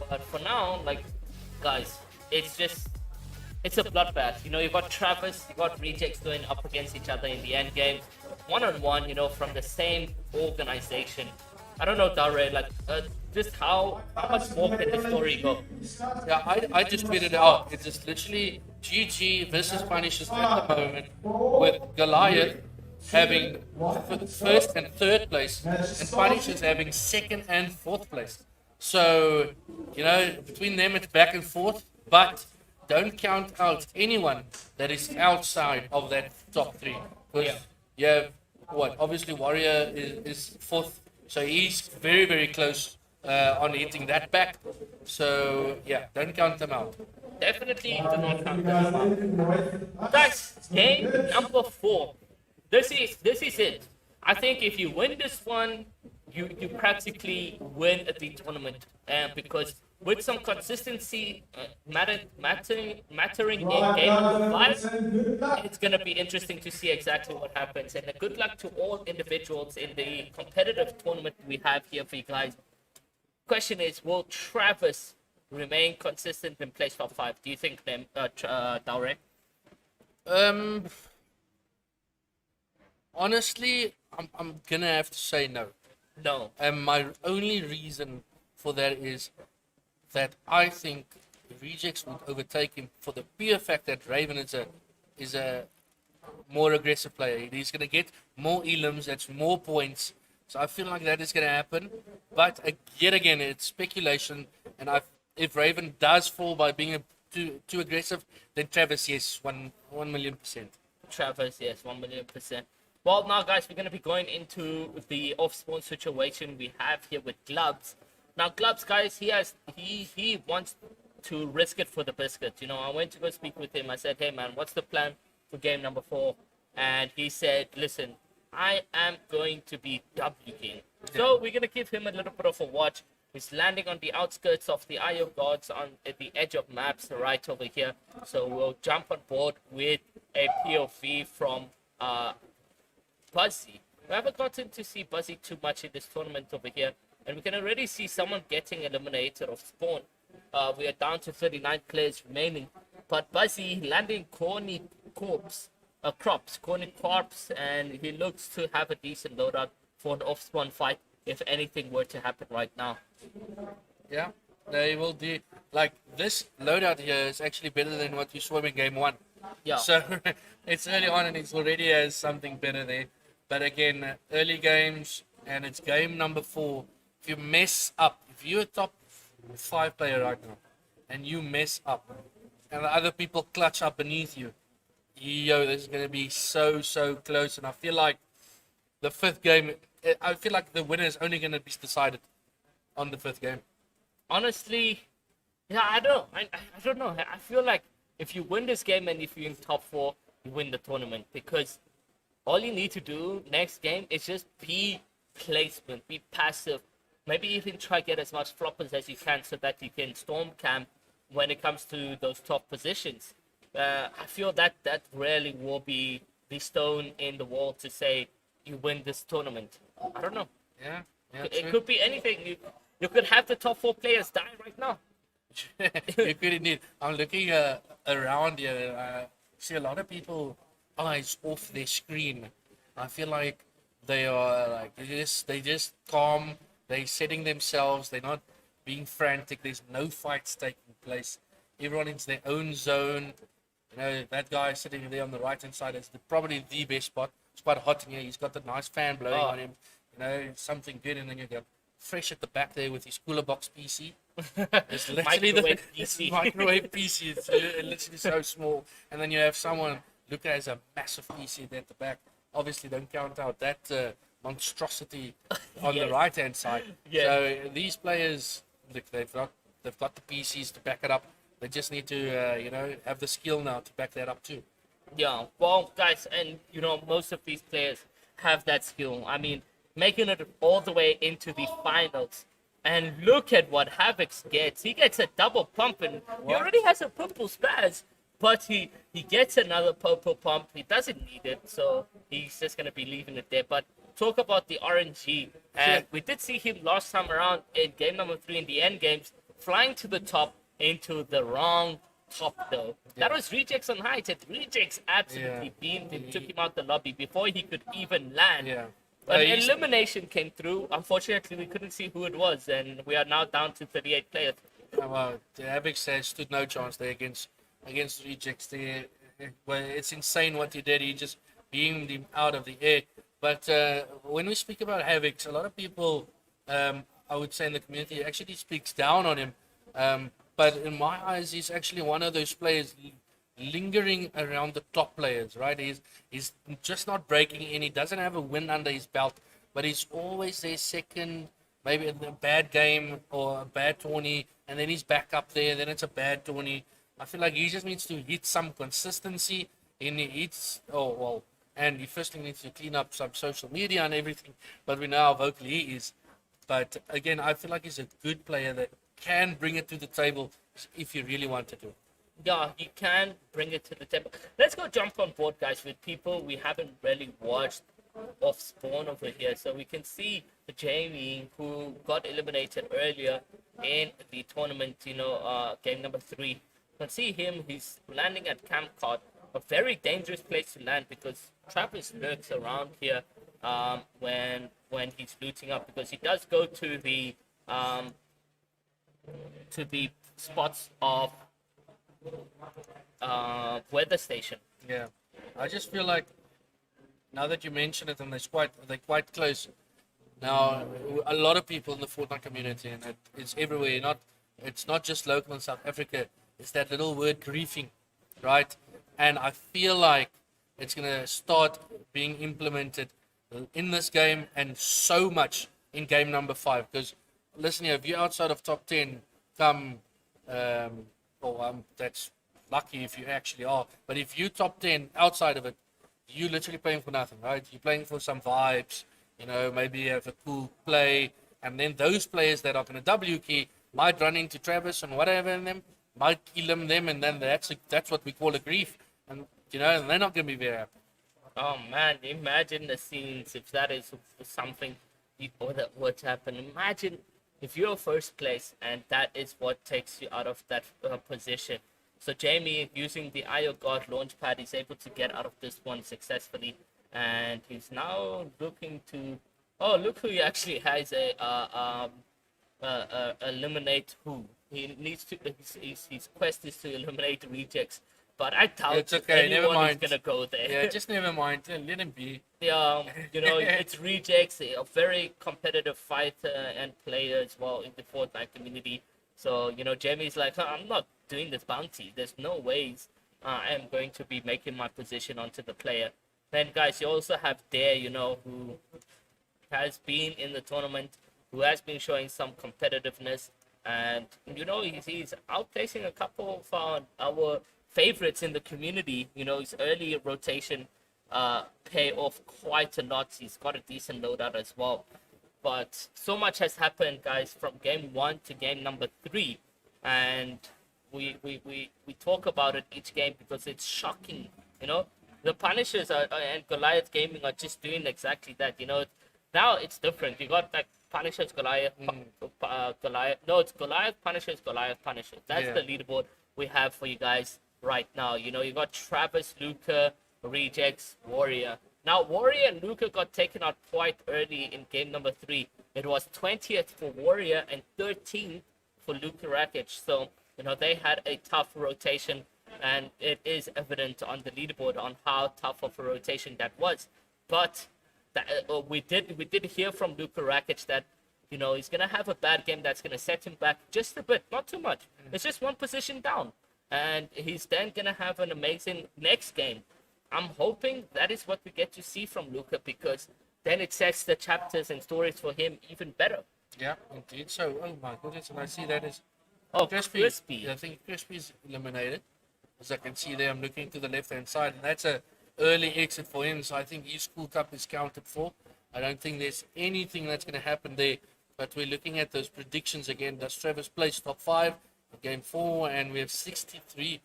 But for now, like, guys, it's a bloodbath. You know, you got Travis, you got Rejects going up against each other in the end game, one on one. You know, from the same organization. I don't know, Dare, like, just how much more can the story go? Yeah, I just tweeted it out. It's just literally GG versus Punishes at the moment, with Goliath having first and third place, and Punishes having second and fourth place. So, you know, between them it's back and forth, but don't count out anyone that is outside of that top three. Because you have, what, obviously Warrior is fourth, so he's very, very close on hitting that back. So, yeah, don't count them out. Definitely do not count them out. Guys, game number 4. This is it. I think if you win this one, you practically win the tournament, because with some consistency mattering in game number 5, it's gonna be interesting to see exactly what happens. And good luck to all individuals in the competitive tournament we have here for you guys. Question is, will Travis remain consistent in place top 5? Do you think them, Daure? Honestly, I'm gonna have to say no. No. And my only reason for that is that I think Rejects would overtake him for the pure fact that Raven is a more aggressive player. He's gonna get more elims, that's more points. So I feel like that is gonna happen. But yet again, it's speculation. And if Raven does fall by being too aggressive, then Travis, yes, 1,000,000%. Travis, yes, 1,000,000%. Well, now, guys, we're going to be going into the off-spawn situation we have here with Glubs. Now, Glubs, guys, he wants to risk it for the biscuit. You know, I went to go speak with him. I said, hey, man, what's the plan for game number 4? And he said, listen, I am going to be W King. So we're going to give him a little bit of a watch. He's landing on the outskirts of the Eye of Gods on at the edge of maps right over here. So we'll jump on board with a POV from Buzzy. We haven't gotten to see Buzzy too much in this tournament over here, and we can already see someone getting eliminated off spawn. We are down to 39 players remaining, but Buzzy landing corny crops, and he looks to have a decent loadout for an off spawn fight if anything were to happen right now. Yeah, they will do. Like, this loadout here is actually better than what you saw in game 1. Yeah. So it's early on and it already has something better there. But again, early games, and it's game number 4. If you mess up, if you're a top 5 player right now, and you mess up, and the other people clutch up beneath you, this is going to be so close. And I feel like the 5th game, I feel like the winner is only going to be decided on the 5th game. Honestly, yeah, I don't know. I don't know. I feel like if you win this game and if you're in top 4, you win the tournament, because all you need to do next game is just be placement, be passive. Maybe even try to get as much floppers as you can so that you can storm camp when it comes to those top positions. I feel that really will be the stone in the wall to say you win this tournament. I don't know. Yeah, It could be anything. You could have the top 4 players die right now. You could indeed. I'm looking around here. I see a lot of people eyes off their screen. I feel like they are like they just calm. They're setting themselves. They're not being frantic. There's no fights taking place. Everyone in their own zone. You know, that guy sitting there on the right hand side is probably the best spot. It's quite hot in here. He's got the nice fan blowing on him. You know, something good, and then you go fresh at the back there with his cooler box PC. It's literally Microwave PC. microwave PC. It's literally so small. And then you have someone look as a massive PC there at the back. Obviously, don't count out that monstrosity on the right hand side. Yeah. So these players, look, they've got the PCs to back it up. They just need to have the skill now to back that up too. Yeah, well, guys, and most of these players have that skill. I mean, making it all the way into the finals. And look at what Havoc gets. He gets a double pump, and he already has a purple spaz, but he gets another purple pump. He doesn't need it, so he's just going to be leaving it there. But talk about the RNG. And we did see him last time around in game number 3 in the end games, flying to the top into the wrong top though. That was Rejects on height, and Rejects absolutely beamed him, took him out the lobby before he could even land. Yeah. But He's- elimination came through. Unfortunately, we couldn't see who it was, and we are now down to 38 players. Well, the Maverick says stood no chance there against Rejects. There, well, it's insane what he did. He just beamed him out of the air. But when we speak about Havix, a lot of people, I would say in the community, actually speaks down on him. But in my eyes, he's actually one of those players lingering around the top players, right? He's just not breaking in. He doesn't have a win under his belt, but he's always their second, maybe a bad game or a bad tourney, and then he's back up there, then it's a bad tourney. I feel like he just needs to hit some consistency, and and he firstly needs to clean up some social media and everything, but we know how vocal he is. But again, I feel like he's a good player that can bring it to the table if you really wanted to. Yeah, he can bring it to the table. Let's go jump on board, guys, with people we haven't really watched off spawn over here. So we can see Jamie, who got eliminated earlier in the tournament, game number 3. You can see him, he's landing at Camp Cod, a very dangerous place to land because Travis lurks around here when he's looting up, because he does go to the spots of weather station. Yeah, I just feel like now that you mention it, and they're quite close. Now, a lot of people in the Fortnite community, and it's everywhere. It's not just local in South Africa. It's that little word griefing, right? And I feel like it's gonna start being implemented in this game and so much in game number 5. Because listen here, if you're outside of top 10, come. That's lucky if you actually are. But if you top 10 outside of it, you're literally playing for nothing, right? You're playing for some vibes, maybe you have a cool play, and then those players that are going to W key might run into Travis and whatever in them, might kill them, and then that's what we call a grief. And, and they're not going to be very happy. Oh man, imagine the scenes if that is something that would happen. Imagine if you're first place and that is what takes you out of that position. So Jamie, using the Eye of God launchpad, is able to get out of this one successfully, and he's now looking to. Oh, look who he actually has eliminate who he needs to. His quest is to eliminate Rejects, but I doubt it's okay. Never anyone is mind. gonna go there. Yeah, just never mind. Let him be. Yeah, it's Rejects, a very competitive fighter and player as well in the Fortnite community. So, Jamie's like, I'm not doing this bounty. There's no ways I am going to be making my position onto the player. Then, guys, you also have Dare, who has been in the tournament, who has been showing some competitiveness. And, he's outplacing a couple of our favorites in the community. His early rotation pay off quite a lot. He's got a decent loadout as well. But so much has happened, guys, from game 1 to game number 3. And we talk about it each game because it's shocking. The Punishers and Goliath Gaming are just doing exactly that. Now it's different. You got like Punishers, Goliath, Goliath. No, it's Goliath, Punishers, Goliath, Punishers. That's the leaderboard we have for you guys right now. You got Travis, Luca, Rejects, Warrior. Now, Warrior and Luca got taken out quite early in game number 3. It was 20th for Warrior and 13th for Luca Rakic. So, they had a tough rotation, and it is evident on the leaderboard on how tough of a rotation that was. But we did hear from Luca Rakic that, he's going to have a bad game that's going to set him back just a bit, not too much. It's just one position down. And he's then going to have an amazing next game. I'm hoping that is what we get to see from Luca, because then it sets the chapters and stories for him even better. Yeah, indeed. So, oh my goodness, and I see that is Crispy. Yeah, I think Crispy's eliminated. As I can see there, I'm looking to the left-hand side, and that's a early exit for him. So I think his school cup is counted for. I don't think there's anything that's going to happen there. But we're looking at those predictions again. Does Travis place top 5 in game 4? And we have 63%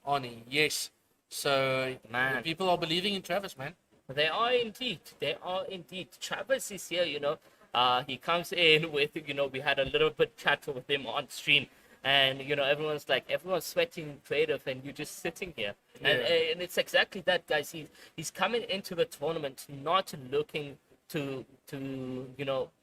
on a yes. So Man. people are believing in Travis, man. They are indeed. Travis is here, He comes in with, we had a little bit chat with him on stream, and everyone's sweating creative, and you're just sitting here, and it's exactly that, guys. He's coming into the tournament not looking to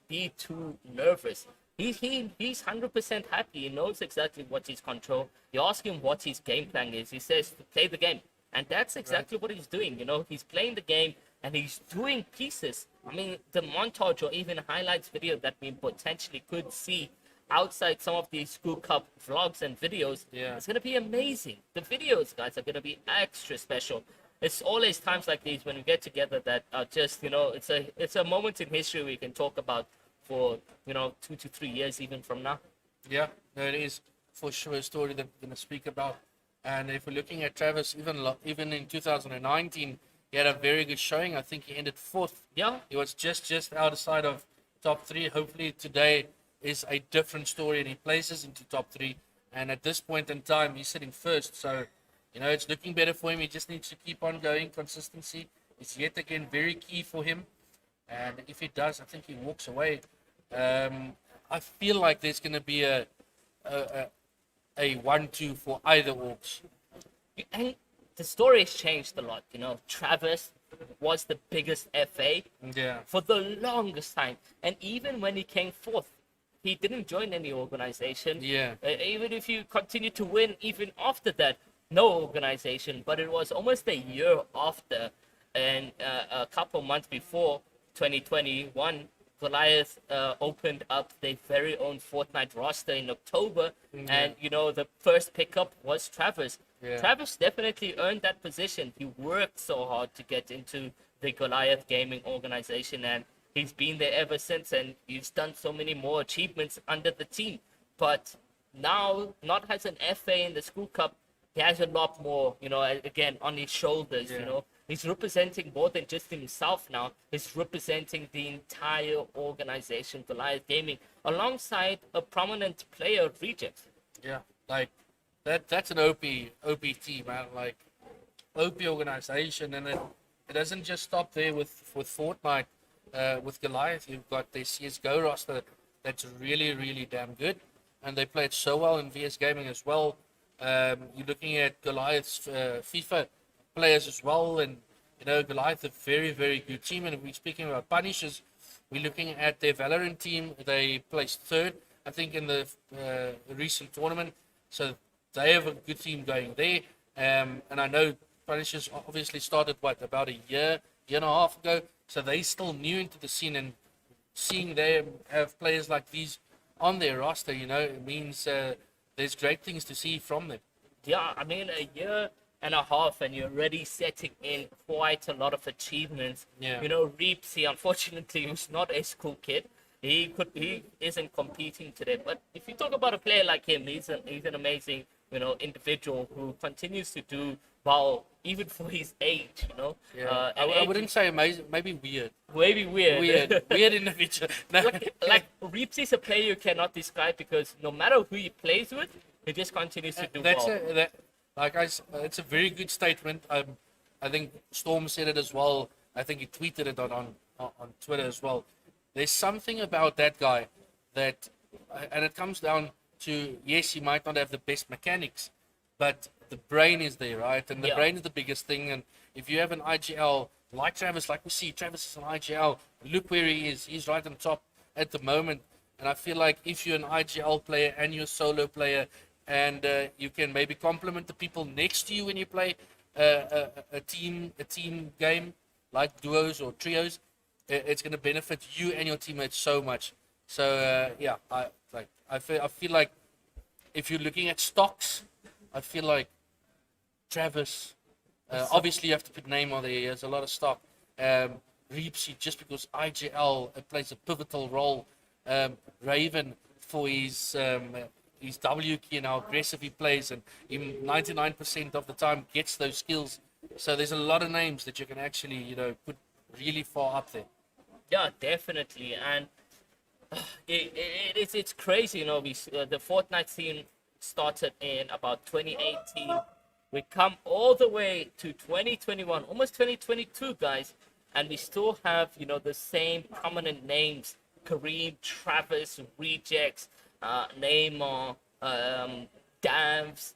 be too nervous. He's 100% happy. He knows exactly what his control. You ask him what his game plan is. He says to play the game, and that's exactly what he's doing. He's playing the game and he's doing pieces. I mean, the montage or even highlights video that we potentially could see outside some of these School Cup vlogs and videos, it's gonna be amazing. The videos, guys, are gonna be extra special. It's always times like these when we get together that are just, it's a moment in history we can talk about for 2 to 3 years even from now. Yeah, no, it is for sure a story that we're going to speak about. And if we're looking at Travis, even in 2019, he had a very good showing. I think he ended 4th. Yeah. He was just outside of top 3. Hopefully today is a different story and he places into top 3. And at this point in time, he's sitting 1st. So, it's looking better for him. He just needs to keep on going. Consistency is yet again very key for him. And if he does, I think he walks away. I feel like there's going to be a 1-2 for either orgs. And the story has changed a lot. Travis was the biggest FA for the longest time. And even when he came 4th, he didn't join any organization. Even if you continue to win, even after that, no organization. But it was almost a year after, and a couple months before 2021, Goliath opened up their very own Fortnite roster in October, and the first pickup was Travis. Travis definitely earned that position. He worked so hard to get into the Goliath gaming organization, and he's been there ever since, and he's done so many more achievements under the team. But now, not as an FA in the School Cup, he has a lot more, again, on his shoulders, He's representing more than just himself now. He's representing the entire organization, Goliath Gaming, alongside a prominent player, Reject. Yeah, like, that's an OP team, man. Like, OP organization, and it doesn't just stop there with Fortnite. With Goliath, you've got the CSGO roster that's really, really damn good, and they played so well in VS Gaming as well. You're looking at Goliath's FIFA players as well, and Goliath a very, very good team. And if we're speaking about Punishers, we're looking at their Valorant team. They placed 3rd, I think, in the recent tournament, so they have a good team going there. And I know Punishers obviously started about a year and a half ago, so they still new into the scene, and seeing them have players like these on their roster, it means there's great things to see from them. Yeah, I mean, a year and a half, and you're already setting in quite a lot of achievements. Reeps, he unfortunately was not a school kid. He isn't competing today. But if you talk about a player like him, he's an amazing, individual who continues to do well, even for his age. I wouldn't say amazing, maybe weird. Maybe weird. Weird individual. No. Like Reeps is a player you cannot describe, because no matter who he plays with, he just continues to do well. It's a very good statement. I think Storm said it as well. I think he tweeted it on Twitter as well. There's something about that guy that, and it comes down to, yes, he might not have the best mechanics, but the brain is there, right? And the brain is the biggest thing. And if you have an IGL like Travis, like we see, Travis is an IGL. Look where he is. He's right on top at the moment. And I feel like if you're an IGL player and you're a solo player, and you can maybe compliment the people next to you when you play a team game like duos or trios, it's going to benefit you and your teammates so much. So I feel like if you're looking at stocks, I feel like Travis, obviously you have to put name on there. He has a lot of stock. Reepsy, just because IGL plays a pivotal role. Raven for his W key and how aggressive he plays, and even 99% of the time gets those skills. So there's a lot of names that you can actually, put really far up there. Yeah, definitely. And it's crazy, the Fortnite scene started in about 2018. We come all the way to 2021, almost 2022, guys, and we still have, the same prominent names Kareem, Travis, Rejects, Neymar, Davs,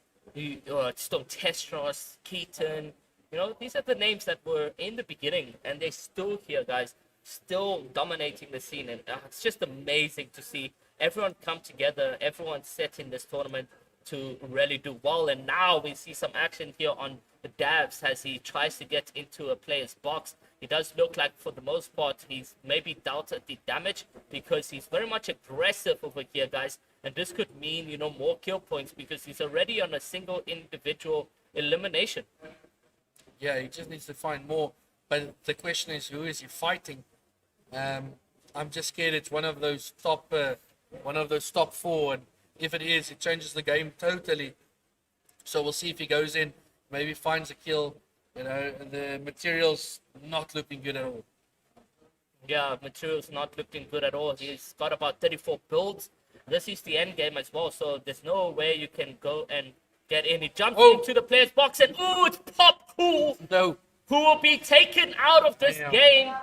Stone Testros, Keaton. You know, these are the names that were in the beginning, and they're still here, guys, still dominating the scene. And it's just amazing to see everyone come together, everyone set in this tournament to really do well. And now we see some action here on the Davs as he tries to get into a player's box. It does look like, for the most part, he's maybe doubted the damage because he's very much aggressive over here, guys. And this could mean, you know, more kill points because he's already on a single individual elimination. Yeah, he just needs to find more. But the question is, who is he fighting? I'm just scared it's one of those top four. And if it is, it changes the game totally. So we'll see if he goes in, maybe finds a kill. You know, the material's not looking good at all. Yeah, material's not looking good at all. He's got about 34 builds. This is the end game as well, so there's no way you can go and get in. He jumps into the player's box, and it's Pop Cool, No. who will be taken out of this game.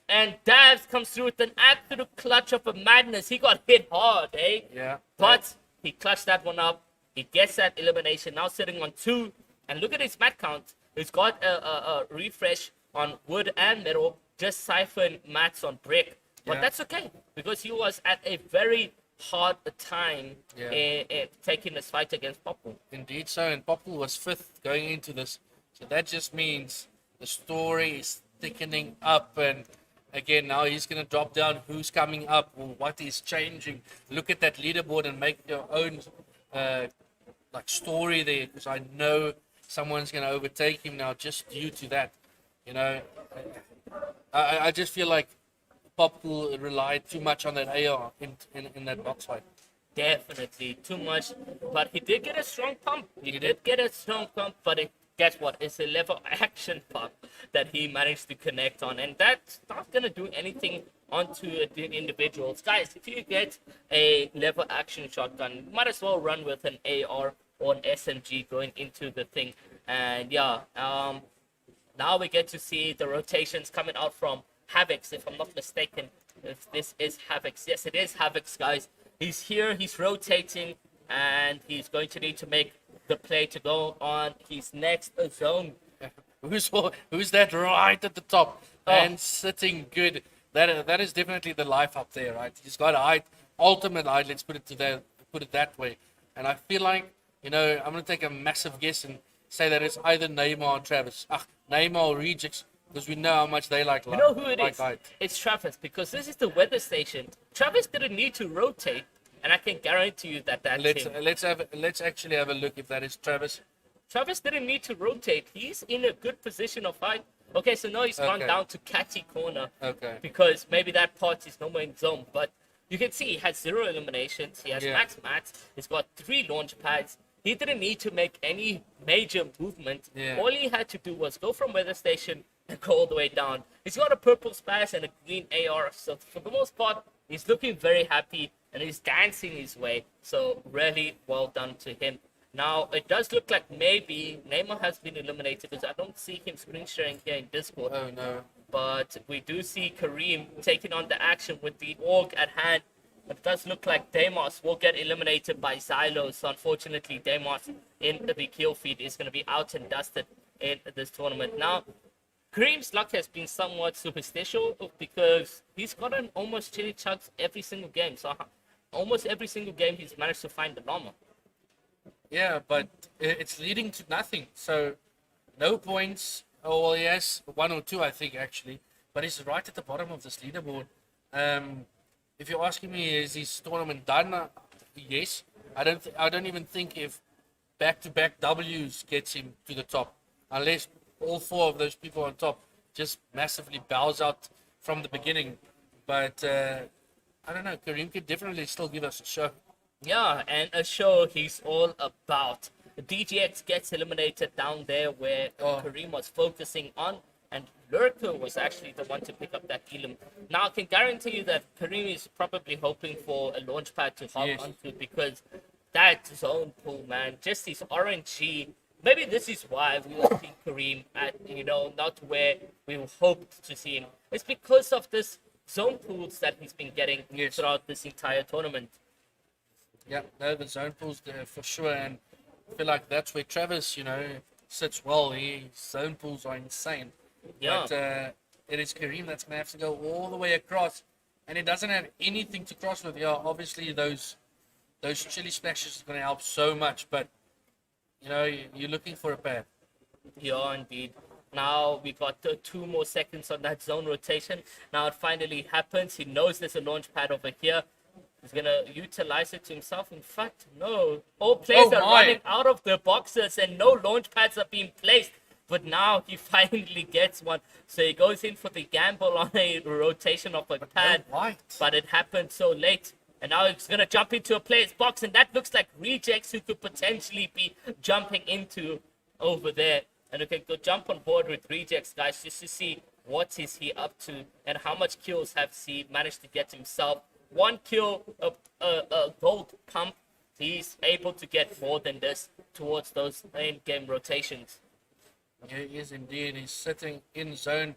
And Davs comes through with an absolute clutch of a madness. He got hit hard, eh? Yeah. But he clutched that one up. He gets that elimination, now sitting on 2. And look at his mat count. He's got a refresh on wood and metal, just siphon mats on brick. But that's okay, because he was at a very hard time in taking this fight against Popple. Indeed so, and Popple was 5th going into this. So that just means the story is thickening up, and again, now he's going to drop down who's coming up or what is changing. Look at that leaderboard and make your own story there, because I know someone's going to overtake him now just due to that. You know, I just feel like Popple relied too much on that AR in that box fight. Definitely too much, but he did get a strong pump. He did get a strong pump, but guess what? It's a level action pump that he managed to connect on, and that's not gonna do anything onto the individuals. Guys, if you get a level action shotgun, you might as well run with an AR or an SMG going into the thing. And now we get to see the rotations coming out from Havoc's, if I'm not mistaken. If this is Havoc's, yes, it is Havoc's, guys. He's here, he's rotating, and he's going to need to make the play to go on his next zone. Who's that right at the top and sitting good? That is definitely the life up there, right? He's got height, ultimate height. Let's put it that way. And I feel like, you know, I'm gonna take a massive guess and say that it's either Neymar or Travis. Neymar or Rejects, because we know how much they like. You know who it is? Height. It's Travis, because this is the weather station. Travis didn't need to rotate, and I can guarantee you that that's him. Let's actually have a look if that is Travis. Travis didn't need to rotate. He's in a good position of fight. Okay, so now he's gone down to Catty corner. Okay. Because maybe that part is no more in zone. But you can see he has 0 eliminations. He has max mats. He's got 3 launch pads. He didn't need to make any major movement. Yeah. All he had to do was go from weather station and go all the way down. He's got a purple splash and a green AR. So for the most part, he's looking very happy and he's dancing his way. So really well done to him. Now, it does look like maybe Neymar has been eliminated because I don't see him screen sharing here in Discord. Oh, no. But we do see Kareem taking on the action with the org at hand. It does look like Deimos will get eliminated by Xylo. So unfortunately, Deimos in the kill feed is going to be out and dusted in this tournament. Now, Kareem's luck has been somewhat superstitious because he's gotten almost chili chugs every single game. So almost every single game he's managed to find the llama. Yeah, but it's leading to nothing. So no points. Oh, well, yes, 1 or 2, I think, actually. But he's right at the bottom of this leaderboard. If you're asking me, is this tournament done? Yes. I don't even think if back-to-back W's gets him to the top, unless all 4 of those people on top just massively bows out from the beginning. But I don't know. Kareem could definitely still give us a show. Yeah, and a show he's all about. The DGX gets eliminated down there where Kareem was focusing on, and Lurker was actually the one to pick up that elim. Now, I can guarantee you that Kareem is probably hoping for a launch pad to hop onto, because that zone pool, man, just his RNG. Maybe this is why we were seeing Kareem at, not where we hoped to see him. It's because of this zone pools that he's been getting Yes. throughout this entire tournament. Yeah, no, the zone pools there for sure, and I feel like that's where Travis, sits well. His zone pools are insane. Yeah. But it is Kareem that's gonna have to go all the way across, and he doesn't have anything to cross with. Yeah, obviously those chili splashes is gonna help so much, but you're looking for a pair. Yeah, indeed. Now we got 2 more seconds on that zone rotation. Now it finally happens. He knows there's a launch pad over here. He's going to utilize it to himself. In fact, no. All players Oh are my. running out of the boxes and no launch pads are being placed. But now he finally gets one. So he goes in for the gamble on a rotation of a pad. No white. But it happened so late. And now he's going to jump into a player's box. And that looks like rejects who could potentially be jumping into over there. And we can go jump on board with rejects, guys, just to see what is he up to and how much kills has he managed to get himself. 1 kill, a gold pump. He's able to get more than this towards those in-game rotations. Yeah, he is indeed. He's sitting in zone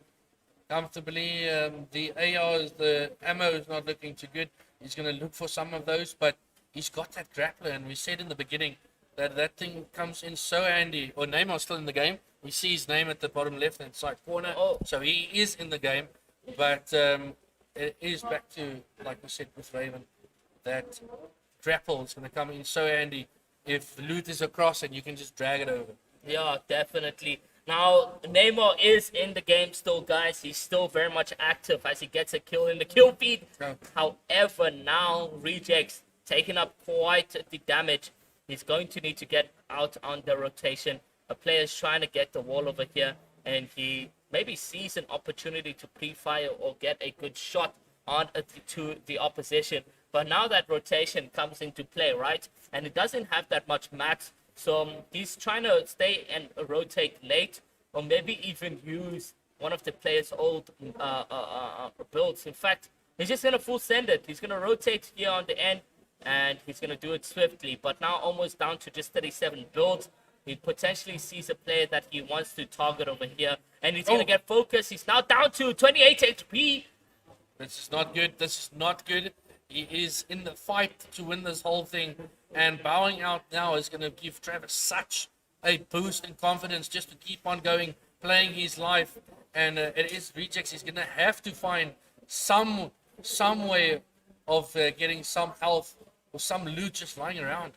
comfortably. The ARs, the ammo is not looking too good. He's going to look for some of those, but he's got that grappler, and we said in the beginning that thing comes in so handy. Or Neymar's still in the game. We see his name at the bottom left-hand side corner. Oh. So he is in the game, but it is back to, like we said with Raven, that grapple is going to come in so handy if loot is across and you can just drag it over. Yeah, definitely. Now, Neymar is in the game still, guys. He's still very much active as he gets a kill in the kill feed. Yeah. However, now Rejects taking up quite the damage. He's going to need to get out on the rotation. A player is trying to get the wall over here, and he maybe sees an opportunity to pre-fire or get a good shot on to the opposition. But now that rotation comes into play, right? And it doesn't have that much max. So he's trying to stay and rotate late, or maybe even use one of the player's old builds. In fact, he's just going to full send it. He's going to rotate here on the end, and he's going to do it swiftly. But now almost down to just 37 builds. He potentially sees a player that he wants to target over here, and he's going to get focused. He's now down to 28 HP. This is not good. This is not good. He is in the fight to win this whole thing, and bowing out now is going to give Travis such a boost in confidence just to keep on going, playing his life. And it is Rejects. He's going to have to find some way of getting some health or some loot just lying around.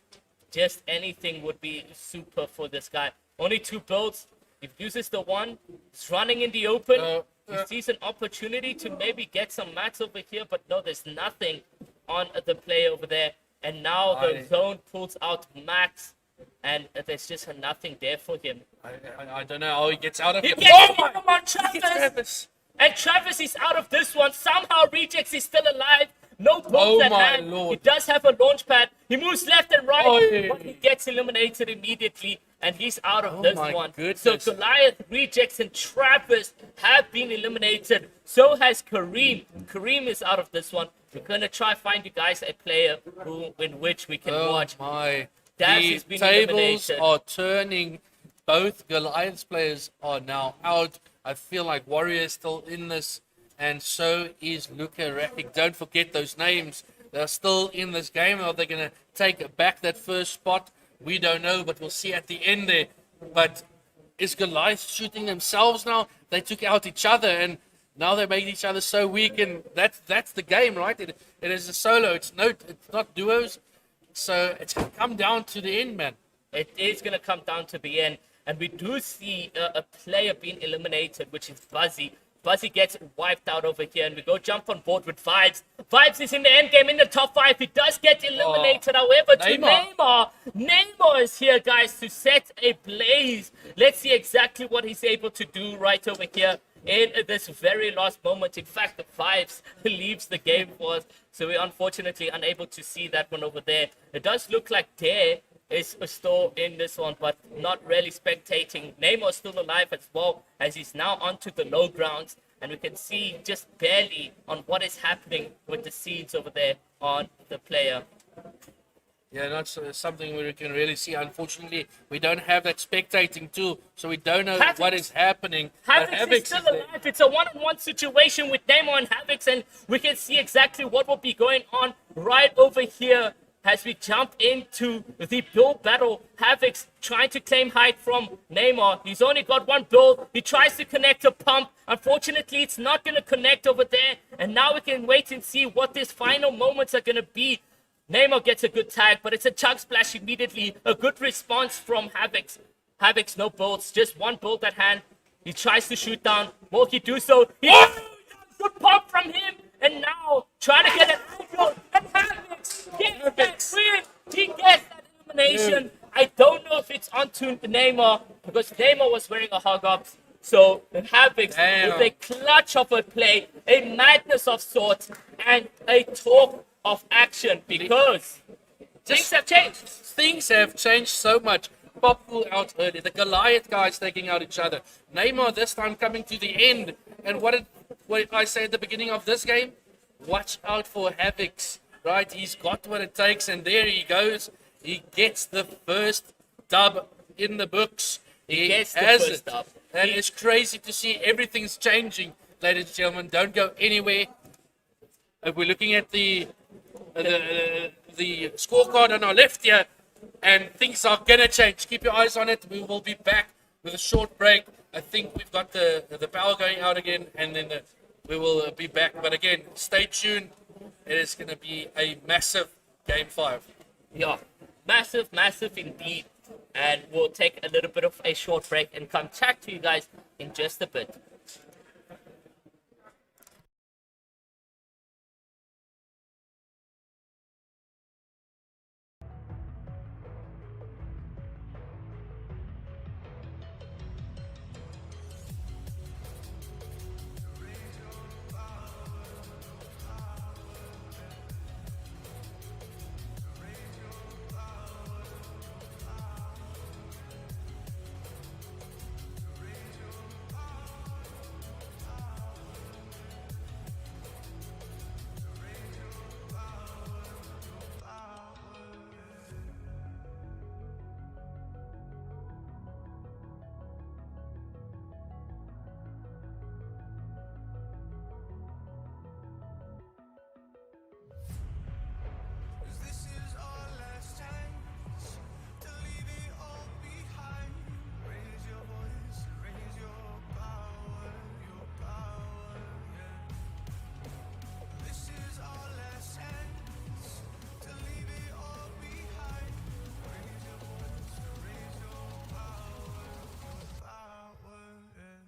Just anything would be super for this guy. Only 2 builds. He uses the one. He's running in the open. He sees an opportunity to maybe get some mats over here, but no, there's nothing on the play over there. And now the zone pulls out Max, and there's just nothing there for him. I don't know how he gets out of He it. gets him on Travis! Travis. And Travis is out of this one. Somehow Rejects is still alive. No builds Oh at my hand. lord. He does have a launch pad. He moves left and right, Oi. but he gets eliminated immediately, and he's out of this my one. goodness. So Goliath, Rejects, and Travis have been eliminated. So has Kareem. Kareem is out of this one. We're gonna try find you guys a player in which we can watch. My. Daz The has been tables eliminated. are turning. Both Goliath's players are now out. I feel like Warrior is still in this, and so is Luka Rakic. Don't forget those names. They're still in this game. Are they going to take back that first spot? We don't know, but we'll see at the end there. But is Goliath shooting themselves now? They took out each other, and now they made each other so weak, and that's the game, right? It is a solo. It's not duos. So it's going to come down to the end, man. It is going to come down to the end. And we do see a player being eliminated, which is Buzzy. Buzzy gets wiped out over here, and we go jump on board with Vibes. Vibes is in the end game in the top 5. He does get eliminated, however, to Neymar. Neymar is here, guys, to set a blaze. Let's see exactly what he's able to do right over here in this very last moment. In fact, the Vibes leaves the game for us, so we're unfortunately unable to see that one over there. It does look like Dare is still in this one, but not really spectating. Neymar still alive as well, as he's now onto the low grounds, and we can see just barely on what is happening with the seeds over there on the player. Yeah, that's something we can really see. Unfortunately, we don't have that spectating tool, so we don't know Havix. what is happening. But Havix is Havix still is there. alive. It's a one-on-one situation with Neymar and Havix, and we can see exactly what will be going on right over here as we jump into the build battle. Havix trying to claim height from Neymar. He's only got one build. He tries to connect a pump. Unfortunately, it's not going to connect over there. And now we can wait and see what these final moments are going to be. Neymar gets a good tag, but it's a chug splash immediately. A good response from Havix. Havix, no builds, just one build at hand. He tries to shoot down. Will he do so? Good pump from him. And now trying to get an angle. And Havix gets that win. He gets that elimination. I don't know if it's onto Neymar because Neymar was wearing a hug up. So Havix with a clutch of a play, a madness of sorts, and a talk of action because things have changed. Things have changed so much. Pop pull out early. The Goliath guys taking out each other. Neymar this time coming to the end. And what did I say at the beginning of this game? Watch out for Havix. Right? He's got what it takes, and there he goes. He gets the first dub in the books. He gets the has first it. dub. And it's crazy to see everything's changing, ladies and gentlemen. Don't go anywhere. If we're looking at the scorecard on our left here, and things are gonna change. Keep your eyes on it. We will be back with a short break. I think we've got the power going out again, and then we will be back. But again, stay tuned. It is gonna be a massive game 5. Yeah, massive, massive indeed. And we'll take a little bit of a short break and come chat to you guys in just a bit. This is our last chance to leave it all behind. Raise your voice, raise your power, yeah. This is our last chance to leave it all behind. Raise your voice, raise your power, yeah.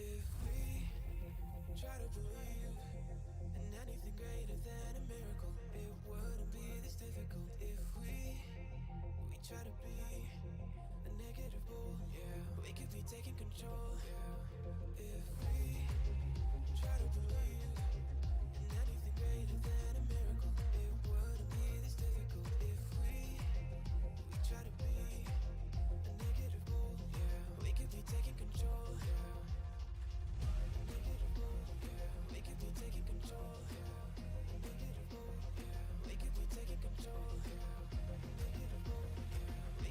If we try to believe in anything greater than a miracle, it wouldn't be this difficult. If we try to be a negative bull, yeah, we could be taking control. Yeah. If we try to believe in anything greater than a miracle, it wouldn't be this difficult. If we try to be a negative bull, yeah, we could be taking control. We could be taking control. We could be taking control. We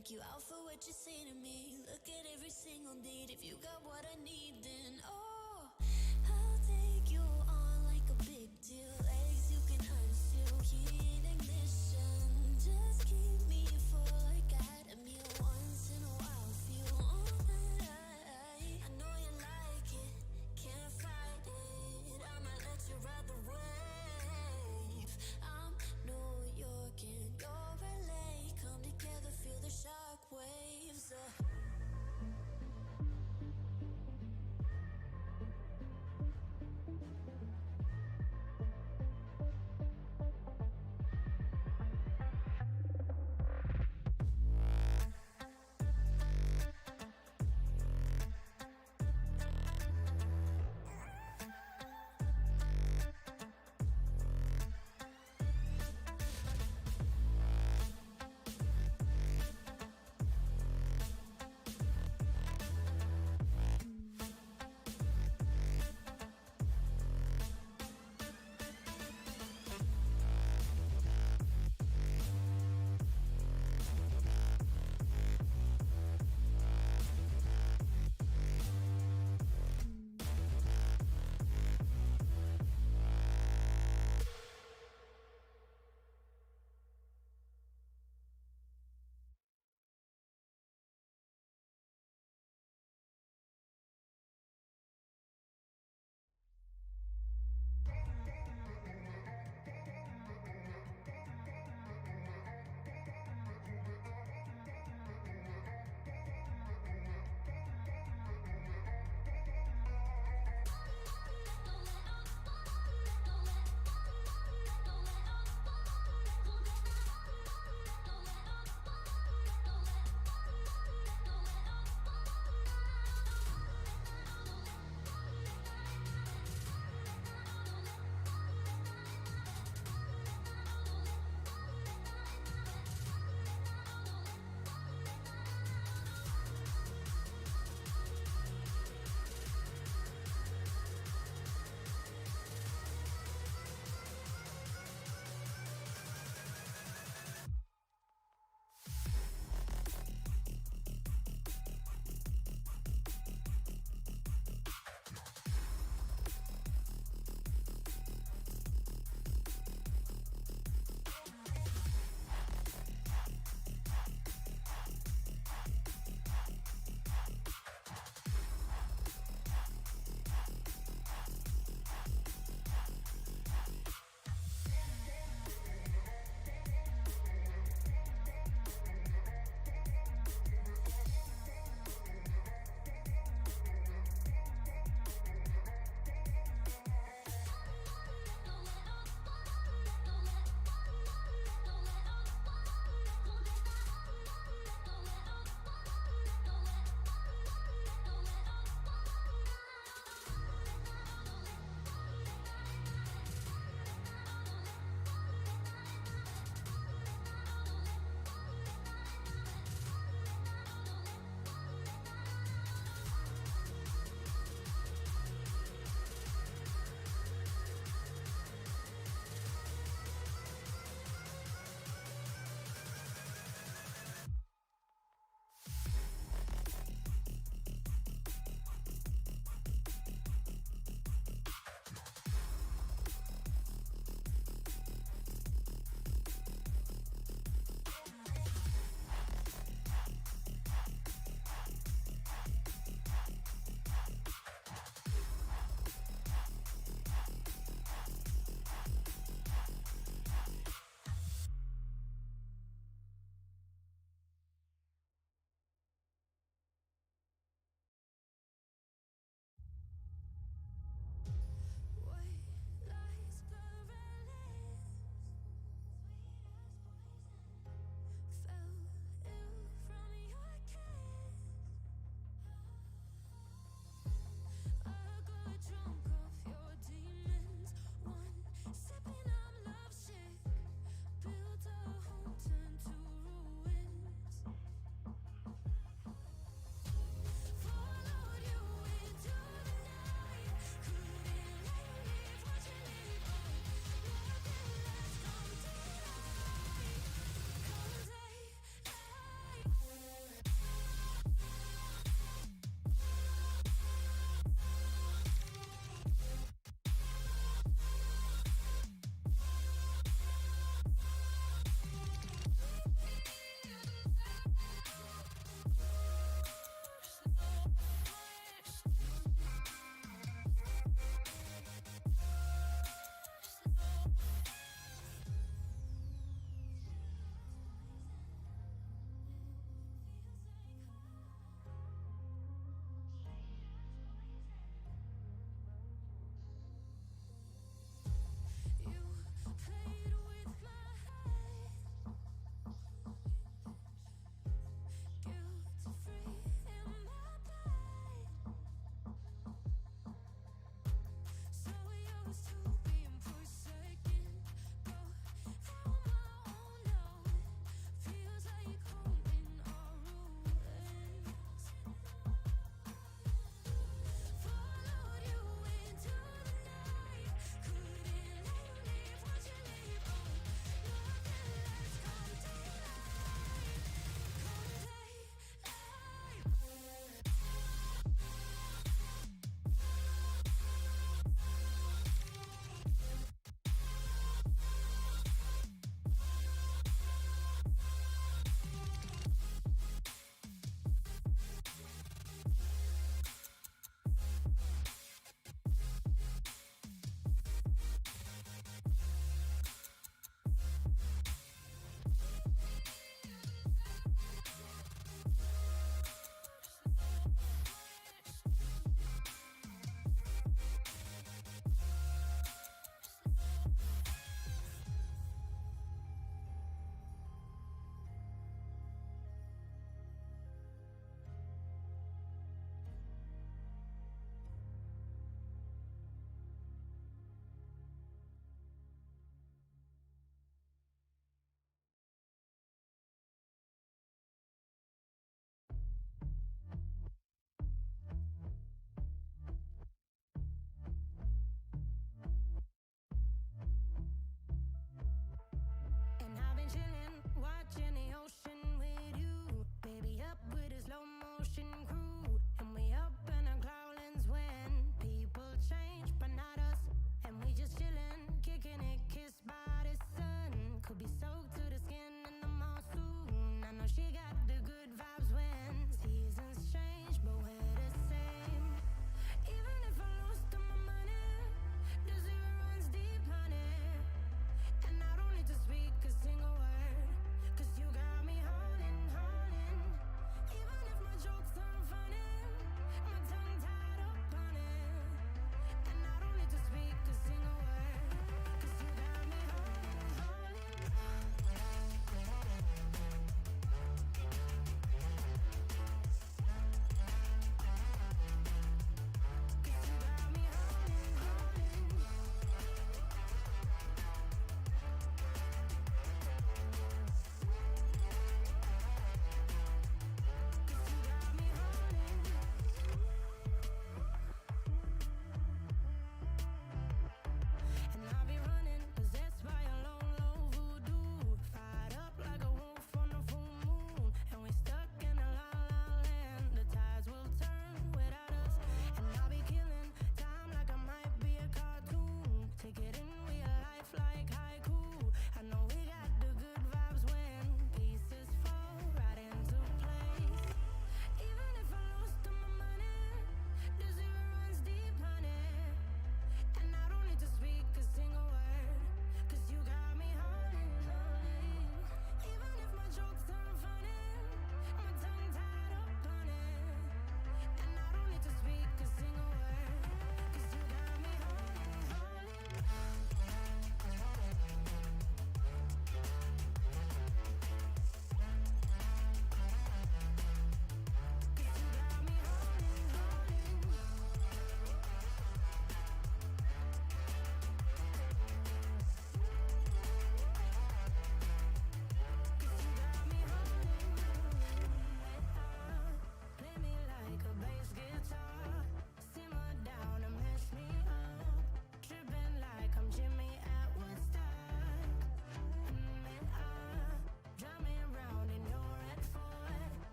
thank you all for what you say to me. Look at every single need. If you got what I need, then oh, I'll take you on like a big deal. Legs you can unseal, heat ignition. Just keep me full like at a meal. Once in a while, feel all that I know you like it, can't fight it. I'ma let you ride the wave. I'm New York and you're LA. Come together, feel the shock waves.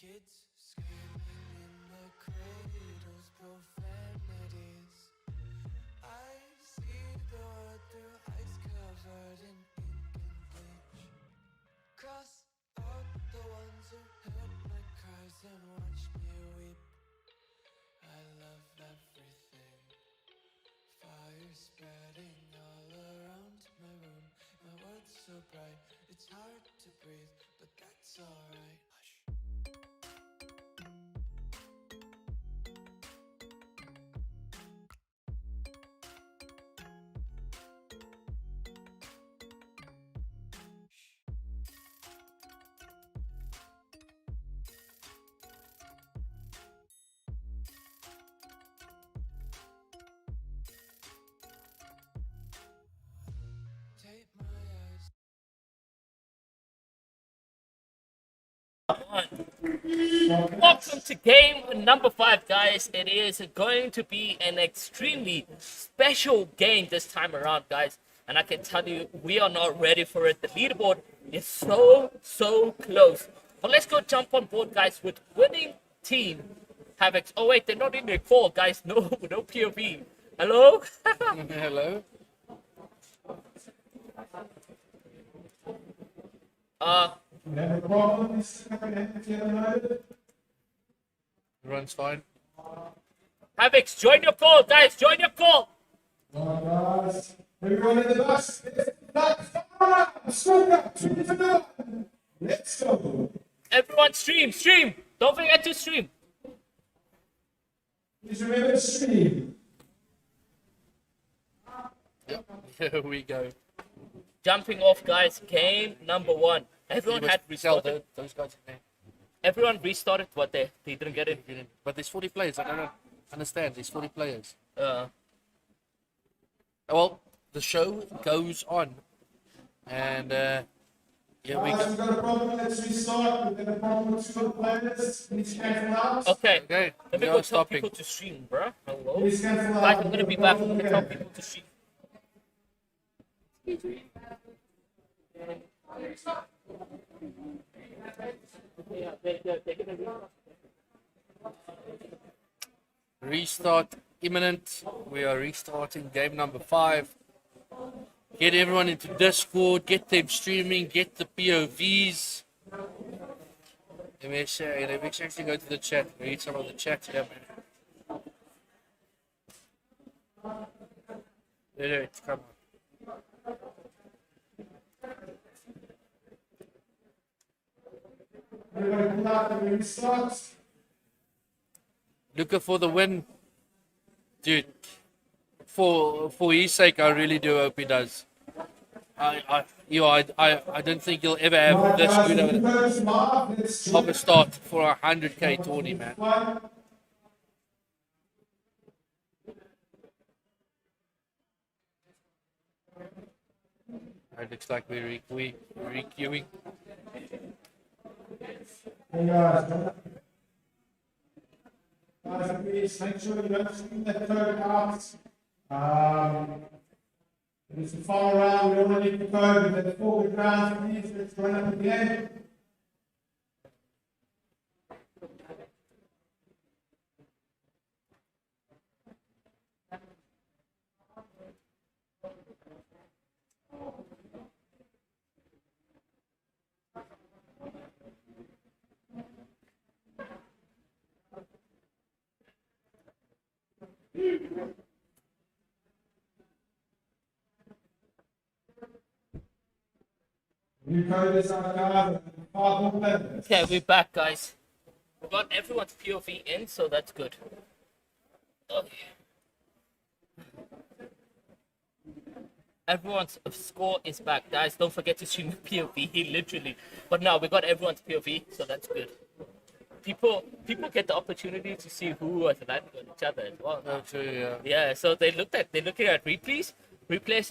Kids screaming in the cradles, profanities. I see the world through ice covered in ink and bleach. Cross out the ones who heard my cries and watched me weep. I love everything. Fire spreading all around my room. My world's so bright, it's hard to breathe, but that's alright. Hush. Tape my eyes. Welcome to game number 5, guys. It is going to be an extremely special game this time around, guys. And I can tell you, we are not ready for it. The leaderboard is so close. But let's go jump on board, guys, with winning team Havoc. Oh wait, they're not in their call, guys. No POV. Hello? Hello. You have a problem, Mr. United? Everyone's fine. Havoc, join your call, guys. Join your call. Guys, everyone in the bus, let's go. Everyone stream. Don't forget to stream. Please remember to stream. Yep. Here we go. Jumping off, guys. Game number 1. Everyone You had must tell restarted. those guys in there. Everyone restarted what they didn't get it. But there's 40 players. I don't understand. There's 40 players. Uh, Well, the show goes on. And here we Guys, go. we've got a problem, let's restart. We've got a problem with 2 of the players. Please cancel out. okay. Okay, Let me we go are tell stopping. people to stream, bruh. Hello. Please cancel out. Guys, I'm gonna be back. I'm gonna tell people to stream. Restart imminent. We are restarting game number 5. Get everyone into Discord. Get them streaming. Get the POVs. Let me actually go to the chat. Read some of the chat here, man. There, come on. Everybody pull out and restart. Looking for the win. Dude, for his sake, I really do hope he does. I don't think he'll ever have this Guys, good if you go to live, let's of a start for a 100k tourney, man. One. It looks like we're re-queuing. Hey guys, please make sure you don't scream that code out. It's a far around, we don't want to leave the code, but that's forward rounds, please, let's run up again. New code is out, guys. 5 more players. Okay, we're back, guys. We got everyone's POV in, so that's good. Okay. Everyone's score is back, guys. Don't forget to stream the POV, literally. But now we got everyone's POV, so that's good. People get the opportunity to see who was landing on each other as well. Oh, true, yeah. Yeah, so they're looking at replays,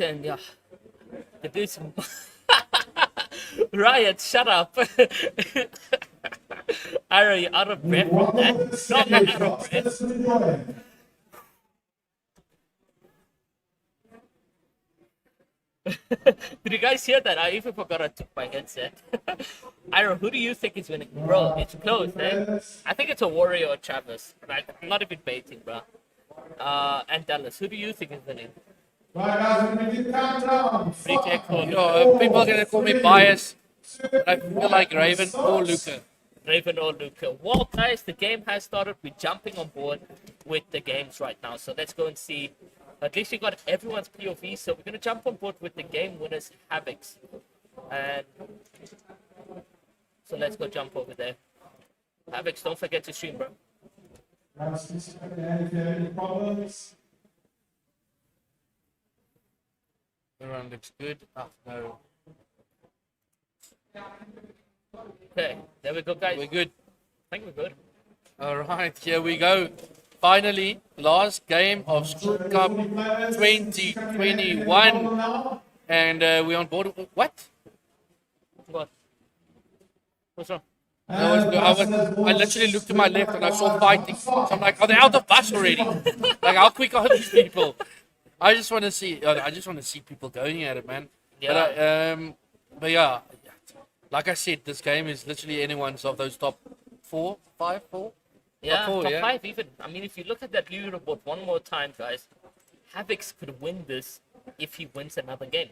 and yeah, they do some. Riot, shut up. Are you out of breath from that? No, I'm not out of breath. Let's enjoy. Did you guys hear that? I even forgot I took my headset. Ira, who do you think is winning? Bro, it's close, eh? I think it's a Warrior or Travis. Like, I'm not even baiting, bro. And Dallas, who do you think is winning? Right, guys, we're going to do countdown. Reject or You know, people are gonna call me biased, but I feel like Raven or Luca. Raven or Luca? Well, guys, the game has started. We're jumping on board with the games right now. So let's go and see. At least we got everyone's POV. So we're going to jump on board with the game winners, Havocs. And so let's go jump over there. Havocs, don't forget to stream, bro. Guys, just if you have any problems. Everyone looks good. Oh, no. Okay, there we go, guys. We're good. I think we're good. All right, here we go. Finally, last game of School Cup 2021. And we're on board. What? What? What's wrong? I literally looked to my left and I saw fighting. So I'm like, are they out of bus already? Like, how quick are these people? I just want to see people going at it, man. Yeah. But yeah, like I said, this game is literally anyone's of those top 4, 5, 4. Yeah, four, top yeah. 5 even. I mean, if you look at that leaderboard one more time, guys, Havocs could win this if he wins another game.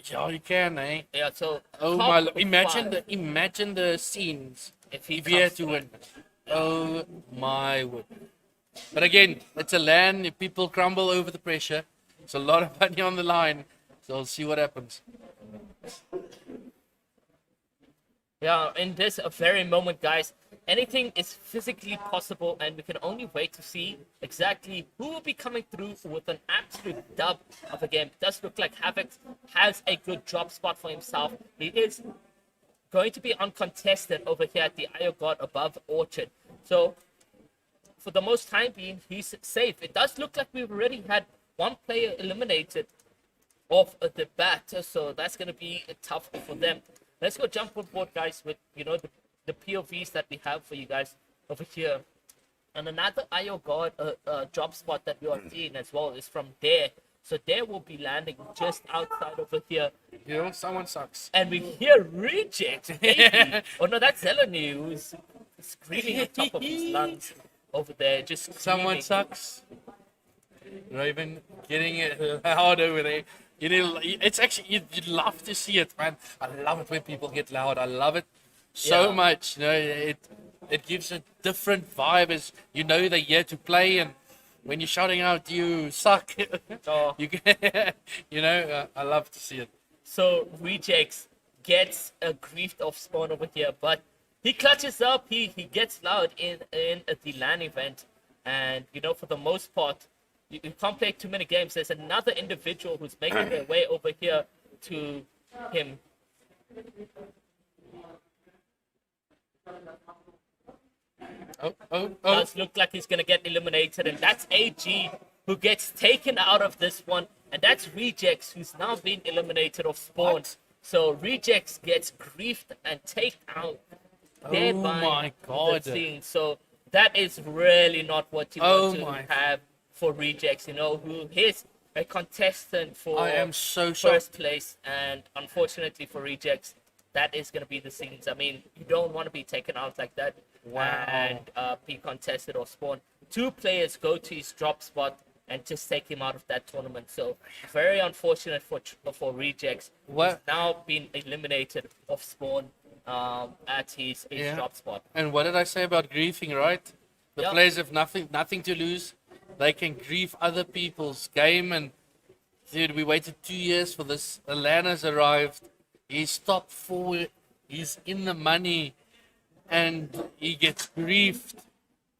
Yeah, you can, eh? Yeah, so Oh top my! five, Imagine the scenes if he if he had comes to through. win. Oh my word! But again, it's a LAN. If people crumble over the pressure, it's a lot of money on the line. So we'll see what happens. Yeah, in this very moment, guys, anything is physically possible, and we can only wait to see exactly who will be coming through with an absolute dub of a game. It does look like Havoc has a good drop spot for himself. He is going to be uncontested over here at the Io God above Orchard. So, for the most time being, he's safe. It does look like we've already had one player eliminated off the bat, so that's going to be tough for them. Let's go jump on board, guys, with the POVs that we have for you guys over here. And another IO God drop spot that we are seeing as well is from there. So there will be landing just outside over here. You know, someone sucks. And we hear reject. Baby. Oh no, that's Zeleny who's screaming on top of his lungs over there. Just Someone screaming. sucks. Raven getting it loud over there. You know, it's actually you'd love to see it, man. I love it when people get loud. I love it so Yeah. much. You know, it gives a different vibe. As you know, they're here to play, and when you're shouting out, "You suck," Oh. you can, you know, I love to see it. So Rejects gets a griefed off spawn over here, but he clutches up. He gets loud in the LAN event, and for the most part, you can't play too many games. There's another individual who's making their way over here to him. Oh! Does look like he's gonna get eliminated, and that's AG who gets taken out of this one, and that's Rejects who's now been eliminated off spawn. What? So Rejects gets griefed and taken out. Thereby my God. the scene. So that is really not what you Oh want to my. have for Rejects. Who is a contestant for I am so shocked. first place, and unfortunately for Rejects, that is going to be the scenes. I mean, you don't want to be taken out like that. Wow. And be contested or spawn. 2 players go to his drop spot and just take him out of that tournament. So very unfortunate for Rejects. What? He's now been eliminated off spawn at his Yeah. drop spot. And what did I say about griefing, right? The Yep. players have nothing to lose. They can grief other people's game. And dude, we waited 2 years for this. Alana's arrived. He's top 4. He's in the money, and he gets griefed.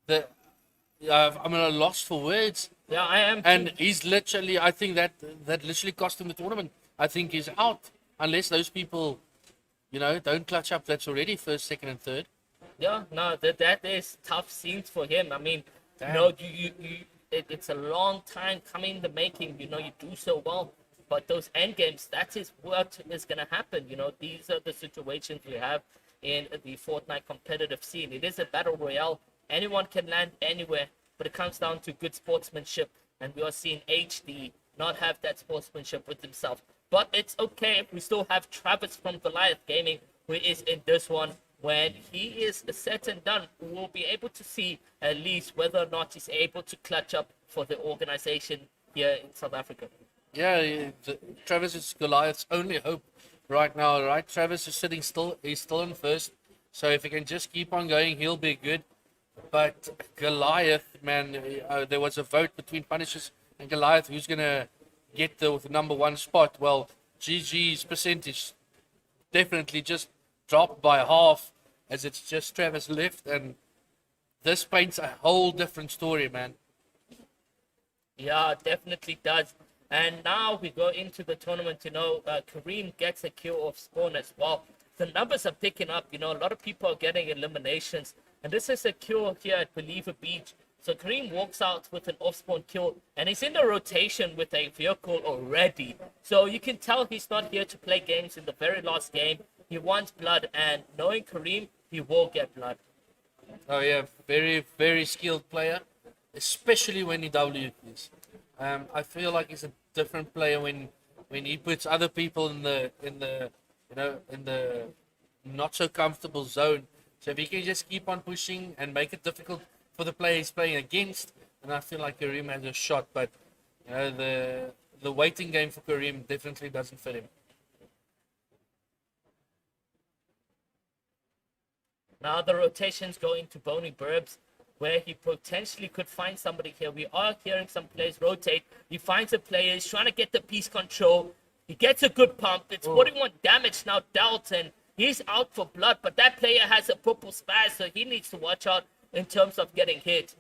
I'm at a loss for words. Yeah, I am. And too. he's literally, I think that literally cost him the tournament. I think he's out unless those people, don't clutch up. That's already first, second, and third. Yeah, no, that is tough scenes for him. I mean, Damn. it's a long time coming in the making. You do so well, but those end games, that is what is gonna happen. These are the situations we have in the Fortnite competitive scene. It is a battle royale. Anyone can land anywhere, but it comes down to good sportsmanship. And we are seeing HD not have that sportsmanship with himself. But it's okay. We still have Travis from Goliath Gaming, who is in this one. When he is set and done, we'll be able to see at least whether or not he's able to clutch up for the organization here in South Africa. Yeah, Travis is Goliath's only hope right now, right? Travis is sitting still. He's still in first. So if he can just keep on going, he'll be good. But Goliath, man, there was a vote between Punishers and Goliath who's going to get the number one spot. Well, GG's percentage definitely just dropped by half as it's just Travis left. And this paints a whole different story, man. Yeah, definitely does. And now we go into the tournament, Kareem gets a kill off spawn as well. The numbers are picking up, a lot of people are getting eliminations. And this is a kill here at Believer Beach. So Kareem walks out with an off-spawn kill, and he's in the rotation with a vehicle already. So you can tell he's not here to play games in the very last game. He wants blood, and knowing Kareem, he will get blood. Oh yeah, very, very skilled player, especially when he WQs. I feel like he's a different player when he puts other people in the not so comfortable zone. So if he can just keep on pushing and make it difficult for the player he's playing against, then I feel like Kareem has a shot. But the waiting game for Kareem definitely doesn't fit him. Now the rotations go into Boney Burbs, where he potentially could find somebody here. We are hearing some players rotate. He finds a player. He's trying to get the piece control. He gets a good pump. It's 41 damage now dealt, and he's out for blood. But that player has a purple spaz, so he needs to watch out in terms of getting hit.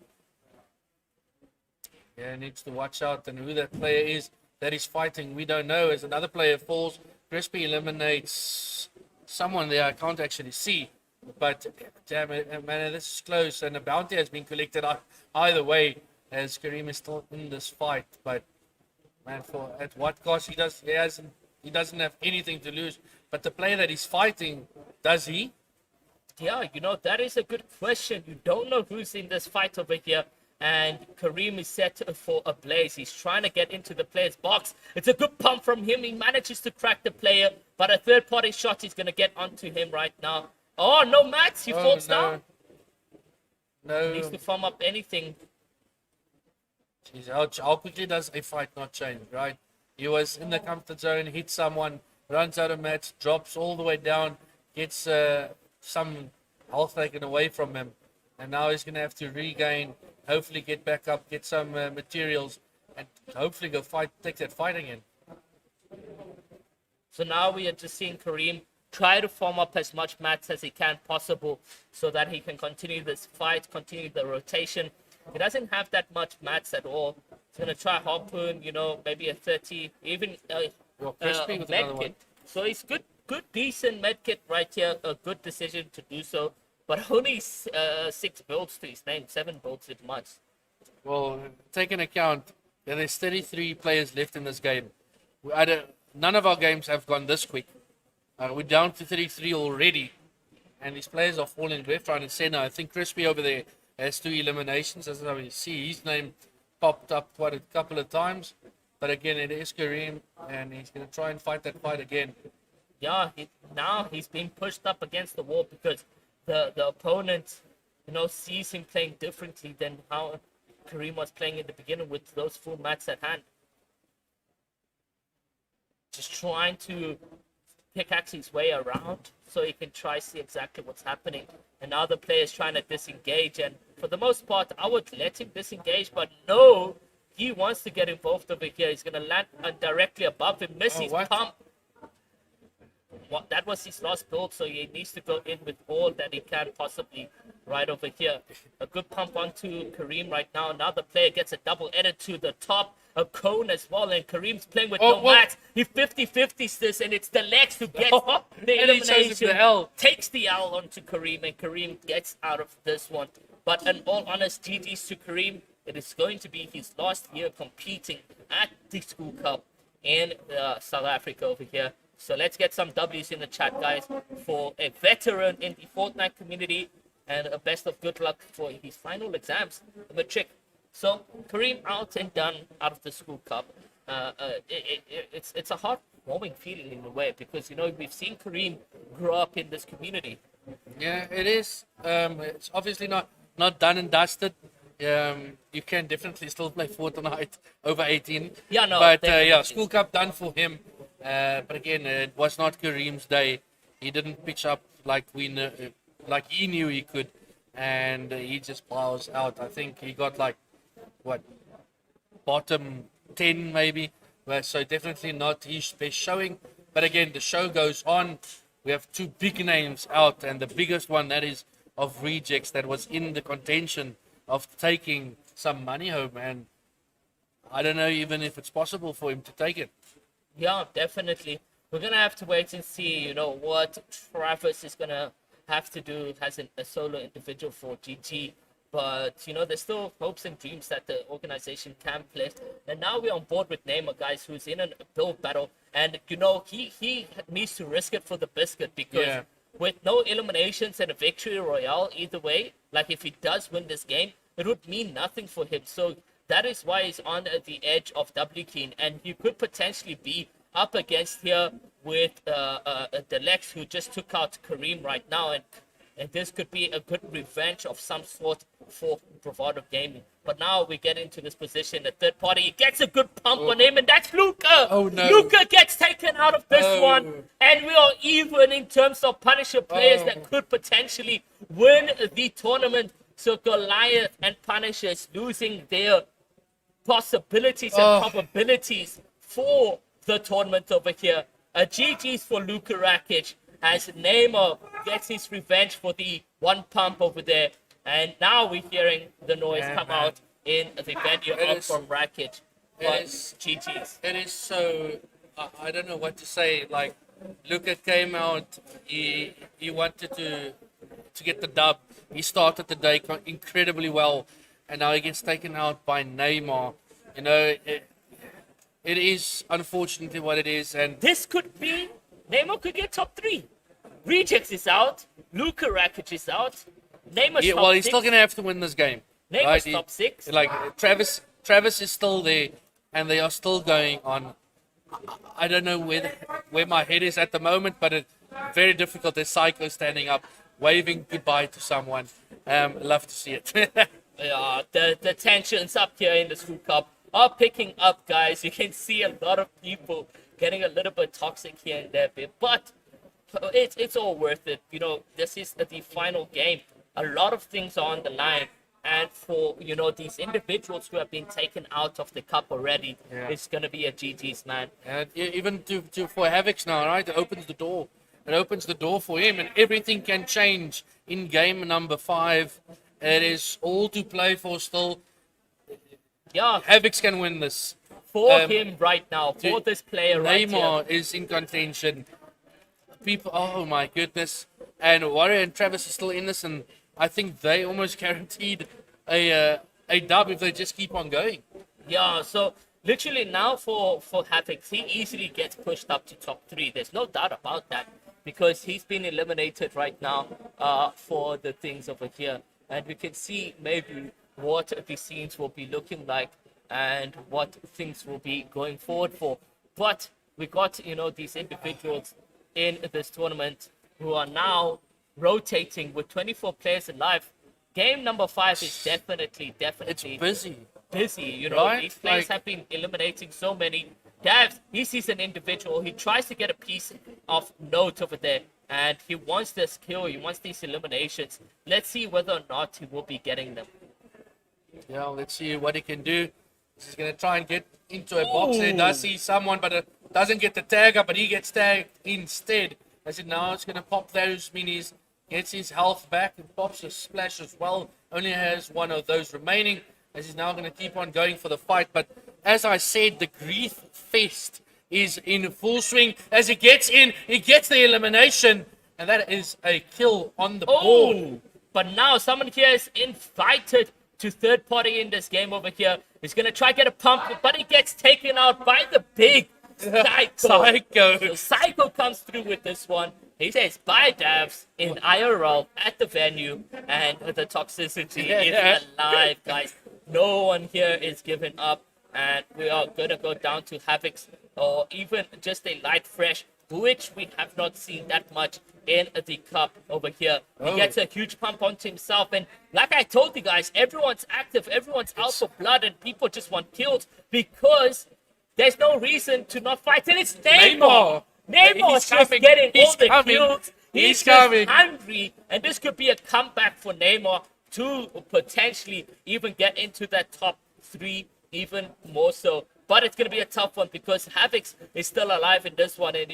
Yeah, he needs to watch out. And who that player is that he's fighting, we don't know. As another player falls, Crispy eliminates someone there I can't actually see. But damn it, man, this is close, and a bounty has been collected either way, as Kareem is still in this fight. But man, at what cost? He doesn't have anything to lose. But the player that he's fighting, does he? Yeah, that is a good question. You don't know who's in this fight over here. And Kareem is set for a blaze. He's trying to get into the player's box. It's a good pump from him. He manages to crack the player, but a third-party shot is going to get onto him right now. Oh, no, Max. He falls down. No. He needs to farm up anything. Jeez, how quickly does a fight not change, right? He was in the comfort zone, hits someone, runs out of mats, drops all the way down, gets some health taken away from him. And now he's going to have to regain, hopefully get back up, get some materials, and hopefully go take that fight again. So now we are just seeing Kareem try to form up as much mats as he can possible so that he can continue this fight, continue the rotation. He doesn't have that much mats at all. He's going to try Harpoon, maybe a 30, even a med kit. So it's good, decent med kit right here. A good decision to do so. But only 6 builds to his name, 7 builds is much. Well, take into account that there's 33 players left in this game. None of our games have gone this quick. We're down to 33 already, and these players are falling left, right, and center. I think Crispy over there has 2 eliminations. As I see, his name popped up quite a couple of times. But again, it is Kareem, and he's going to try and fight that fight again. Yeah, now he's being pushed up against the wall because the opponent, sees him playing differently than how Kareem was playing in the beginning with those full mats at hand. Just trying to pickaxe his way around so he can try see exactly what's happening. And now the player is trying to disengage, and for the most part I would let him disengage, but no, he wants to get involved over here. He's going to land directly above him, miss his pump. That was his last build, so he needs to go in with all that he can possibly right over here. A good pump onto Kareem right now. Now the player gets a double edit to the top, a cone as well, and Kareem's playing with no mats. He 50-50s this, and it's the Lex who gets the elimination. Takes the L onto Kareem, and Kareem gets out of this one. But in all honest, GG's to Kareem. It is going to be his last year competing at the School Cup in South Africa over here. So let's get some W's in the chat, guys, for a veteran in the Fortnite community, and a best of good luck for his final exams, the matric. So Kareem out and done out of the School Cup. it's a heartwarming feeling in a way because we've seen Kareem grow up in this community. Yeah, it is. It's obviously not done and dusted. You can definitely still play Fortnite over 18. Yeah, no, But definitely. School Cup done for him. But again, it was not Kareem's day. He didn't pitch up like like he knew he could, and he just plows out. I think he got like what bottom 10 maybe. So definitely not his best showing. But again, the show goes on. We have two big names out, and the biggest one that is of Rejects that was in the contention of taking some money home, and I don't know even if it's possible for him to take it. Yeah, definitely. We're gonna have to wait and see, what Travis is gonna have to do as a solo individual for GT. But there's still hopes and dreams that the organization can play. And now we're on board with Neymar, guys, who's in a build battle, and he needs to risk it for the biscuit because Yeah. with no eliminations and a victory royale either way, like if he does win this game, it would mean nothing for him. So that is why he's on the edge of W Keen, and he could potentially be up against here with Delex, who just took out Kareem right now, and this could be a good revenge of some sort for Bravado Gaming. But now we get into this position, the third party, he gets a good pump on him, and that's Luca. Oh, no. Luca gets taken out of this Oh. one, and we are even in terms of Punisher players that could potentially win the tournament. So Goliath and Punishers losing their possibilities and probabilities for the tournament over here. A GG's for Luka Rakic as Neymar gets his revenge for the one pump over there. And now we're hearing the noise Yeah, come man. out in the venue It of is- from Rakic. it But is- GG's. It is so. I don't know what to say. Like, Luca came out. He wanted to get the dub. He started the day incredibly well, and now he gets taken out by Neymar. It is unfortunately what it is, and This could be, Neymar could get top 3. Rejects is out. Luka Rakic is out. Neymar's yeah, top well, he's 6. still gonna have to win this game. Neymar's right? top 6. Like Travis is still there, and they are still going on. I don't know where my head is at the moment, but it's very difficult. There's Psycho standing up, waving goodbye to someone. Love to see it. Yeah, the tensions up here in the School Cup are picking up, guys. You can see a lot of people getting a little bit toxic here and there, but it's all worth it. This is the final game. A lot of things are on the line, and for these individuals who have been taken out of the cup already, Yeah. it's gonna be a GG's, man. And even for Havix now, right? It opens the door. It opens the door for him, and everything can change in game number 5. It is all to play for still. Yeah, Havix can win this. for Um, him right now, for this player right here. Neymar is in contention. People, oh my goodness. And Warrior and Travis are still in this, and I think they almost guaranteed a dub if they just keep on going. Yeah, so literally now for Havix, he easily gets pushed up to top 3. There's no doubt about that because he's been eliminated right now for the things over here. And we can see maybe what the scenes will be looking like and what things will be going forward for. But we got, these individuals in this tournament who are now rotating with 24 players alive. Game number 5 is definitely It's busy. busy. Right? These players Like- have been eliminating so many. Davs, he sees an individual. He tries to get a piece of note over there, and he wants this kill. He wants these eliminations. Let's see whether or not he will be getting them. Yeah, let's see what he can do. He's going to try and get into a box. There does see someone, but it doesn't get the tag up, but he gets tagged instead. As it now it's going to pop those minis, gets his health back, and pops a splash as well. Only has one of those remaining, as he's now going to keep on going for the fight. But as I said, the Grief Fest is in full swing. As he gets in, he gets the elimination, and that is a kill on the board. Oh, but now someone here is invited to third party in this game over here. He's going to try get a pump, but he gets taken out by the big Psycho. So Psycho comes through with this one. He says bye, Davs, in IRL at the venue, and the toxicity Yeah. is alive, guys. No one here is giving up. and we are gonna go down to Havoc's or even just a light fresh, which we have not seen that much in the cup over here. He Oh. gets a huge pump onto himself, and like I told you guys, everyone's active, everyone's out for blood, and people just want kills because there's no reason to not fight. And it's Neymar. Neymar's He's just coming. getting He's all the coming. kills. He's just coming. hungry, and this could be a comeback for Neymar to potentially even get into that top 3 even more so. But it's going to be a tough one because Havoc's is still alive in this one, and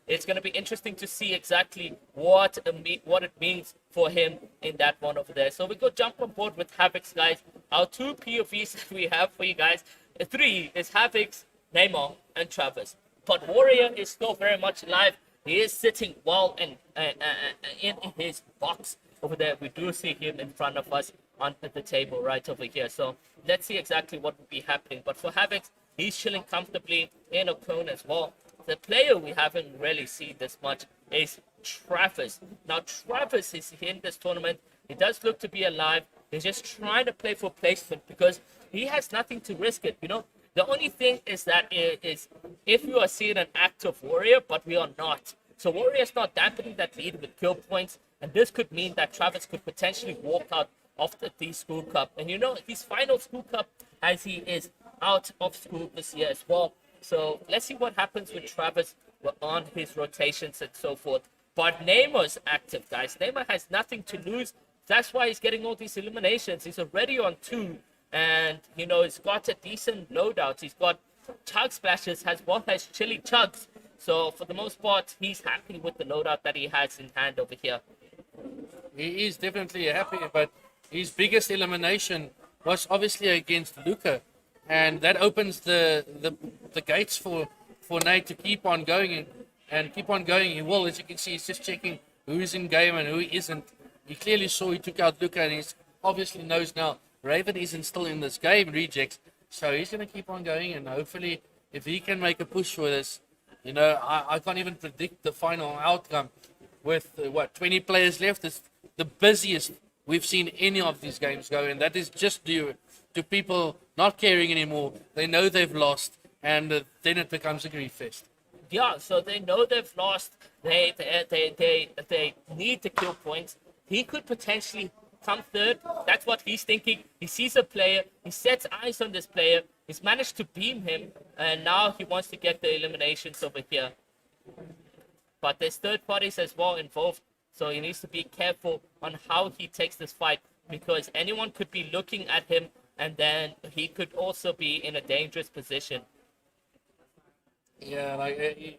it's going to be interesting to see exactly what it means for him in that one over there. So we go jump on board with Havoc's, guys. Our 2 POVs that we have for you guys, 3 is Havoc's, Neymar, and Travis. But Warrior is still very much alive. He is sitting well in his box over there. We do see him in front of us on the table right over here. So let's see exactly what will be happening. But for Havoc's, he's chilling comfortably in a cone as well. The player we haven't really seen this much is Travis. Now, Travis is in this tournament. He does look to be alive. He's just trying to play for placement because he has nothing to risk it, The only thing is that is if you are seeing an active Warrior, but we are not. So Warrior's not dampening that lead with kill points, and this could mean that Travis could potentially walk out of the School Cup. And his final School Cup, as he is out of school this year as well. So let's see what happens with Travis on his rotations and so forth. But Neymar's active, guys. Neymar has nothing to lose. That's why he's getting all these eliminations. He's already on 2. And, he's got a decent loadout. He's got chug splashes as well as chili chugs. So, for the most part, he's happy with the loadout that he has in hand over here. He is definitely happy, but his biggest elimination was obviously against Luca. And that opens the gates for Nate to keep on going and keep on going. He will, as you can see, he's just checking who's in game and who isn't. He clearly saw he took out Luca, and he obviously knows now Raven isn't still in this game, rejects. So he's going to keep on going, and hopefully if he can make a push for this, I can't even predict the final outcome. With 20 players left, it's the busiest we've seen any of these games go, and that is just due to people not caring anymore. They know they've lost, and then it becomes a grief fest. Yeah, so they know they've lost. They need the kill points. He could potentially come third. That's what he's thinking. He sees a player. He sets eyes on this player. He's managed to beam him, and now he wants to get the eliminations over here. But there's third parties as well involved, so he needs to be careful on how he takes this fight, because anyone could be looking at him, and then he could also be in a dangerous position. Yeah,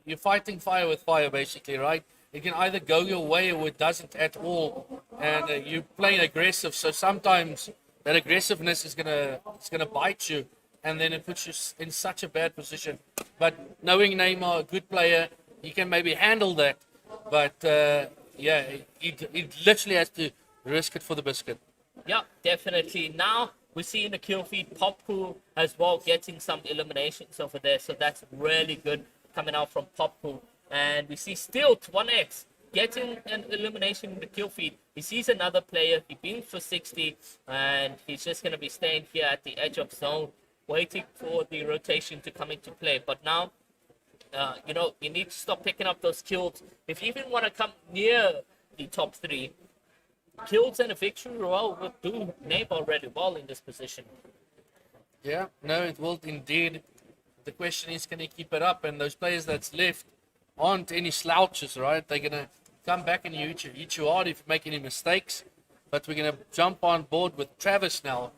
you're fighting fire with fire, basically, right? It can either go your way or it doesn't at all, and you're playing aggressive. So sometimes that aggressiveness is gonna bite you, and then it puts you in such a bad position. But knowing Neymar, a good player, he can maybe handle that. But he literally has to risk it for the biscuit. Yeah, definitely. Now we see in the kill feed Poppool as well getting some eliminations over there, so that's really good coming out from Poppool. And we see Stilt 1x getting an elimination in the kill feed. He sees another player, he beams for 60, and he's just going to be staying here at the edge of zone, waiting for the rotation to come into play. But now, you need to stop picking up those kills. If you even want to come near the top 3, kills and a victory royale will do Neymar really well in this position. Yeah, no, it will indeed. The question is, can he keep it up? And those players that's left aren't any slouches, right? They're going to come back and hit you hard if you make any mistakes. But we're going to jump on board with Travis now.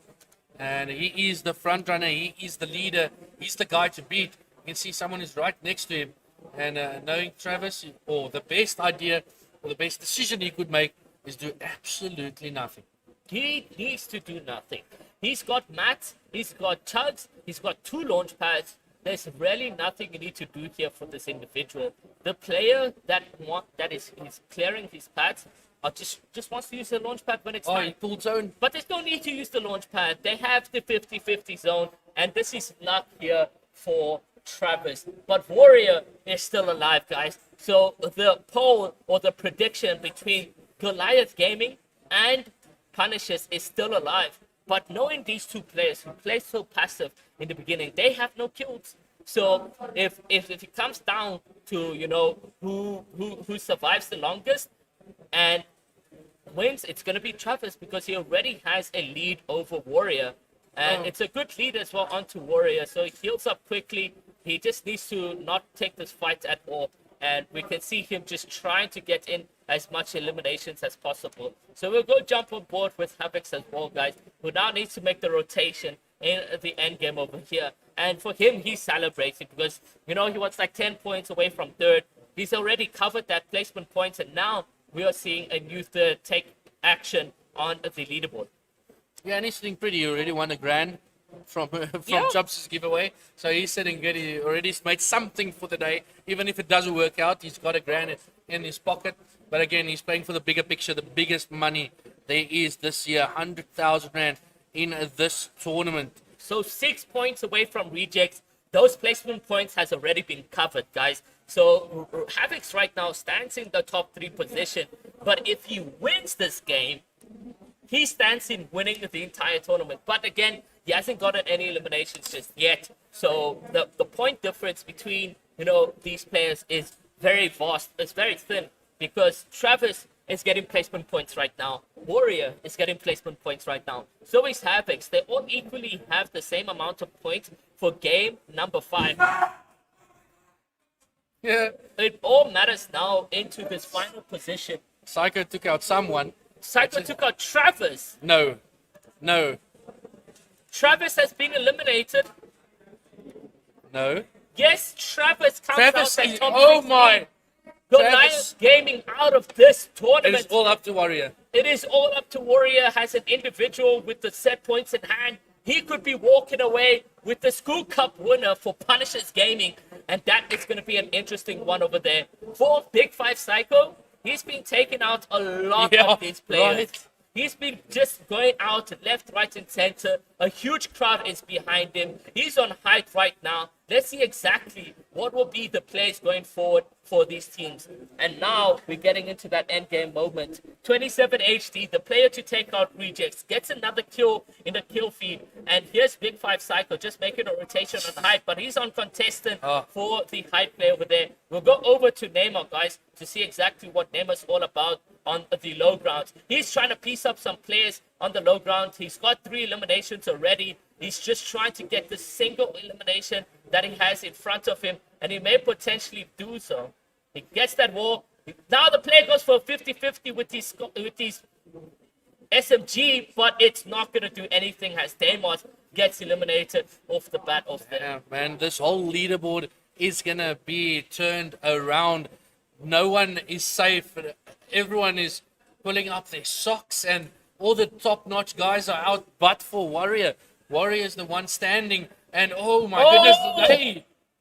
And he is the front runner. He is the leader. He's the guy to beat. You can see someone is right next to him. And knowing Travis, or the best idea, or the best decision he could make is do absolutely nothing. He needs to do nothing. He's got mats, he's got chugs, he's got 2 launch pads. There's really nothing you need to do here for this individual. The player that is clearing his pads just wants to use the launch pad when it's time. He pulled zone. But there's no need to use the launch pad. They have the 50-50 zone, and this is luck here for Travis. But Warrior is still alive, guys. So the poll or the prediction between Goliath Gaming and Punishers is still alive. But knowing these two players who play so passive in the beginning, they have no kills. So if it comes down to who survives the longest and wins, it's going to be Travis because he already has a lead over Warrior. And it's a good lead as well onto Warrior. So he heals up quickly. He just needs to not take this fight at all. And we can see him just trying to get in as much eliminations as possible. So we'll go jump on board with Havoc as well, guys, who now needs to make the rotation in the end game over here. And for him, he's celebrating because, he was like 10 points away from third. He's already covered that placement points, and now we are seeing a new third take action on the leaderboard. Yeah, and he's sitting pretty. He already won $1,000 from Yeah. Chubbs' giveaway. So he's sitting good. He already made something for the day. Even if it doesn't work out, he's got $1,000 in his pocket. But again, he's playing for the bigger picture, the biggest money there is this year, R100,000 in this tournament. So 6 points away from rejects. Those placement points has already been covered, guys. So Havoc's right now stands in the top 3 position. But if he wins this game, he stands in winning the entire tournament. But again, he hasn't gotten any eliminations just yet. So the point difference between, these players is very vast. It's very thin because Travis is getting placement points right now. Warrior is getting placement points right now. So is Havoc's. They all equally have the same amount of points for game number 5. Yeah. It all matters now into this final position. Psycho took out someone. Psycho took out Travis. No. Travis has been eliminated. No. Yes, Travis comes Travis out is, at top oh 16. my. Goliath Gaming out of this tournament. It's all up to Warrior. It is all up to Warrior. Has an individual with the set points in hand. He could be walking away with the School Cup winner for Punishers Gaming. And that is going to be an interesting one over there. For Big 5 Psycho, he's been taking out a lot of these players. Right. He's been just going out left, right, and center. A huge crowd is behind him. He's on height right now. Let's see exactly what will be the plays going forward for these teams. And now we're getting into that end game moment. 27 HD, the player to take out rejects, gets another kill in the kill feed. And here's Big 5 Psycho just making a rotation on height, but he's on contestant for the height play over there. We'll go over to Neymar, guys, to see exactly what Neymar's all about on the low grounds. He's trying to piece up some players on the low ground. He's got 3 eliminations already. He's just trying to get the single elimination that he has in front of him, and he may potentially do so. He gets that wall. Now the player goes for 50-50 with these SMG, but it's not going to do anything as Deimos gets eliminated off the bat of there. Yeah, man, this whole leaderboard is going to be turned around. No one is safe. Everyone is pulling up their socks, and all the top-notch guys are out, but for Warrior. Warrior is the one standing, and oh my goodness,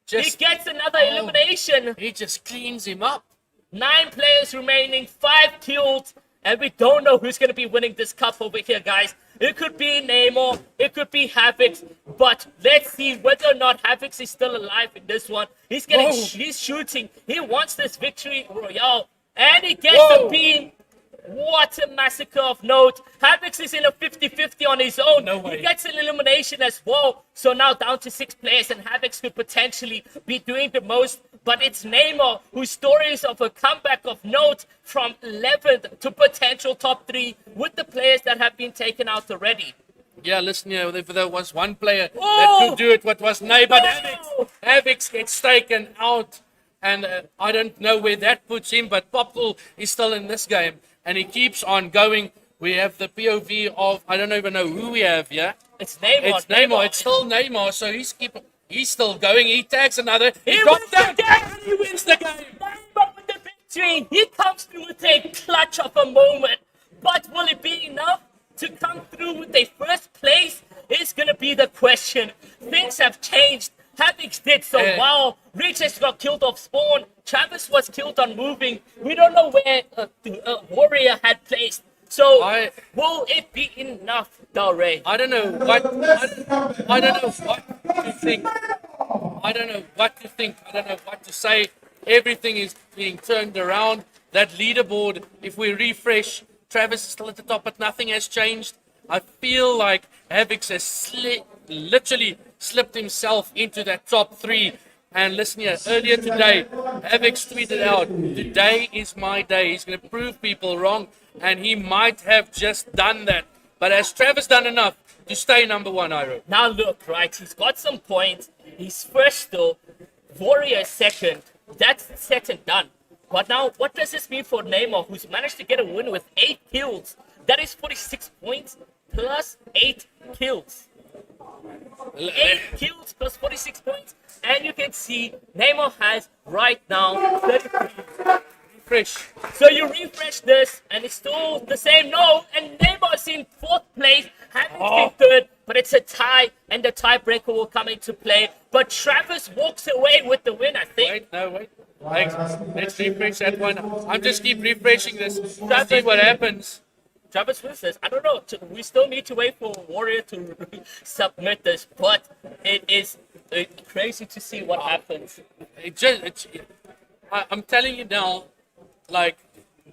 He gets another elimination. He just cleans him up. 9 players remaining, 5 killed, and we don't know who's going to be winning this cup over here, guys. It could be Neymar, it could be Havoc, but let's see whether or not Havoc is still alive in this one. He's getting, he's shooting. He wants this victory royale, and he gets the beam. What a massacre of note. Havoc is in a 50-50 on his own. No way. He gets an elimination as well. So now down to 6 players, and Havoc could potentially be doing the most. But it's Neymar, whose stories of a comeback of note from 11th to potential top 3 with the players that have been taken out already. Yeah, listen here, if there was one player that could do it, what was Neymar? Havoc gets taken out. And I don't know where that puts him, but Popple is still in this game. And he keeps on going. We have the POV of, I don't even know who we have here. It's Neymar. It's Neymar. It's still Neymar. So he's still going. He tags another. He got wins that. the game. He wins the game. Neymar with the victory. He comes through with a clutch of a moment. But will it be enough to come through with a first place? Is going to be the question. Things have changed. Havoc did so well. Regis got killed off spawn. Travis was killed on moving. We don't know where Warrior had placed. So will it be enough, Del Rey? I don't know what. I don't know what to think. I don't know what to think. I don't know what to say. Everything is being turned around. That leaderboard, if we refresh, Travis is still at the top, but nothing has changed. I feel like Havix has literally slipped himself into that top 3. And listen here, earlier today, Havix tweeted out, "Today is my day." He's going to prove people wrong, and he might have just done that. But has Travis done enough to stay number 1, Iro? Now look, right, he's got some points. He's first though. Warrior is second. That's set and done. But now, what does this mean for Neymar, who's managed to get a win with 8 kills? That is 46 points plus 8 kills. 8 kills plus 46 points. And you can see Neymar has right now 33. Refresh. So you refresh this, and it's still the same. No, and Neymar's in 4th place, Havix in 3rd, but it's a tie, and the tiebreaker will come into play. But Travis walks away with the win, I think. Wait. Let's refresh that one. I'm just keep refreshing this. To see what happens. Travis wins this. I don't know. We still need to wait for Warrior to submit this, but it is crazy to see what happens. I'm telling you now, like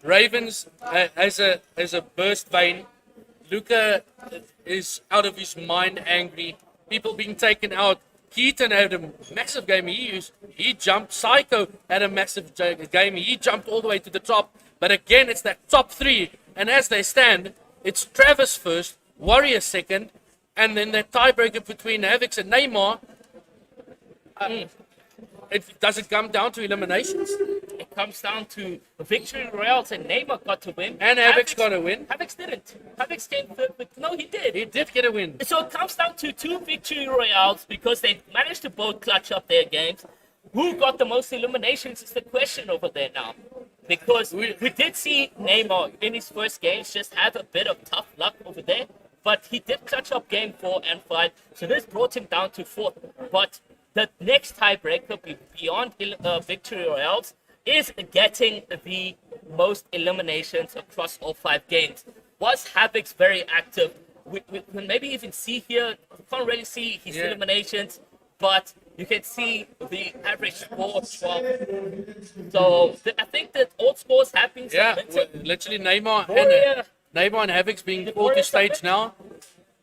Ravens as a burst vein. Luca is out of his mind, angry. People being taken out. Keaton had a massive game. He jumped. Psycho had a massive game. He jumped all the way to the top. But again, it's that top 3. And as they stand, it's Travis first, Warrior second, and then the tiebreaker between Havix and Neymar. Does it come down to eliminations? It comes down to victory royales, and Neymar got to win. And Havix got a win. Havix didn't. Havix came third, but no, he did. He did get a win. So it comes down to 2 victory royales because they managed to both clutch up their games. Who got the most eliminations is the question over there now. Because we did see Neymar in his first games just have a bit of tough luck over there. But he did clutch up game 4 and 5. So this brought him down to 4th. But the next tiebreaker beyond victory royales is getting the most eliminations across all 5 games. Was Havix very active? We can maybe even see here, we can't really see his eliminations, but you can see the average score of 12. So I think that all scores have been submitted. Literally Neymar Warrior, and Havix being called to stage now.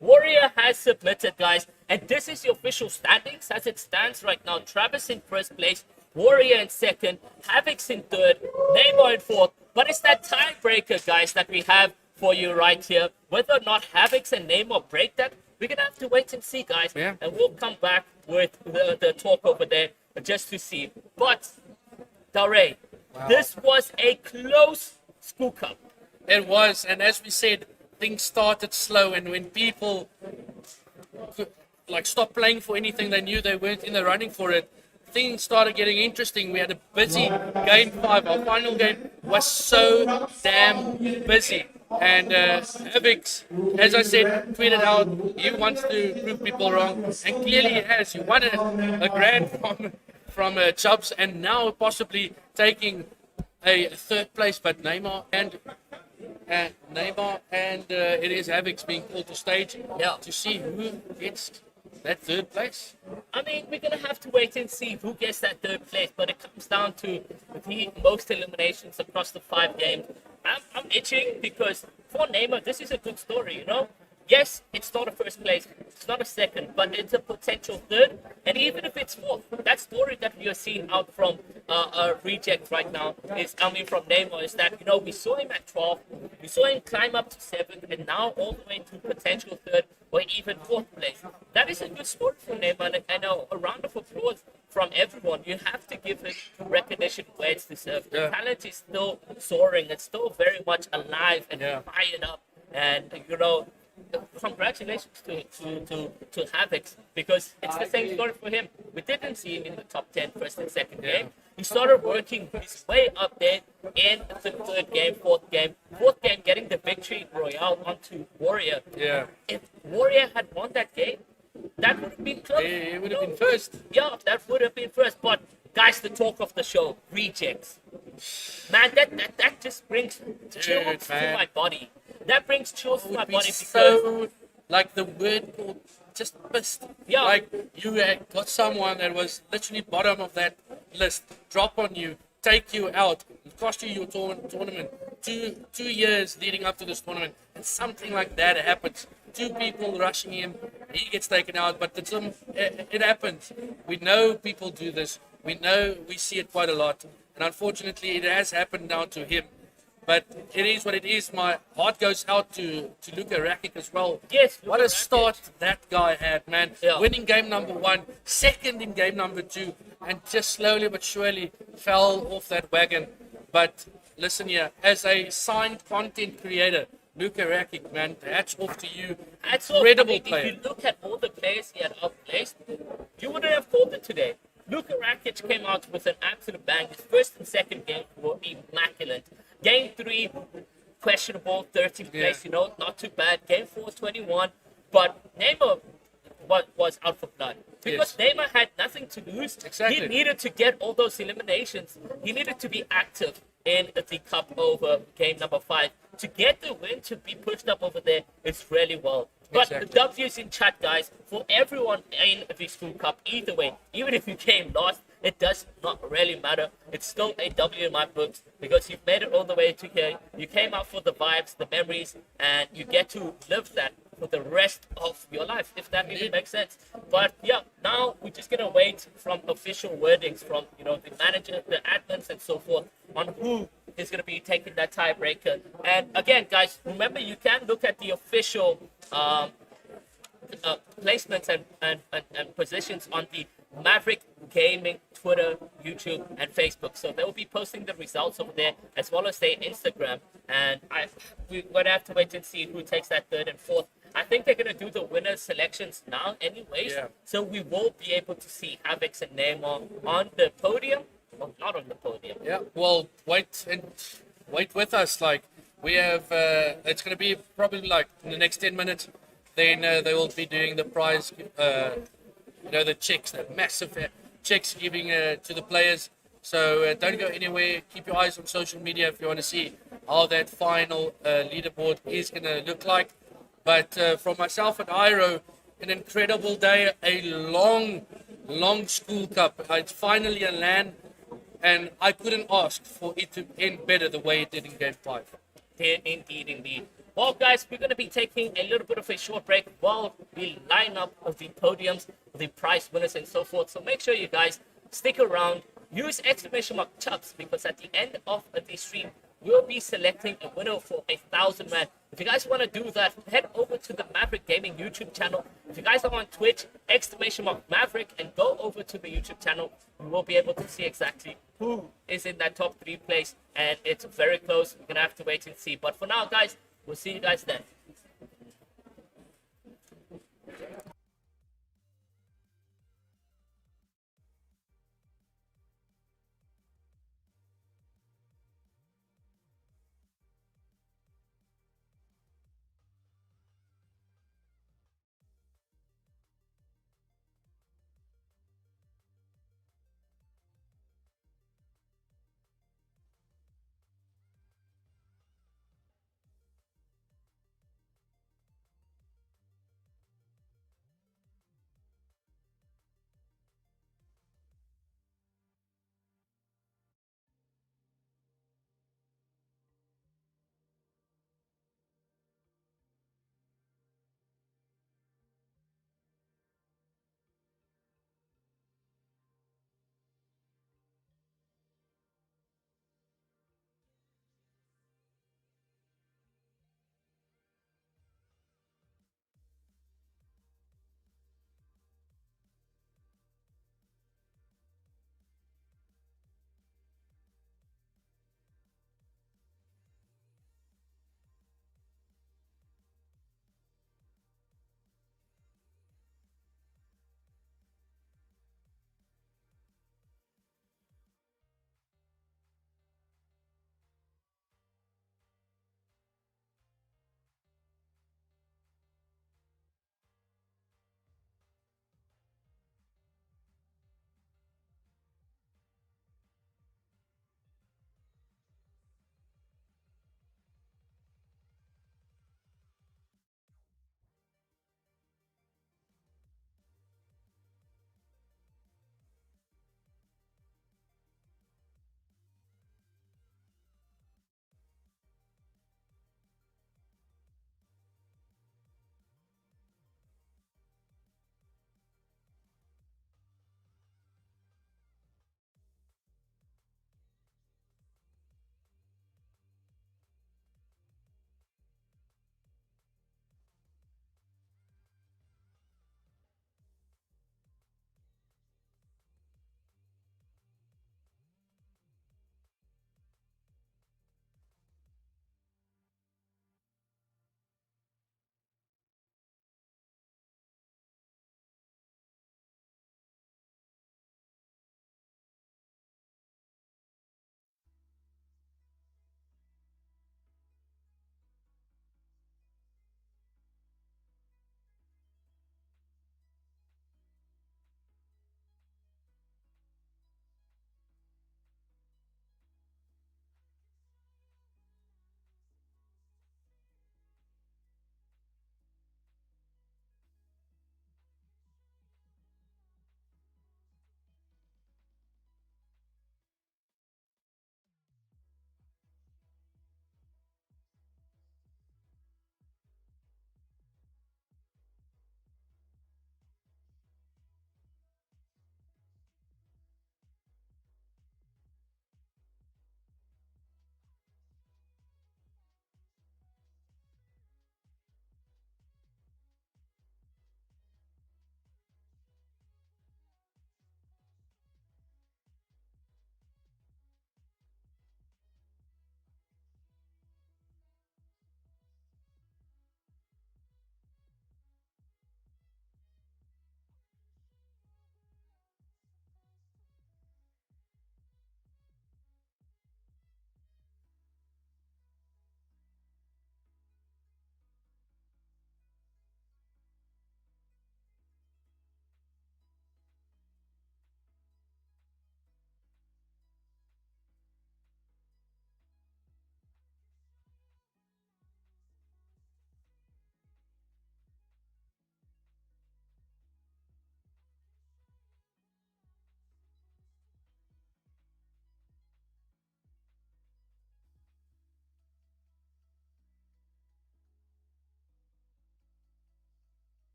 Warrior has submitted, guys, and this is the official standings as it stands right now. Travis in 1st place, Warrior in 2nd, Havix in 3rd, Neymar in 4th. But it's that tiebreaker, guys, that we have for you right here. Whether or not Havix and Neymar break that, we're going to have to wait and see, guys. Yeah. And we'll come back with the talk over there just to see. But, Dare, this was a close school cup. It was, and as we said, things started slow, and when people stopped playing for anything, they knew they weren't in the running for it. Things started getting interesting. We had a busy game 5. Our final game was so damn busy. And Havix, as I said, tweeted out he wants to prove people wrong, and clearly he has. He won a grand from Chubbs, and now possibly taking a 3rd place. But Neymar and it is Havix being called to stage to see who gets that 3rd place. I mean, we're going to have to wait and see who gets that 3rd place, but it comes down to the most eliminations across the 5 games. I'm itching because for Neymar, this is a good story, you know? Yes, it's not a 1st place, it's not a 2nd, but it's a potential 3rd, and even if it's 4th, that story that we are seeing out from Reject right now from Neymar is that, you know, we saw him at 12, we saw him climb up to 7th, and now all the way to potential 3rd or even 4th place. That is a good story for Neymar, and a round of applause from everyone. You have to give it recognition where it's deserved. The talent is still soaring, it's still very much alive and fired up, and, you know, congratulations to Havix, because it's the same story for him. We didn't see him in the top 10 1st and 2nd game. He started working his way up there in the 3rd game, 4th game. 4th game getting the victory royale onto Warrior. Yeah. If Warrior had won that game, that would have been close. It would have been 1st. Yeah, that would have been 1st. But guys, the talk of the show, Rejects. Man, that just brings chills to my body. That brings chills to my body because so, like the word called just pissed. Yeah. Like you had got someone that was literally bottom of that list, drop on you, take you out, cost you your tournament. 2 years leading up to this tournament, and something like that happens. two people rushing him, he gets taken out. But it happens. We know people do this. We see it quite a lot. And unfortunately, it has happened now to him. But it is what it is. My heart goes out to Luka Rakic as well. Yes, What Luka a start that guy had, man. Yeah. Winning game number 1, second in game number 2, and just slowly but surely fell off that wagon. But listen here, as a signed content creator, Luka Rakic, man, hats off to you. Hats off. Incredible player. If you look at all the players he had outplaced, you wouldn't have thought it today. Luka Rakic came out with an absolute bang. His first and second game were immaculate. Game 3, questionable, 13th place, not too bad. Game 4, 21. But Neymar was out for blood. Because Neymar had nothing to lose. Exactly. He needed to get all those eliminations. He needed to be active in the cup over game number 5. To get the win, to be pushed up over there, it's really well. But Exactly. the W's in chat, guys, for everyone in the school cup, either way, even if you came last, it does not really matter. It's still a W in my books because you've made it all the way to here. You came out for the vibes, the memories, and you get to live that for the rest of your life, if that even makes sense. But yeah, now we're just gonna wait from official wordings from the manager, the admins, and so forth on who is gonna be taking that tiebreaker. And again, guys, remember you can look at the official placements and positions on the Maverick Gaming Twitter, YouTube, and Facebook. So they will be posting the results over there as well as their Instagram. And we're gonna have to wait and see who takes that third and fourth. I think they're gonna do the winners selections now, anyways. Yeah. So we will be able to see Havix and Neymar on the podium. Well, not on the podium. Yeah, well, wait with us. Like, we have, it's going to be probably like in the next 10 minutes. Then they will be doing the prize, the checks, the massive checks giving to the players. So don't go anywhere. Keep your eyes on social media if you want to see how that final leaderboard is going to look like. But from myself and Iro, an incredible day, a long school cup. It's finally a land. And I couldn't ask for it to end better the way it did in Game 5. Indeed. Well, guys, we're going to be taking a little bit of a short break while we line up of the podiums, the prize winners, and so forth. So make sure you guys stick around. Use ! Chubbs because at the end of the stream, we'll be selecting a winner for 1,000 rand. If you guys want to do that, head over to the Maverick Gaming YouTube channel. If you guys are on Twitch, ! Maverick, and go over to the YouTube channel. You will be able to see exactly who is in that top 3 place, and it's very close. We're gonna have to wait and see. But for now, guys, we'll see you guys then.